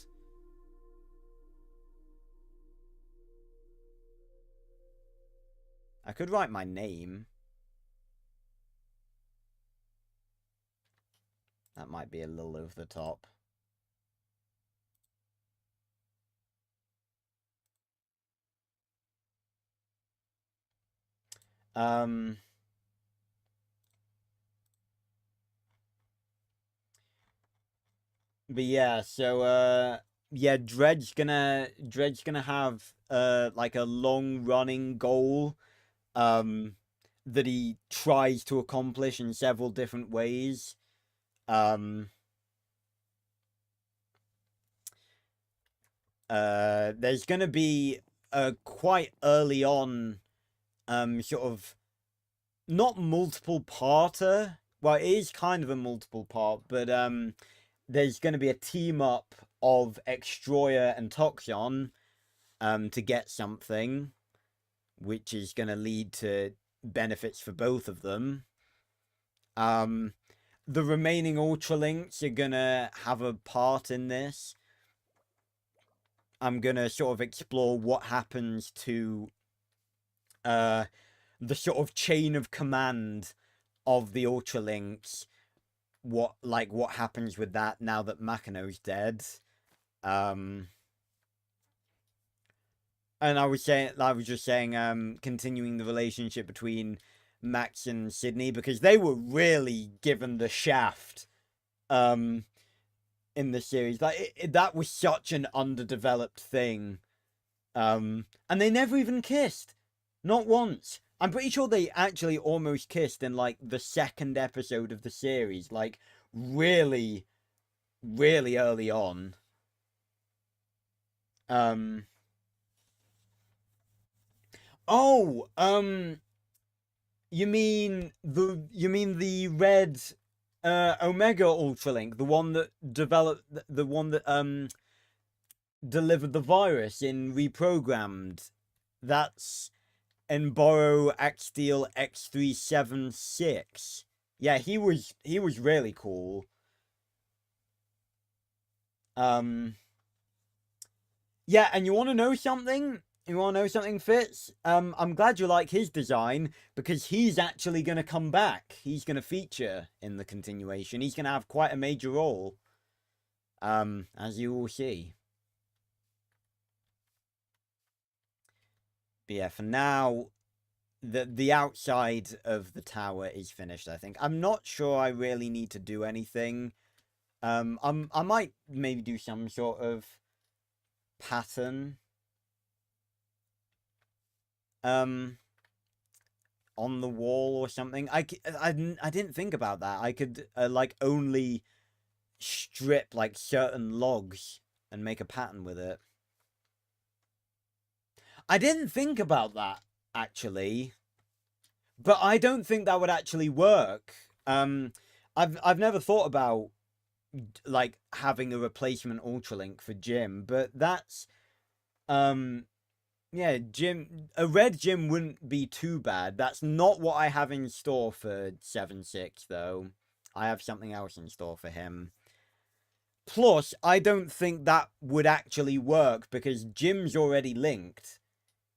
I could write my name. That might be a little over the top. But yeah, so yeah, Dredge's gonna have like a long running goal that he tries to accomplish in several different ways. There's gonna be quite early on sort of not multiple parter. Well, it is kind of a multiple part, but there's going to be a team up of Extroyer and Toxon to get something, which is going to lead to benefits for both of them. The remaining Ultralinks are going to have a part in this. I'm going to sort of explore what happens to the sort of chain of command of the Ultralinks. What happens with that now that Makino's dead. And I was just saying, continuing the relationship between Max and Sydney, because they were really given the shaft, in the series. Like, that was such an underdeveloped thing. And they never even kissed. Not once. I'm pretty sure they actually almost kissed in, like, the second episode of the series. Like, really, really early on. Oh, you mean the red Omega Ultralink, the one that delivered the virus in Reprogrammed. That's Enboro Axteel X376. Yeah, he was really cool. Yeah, and you want to know something? You want to know something, Fitz? I'm glad you like his design, because he's actually going to come back. He's going to feature in the continuation. He's going to have quite a major role, as you will see. But yeah, for now, the outside of the tower is finished, I think. I'm not sure I really need to do anything. I might maybe do some sort of pattern on the wall or something. I didn't think about that. I could like only strip like certain logs and make a pattern with it. I didn't think about that actually, but I don't think that would actually work. I've never thought about like having a replacement Ultralink for Jim, but that's yeah, a red Jim wouldn't be too bad. That's not what I have in store for 7-6 though. I have something else in store for him. Plus, I don't think that would actually work because Jim's already linked.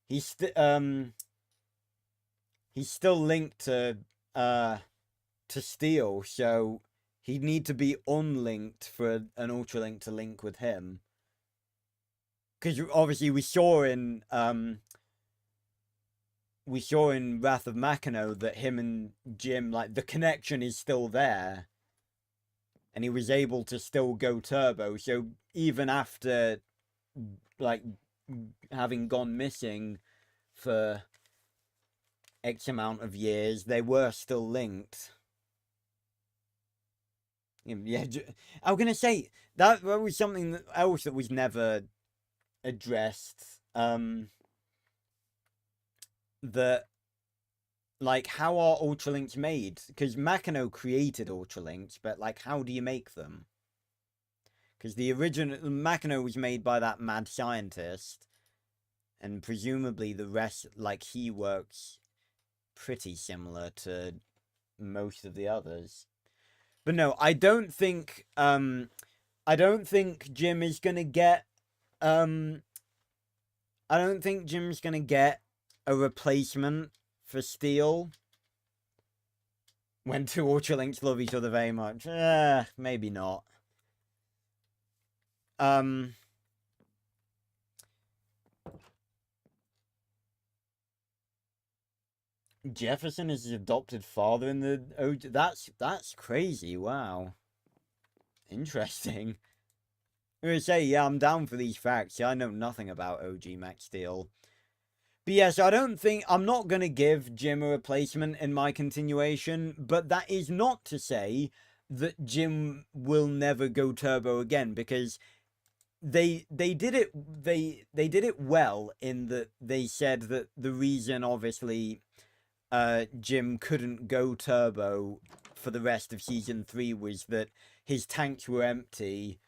He's still linked to Steel, so he'd need to be unlinked for an Ultralink to link with him. Because obviously we saw in Wrath of Makino that him and Jim, like, the connection is still there. And he was able to still go turbo. So even after, like, having gone missing for X amount of years, they were still linked. Yeah, I was gonna say that was something else that was never addressed. That, like, how are Ultralinks made? Because Makino created Ultralinks, but like, how do you make them? Because the original Makino was made by that mad scientist, and presumably the rest, like, he works pretty similar to most of the others. But no, I don't think Jim is gonna get I don't think Jim's gonna get a replacement for Steel. When two Ultralinks love each other very much. Maybe not. Jefferson is his adopted father in the OG. That's crazy. Wow. Interesting. I'm gonna say, yeah, I'm down for these facts. Yeah, I know nothing about OG Max Steel. But yes, I don't think I'm not gonna give Jim a replacement in my continuation, but that is not to say that Jim will never go turbo again, because they did it well in that they said that the reason obviously Jim couldn't go turbo for the rest of season 3 was that his tanks were empty,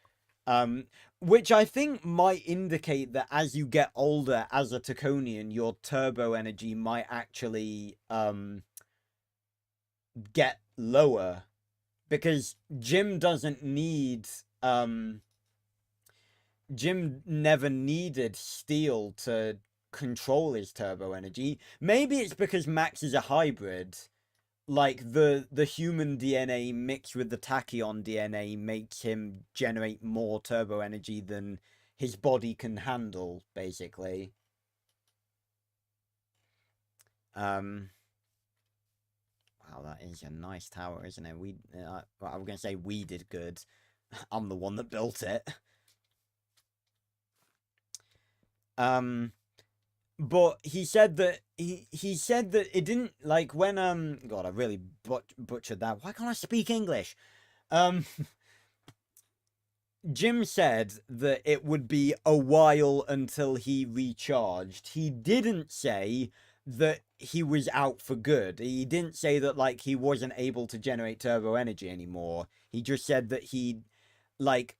which I think might indicate that as you get older as a Taconian, your turbo energy might actually get lower, because Jim doesn't need Jim never needed steel to control his turbo energy. Maybe it's because Max is a hybrid. Like, the human DNA mixed with the tachyon DNA makes him generate more turbo energy than his body can handle, basically. Wow, that is a nice tower, isn't it? I was gonna say we did good. I'm the one that built it. But he said that he said that it didn't, like, when God, I really butchered that. Why can't I speak English? Jim said that it would be a while until he recharged. He didn't say that he was out for good. He didn't say that, like, he wasn't able to generate turbo energy anymore. He just said that like,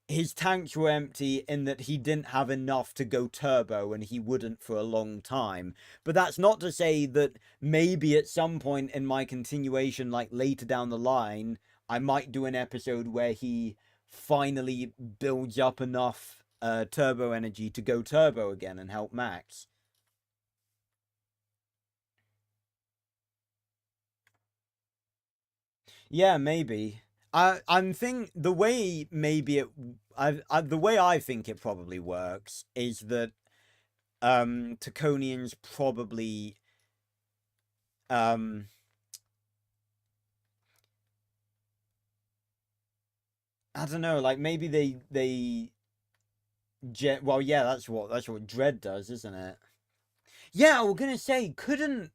his tanks were empty in that he didn't have enough to go turbo, and he wouldn't for a long time. But that's not to say that maybe at some point in my continuation, like later down the line, I might do an episode where he finally builds up enough turbo energy to go turbo again and help Max. Yeah, maybe. I'm think the way maybe it the way I think it probably works is that Taconians probably I don't know, like maybe well, yeah, that's what Dread does, isn't it? Yeah, I was gonna say, couldn't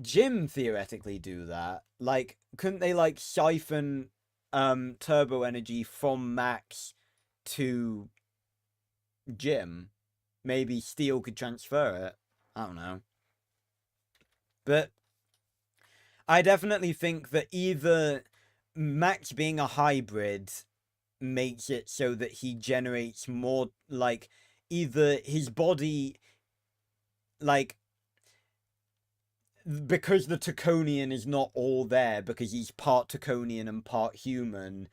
Jim theoretically do that? Like, couldn't they, like, siphon turbo energy from Max to Jim? Maybe Steel could transfer it. I don't know. But I definitely think that either Max being a hybrid makes it so that he generates more, like, either his body, like, because the Taconian is not all there, because he's part Taconian and part human,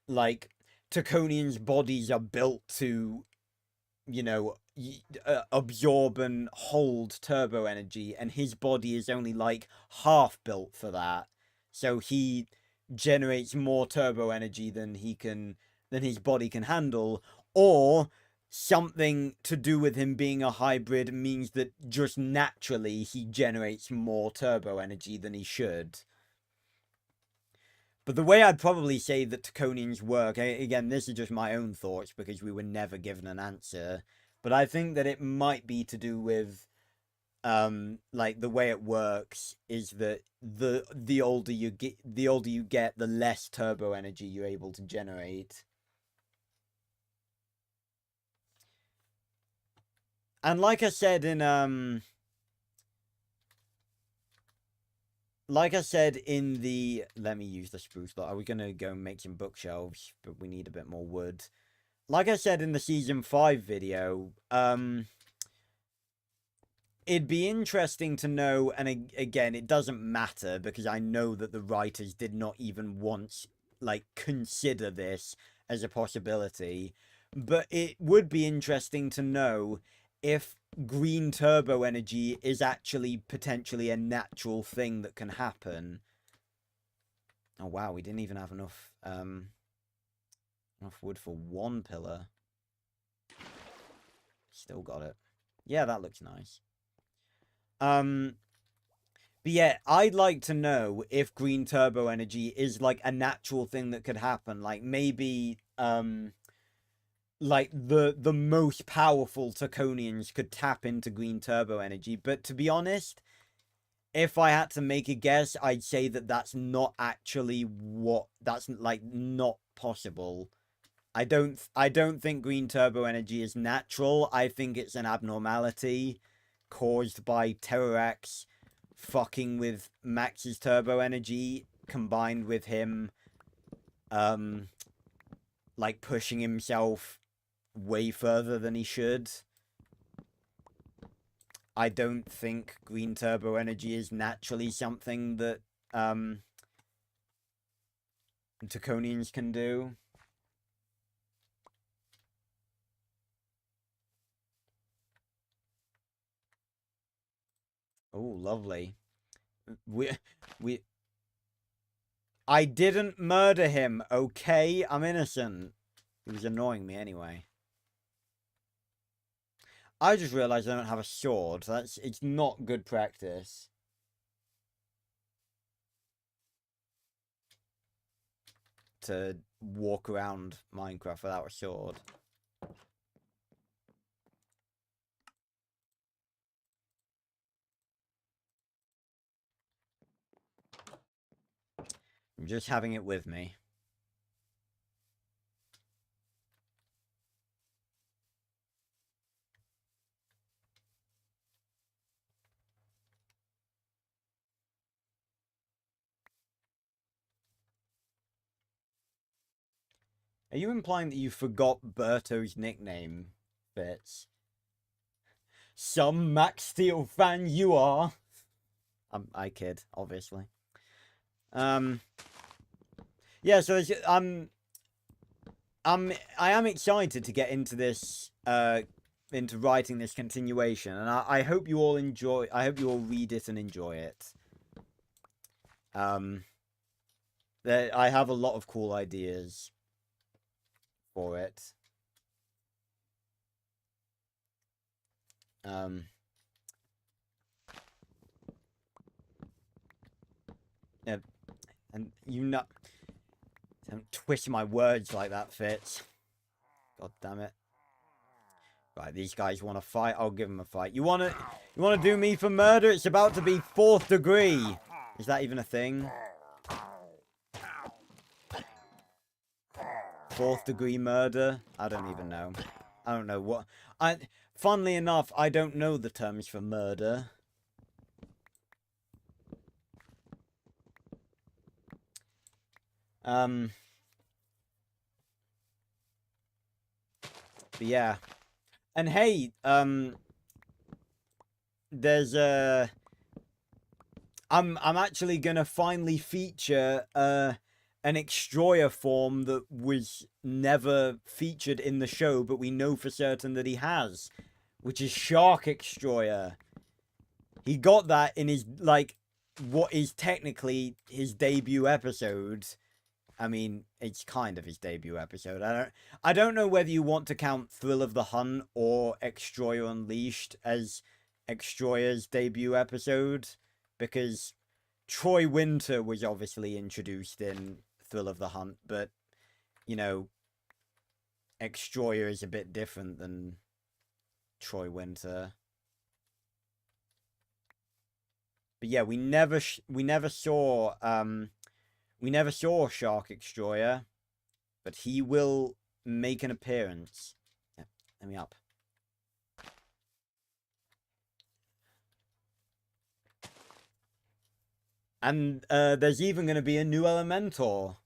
like, Taconians' bodies are built to, you know, absorb and hold turbo energy, and his body is only, like, half built for that. So he generates more turbo energy than his body can handle, or something to do with him being a hybrid means that just naturally he generates more turbo energy than he should. But the way I'd probably say that Taconians work, again, this is just my own thoughts because we were never given an answer, but I think that it might be to do with, like, the way it works is that the older you get, the less turbo energy you're able to generate. And like I said in let me use the spruce lot. I was gonna go make some bookshelves, but we need a bit more wood. Like I said in the season 5 video, it'd be interesting to know, and again, it doesn't matter because I know that the writers did not even once, like, consider this as a possibility, but it would be interesting to know if green turbo energy is actually potentially a natural thing that can happen. Oh wow, we didn't even have enough enough wood for one pillar. Still got it. Yeah, that looks nice. But yeah, I'd like to know if green turbo energy is like a natural thing that could happen. Like maybe like the most powerful Taconians could tap into green turbo energy. But to be honest, if I had to make a guess, I'd say that that's not actually that's like not possible. I don't think green turbo energy is natural. I think it's an abnormality caused by Terrax fucking with Max's turbo energy combined with him like pushing himself way further than he should. I don't think green turbo energy is naturally something that Taconians can do. Oh, lovely. We I didn't murder him, okay? I'm innocent. He was annoying me anyway. I just realized I don't have a sword. It's not good practice. To walk around Minecraft without a sword. I'm just having it with me. Are you implying that you forgot Berto's nickname, Fitz? Some Max Steel fan you are. I kid, obviously. Yeah, so I am excited to get into this, into writing this continuation, and I hope you all enjoy. I hope you all read it and enjoy it. I have a lot of cool ideas for it. Yeah, and you not don't twist my words like that, Fitz. God damn it. Right, these guys want to fight. I'll give them a fight. You wanna do me for murder? It's about to be 4th degree. Is that even a thing? 4th degree murder? I don't even know. I don't know what. Funnily enough, I don't know the terms for murder. But yeah. And hey, there's a. I'm actually gonna finally feature an Extroyer form that was never featured in the show, but we know for certain that he has, which is Shark Extroyer. He got that in his, like, what is technically his debut episode. I mean, it's kind of his debut episode. I don't know whether you want to count Thrill of the Hunt or Extroyer Unleashed as Extroyer's debut episode, because Troy Winter was obviously introduced in Thrill of the Hunt, but, you know, Extroyer is a bit different than Troy Winter. But yeah, we never saw Shark Extroyer, but he will make an appearance. Yeah, let me up. And there's even going to be a new Elementor.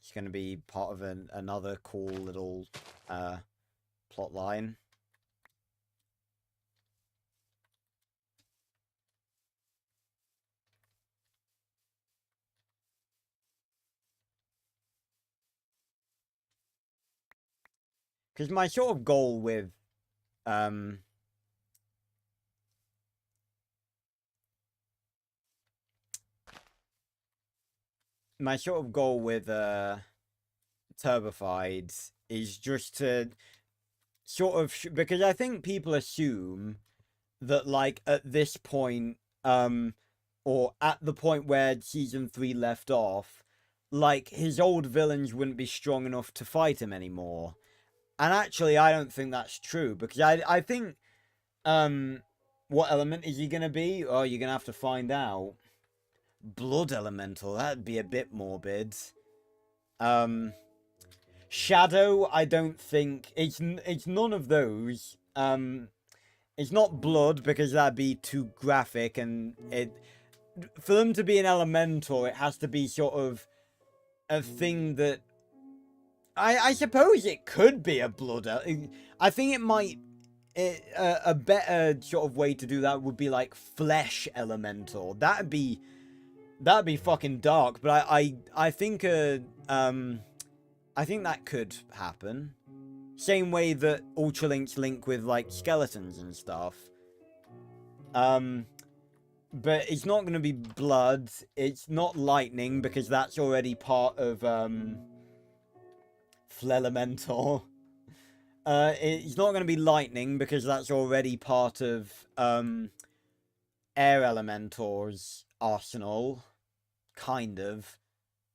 It's going to be part of another cool little plot line. Because my sort of goal with, um... my sort of goal with, Turbified is just to sort of... because I think people assume that, like, at this point, or at the point where Season 3 left off, like, his old villains wouldn't be strong enough to fight him anymore. And actually, I don't think that's true, because I think, what element is he gonna be? Oh, you're gonna have to find out. Blood Elemental, that'd be a bit morbid. Shadow, I don't think, it's none of those. It's not blood, because that'd be too graphic, and for them to be an elemental, it has to be sort of a thing that... I suppose it could be a blood... I think it might... a better sort of way to do that would be like flesh elemental. That'd be fucking dark, but I think I think that could happen. Same way that Ultralinks link with like skeletons and stuff. But it's not going to be blood. It's not lightning, because that's already part of Flelemental. It's not going to be lightning, because that's already part of Air Elementor's arsenal. Kind of.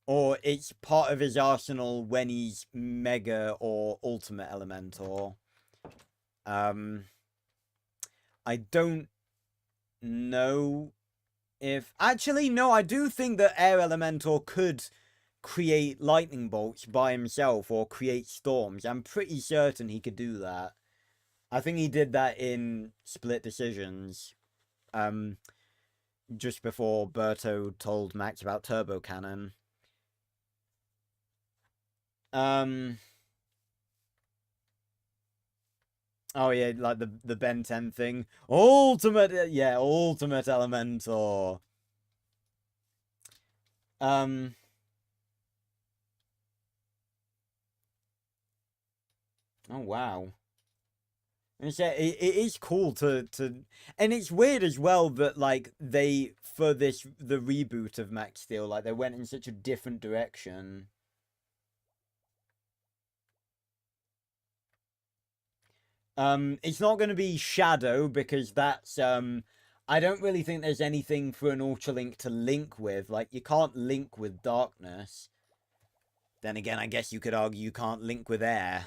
Or it's part of his arsenal when he's Mega or Ultimate Elementor. I don't know if... actually, no, I do think that Air Elementor could create lightning bolts by himself or create storms. I'm pretty certain he could do that. I think he did that in Split Decisions. Just before Berto told Max about Turbo Cannon. Oh yeah, like the Ben 10 thing. Ultimate, yeah, Ultimate Elementor. Oh wow. And yeah, it is cool to, and it's weird as well that like they, for the reboot of Max Steel, like they went in such a different direction. It's not going to be Shadow, because that's I don't really think there's anything for an Ultralink to link with. Like, you can't link with darkness. Then again, I guess you could argue you can't link with air.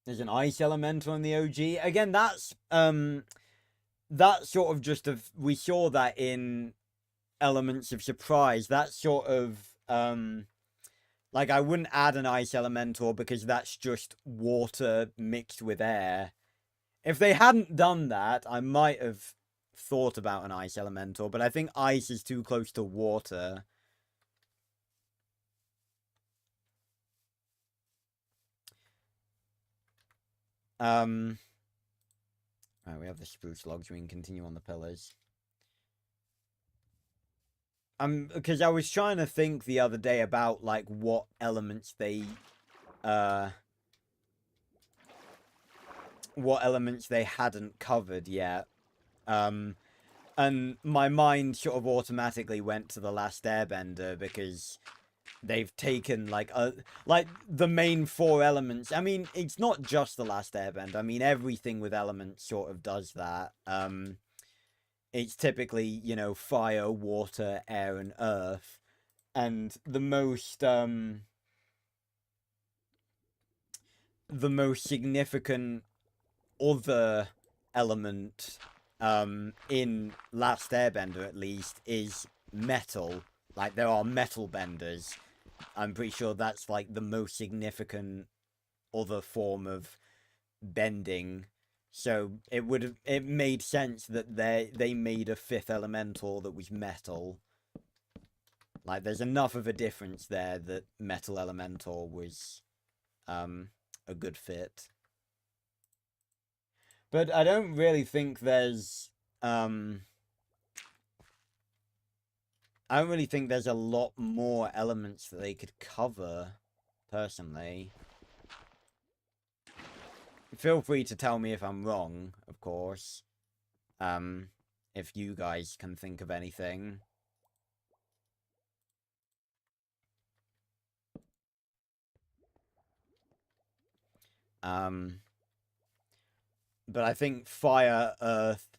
There's an ice elemental in the OG. Again, that's sort of just we saw that in Elements of Surprise. That's sort of like, I wouldn't add an ice elemental, because that's just water mixed with air. If they hadn't done that, I might have thought about an ice elemental, but I think ice is too close to water. Right, we have the spruce logs. We can continue on the pillars. Because I was trying to think the other day about, like, what elements they, hadn't covered yet. And my mind sort of automatically went to The Last Airbender, because they've taken, like, the main 4 elements. I mean, it's not just The Last Airbender. I mean, everything with elements sort of does that. It's typically, you know, fire, water, air, and earth. And the most significant other element, in Last Airbender at least, is metal. Like, there are metal benders. I'm pretty sure that's, like, the most significant other form of bending. So it made sense that they made a 5th elemental that was metal. Like, there's enough of a difference there that metal elemental was a good fit. But I don't really think there's I don't really think there's a lot more elements that they could cover, personally. Feel free to tell me if I'm wrong, of course. If you guys can think of anything. But I think fire, earth,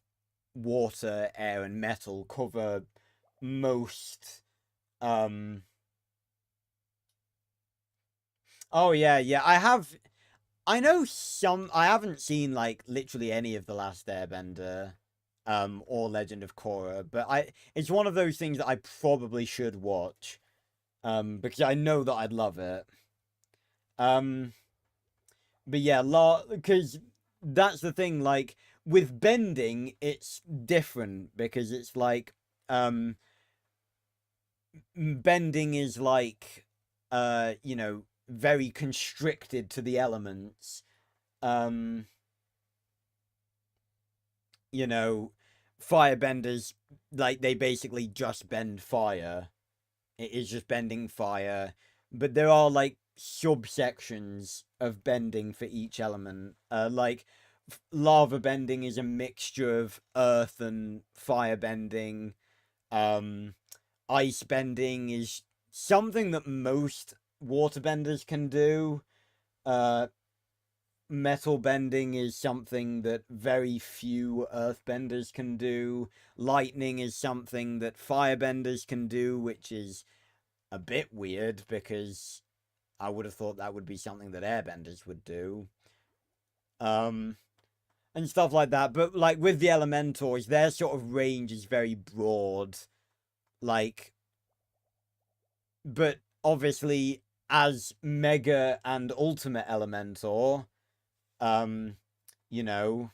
water, air, and metal cover most. Oh yeah. I know some. I haven't seen like literally any of the Last Airbender, or Legend of Korra, but it's one of those things that I probably should watch, because I know that I'd love it. But yeah, because that's the thing. Like with bending, it's different because it's like, bending is like, very constricted to the elements. Um, you know, firebenders, like, they basically just bend fire. It is just bending fire, but there are like subsections of bending for each element. Like lava bending is a mixture of earth and fire bending. Um, Ice bending is something that most waterbenders can do. Uh, Metal bending is something that very few earthbenders can do. Lightning is something that firebenders can do, which is a bit weird because I would have thought that would be something that airbenders would do. And stuff like that. But like with the elementals, their sort of range is very broad. Like, but obviously as Mega and Ultimate Elementor, um, you know,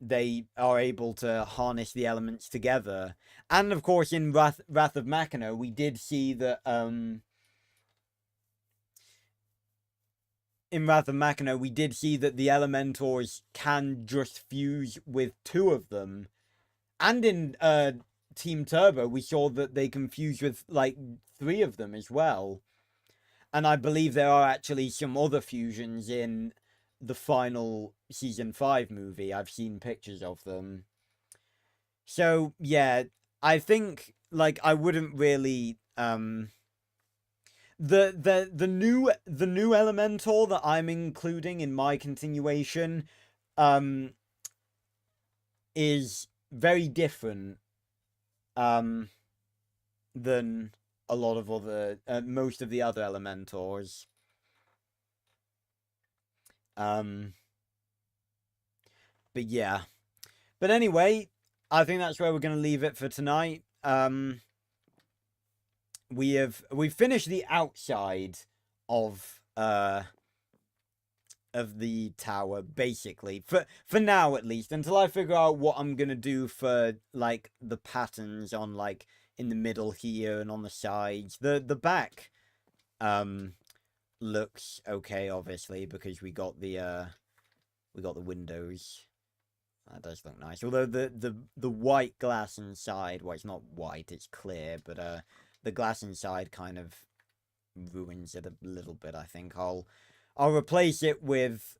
they are able to harness the elements together. And of course, in Wrath of Machina, we did see that in Wrath of Machina, we did see that the Elementors can just fuse with two of them. And in Team Turbo, we saw that they can fuse with like three of them as well. And I believe there are actually some other fusions in the final season 5 movie. I've seen pictures of them. So yeah, I think like I wouldn't really the new Elementor that I'm including in my continuation um is very different than a lot of other most of the other Elementors. But yeah. But anyway, I think that's where we're going to leave it for tonight. We've finished the outside of the tower, basically, for now at least, until I figure out what I'm gonna do for like the patterns on like in the middle here and on the sides. The back looks okay, obviously, because we got the windows. That does look nice. Although the white glass inside, well, it's not white, it's clear, but the glass inside kind of ruins it a little bit, I think. I'll replace it with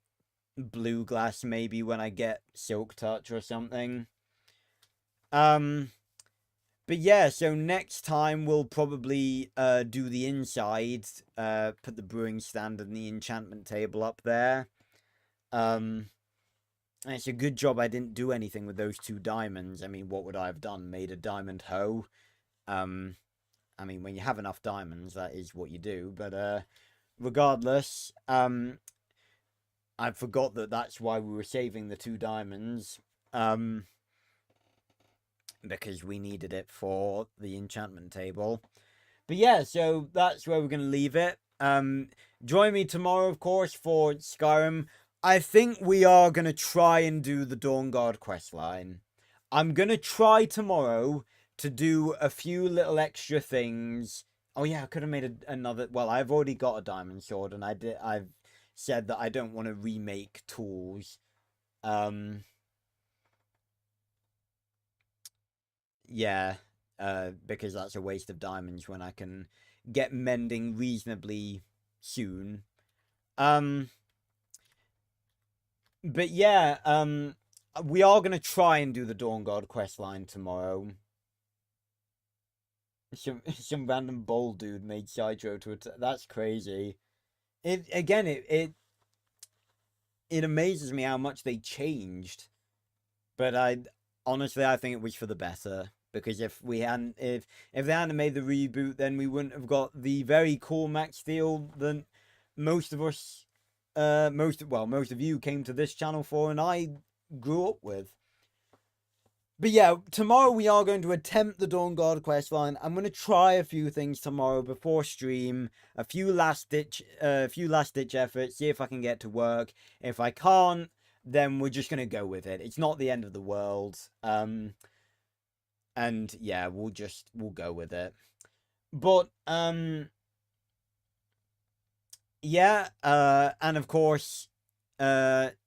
blue glass maybe when I get Silk Touch or something. But yeah, so next time we'll probably do the inside, put the brewing stand and the enchantment table up there. And it's a good job I didn't do anything with those 2 diamonds. I mean, what would I have done? Made a diamond hoe? I mean, when you have enough diamonds, that is what you do. But regardless, I forgot that that's why we were saving the 2 diamonds. Because we needed it for the enchantment table. But yeah, so that's where we're going to leave it. Join me tomorrow, of course, for Skyrim. I think we are going to try and do the Dawnguard questline. I'm going to try tomorrow to do a few little extra things. Oh yeah, I could have made another... Well, I've already got a diamond sword, and I've said that I don't want to remake tools. Yeah. because that's a waste of diamonds when I can get mending reasonably soon. But yeah, we are gonna try and do the Dawn God questline tomorrow. Some random bold dude made Sidro to attack. That's crazy. It amazes me how much they changed. But honestly I think it was for the better. Because if they hadn't made the reboot, then we wouldn't have got the very cool Max Steel that most of us most of you came to this channel for, and I grew up with. But yeah, tomorrow we are going to attempt the Dawn God questline. I'm going to try a few things tomorrow before stream, a few last ditch efforts, see if I can get to work. If I can't, then we're just going to go with it. It's not the end of the world. And yeah, we'll go with it. But yeah, and of course,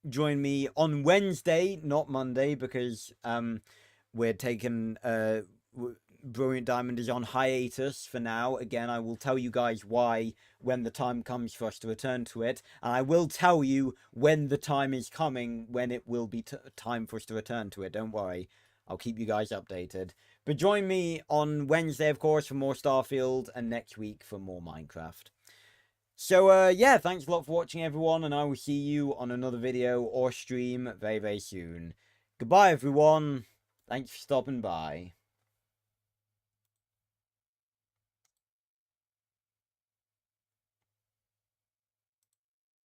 join me on Wednesday, not Monday, because we're taking Brilliant Diamond is on hiatus for now. Again, I will tell you guys why when the time comes for us to return to it, and I will tell you when the time is coming when it will be time for us to return to it. Don't worry, I'll keep you guys updated. But join me on Wednesday, of course, for more Starfield, and next week for more Minecraft. So, yeah, thanks a lot for watching, everyone, and I will see you on another video or stream very, very soon. Goodbye, everyone. Thanks for stopping by.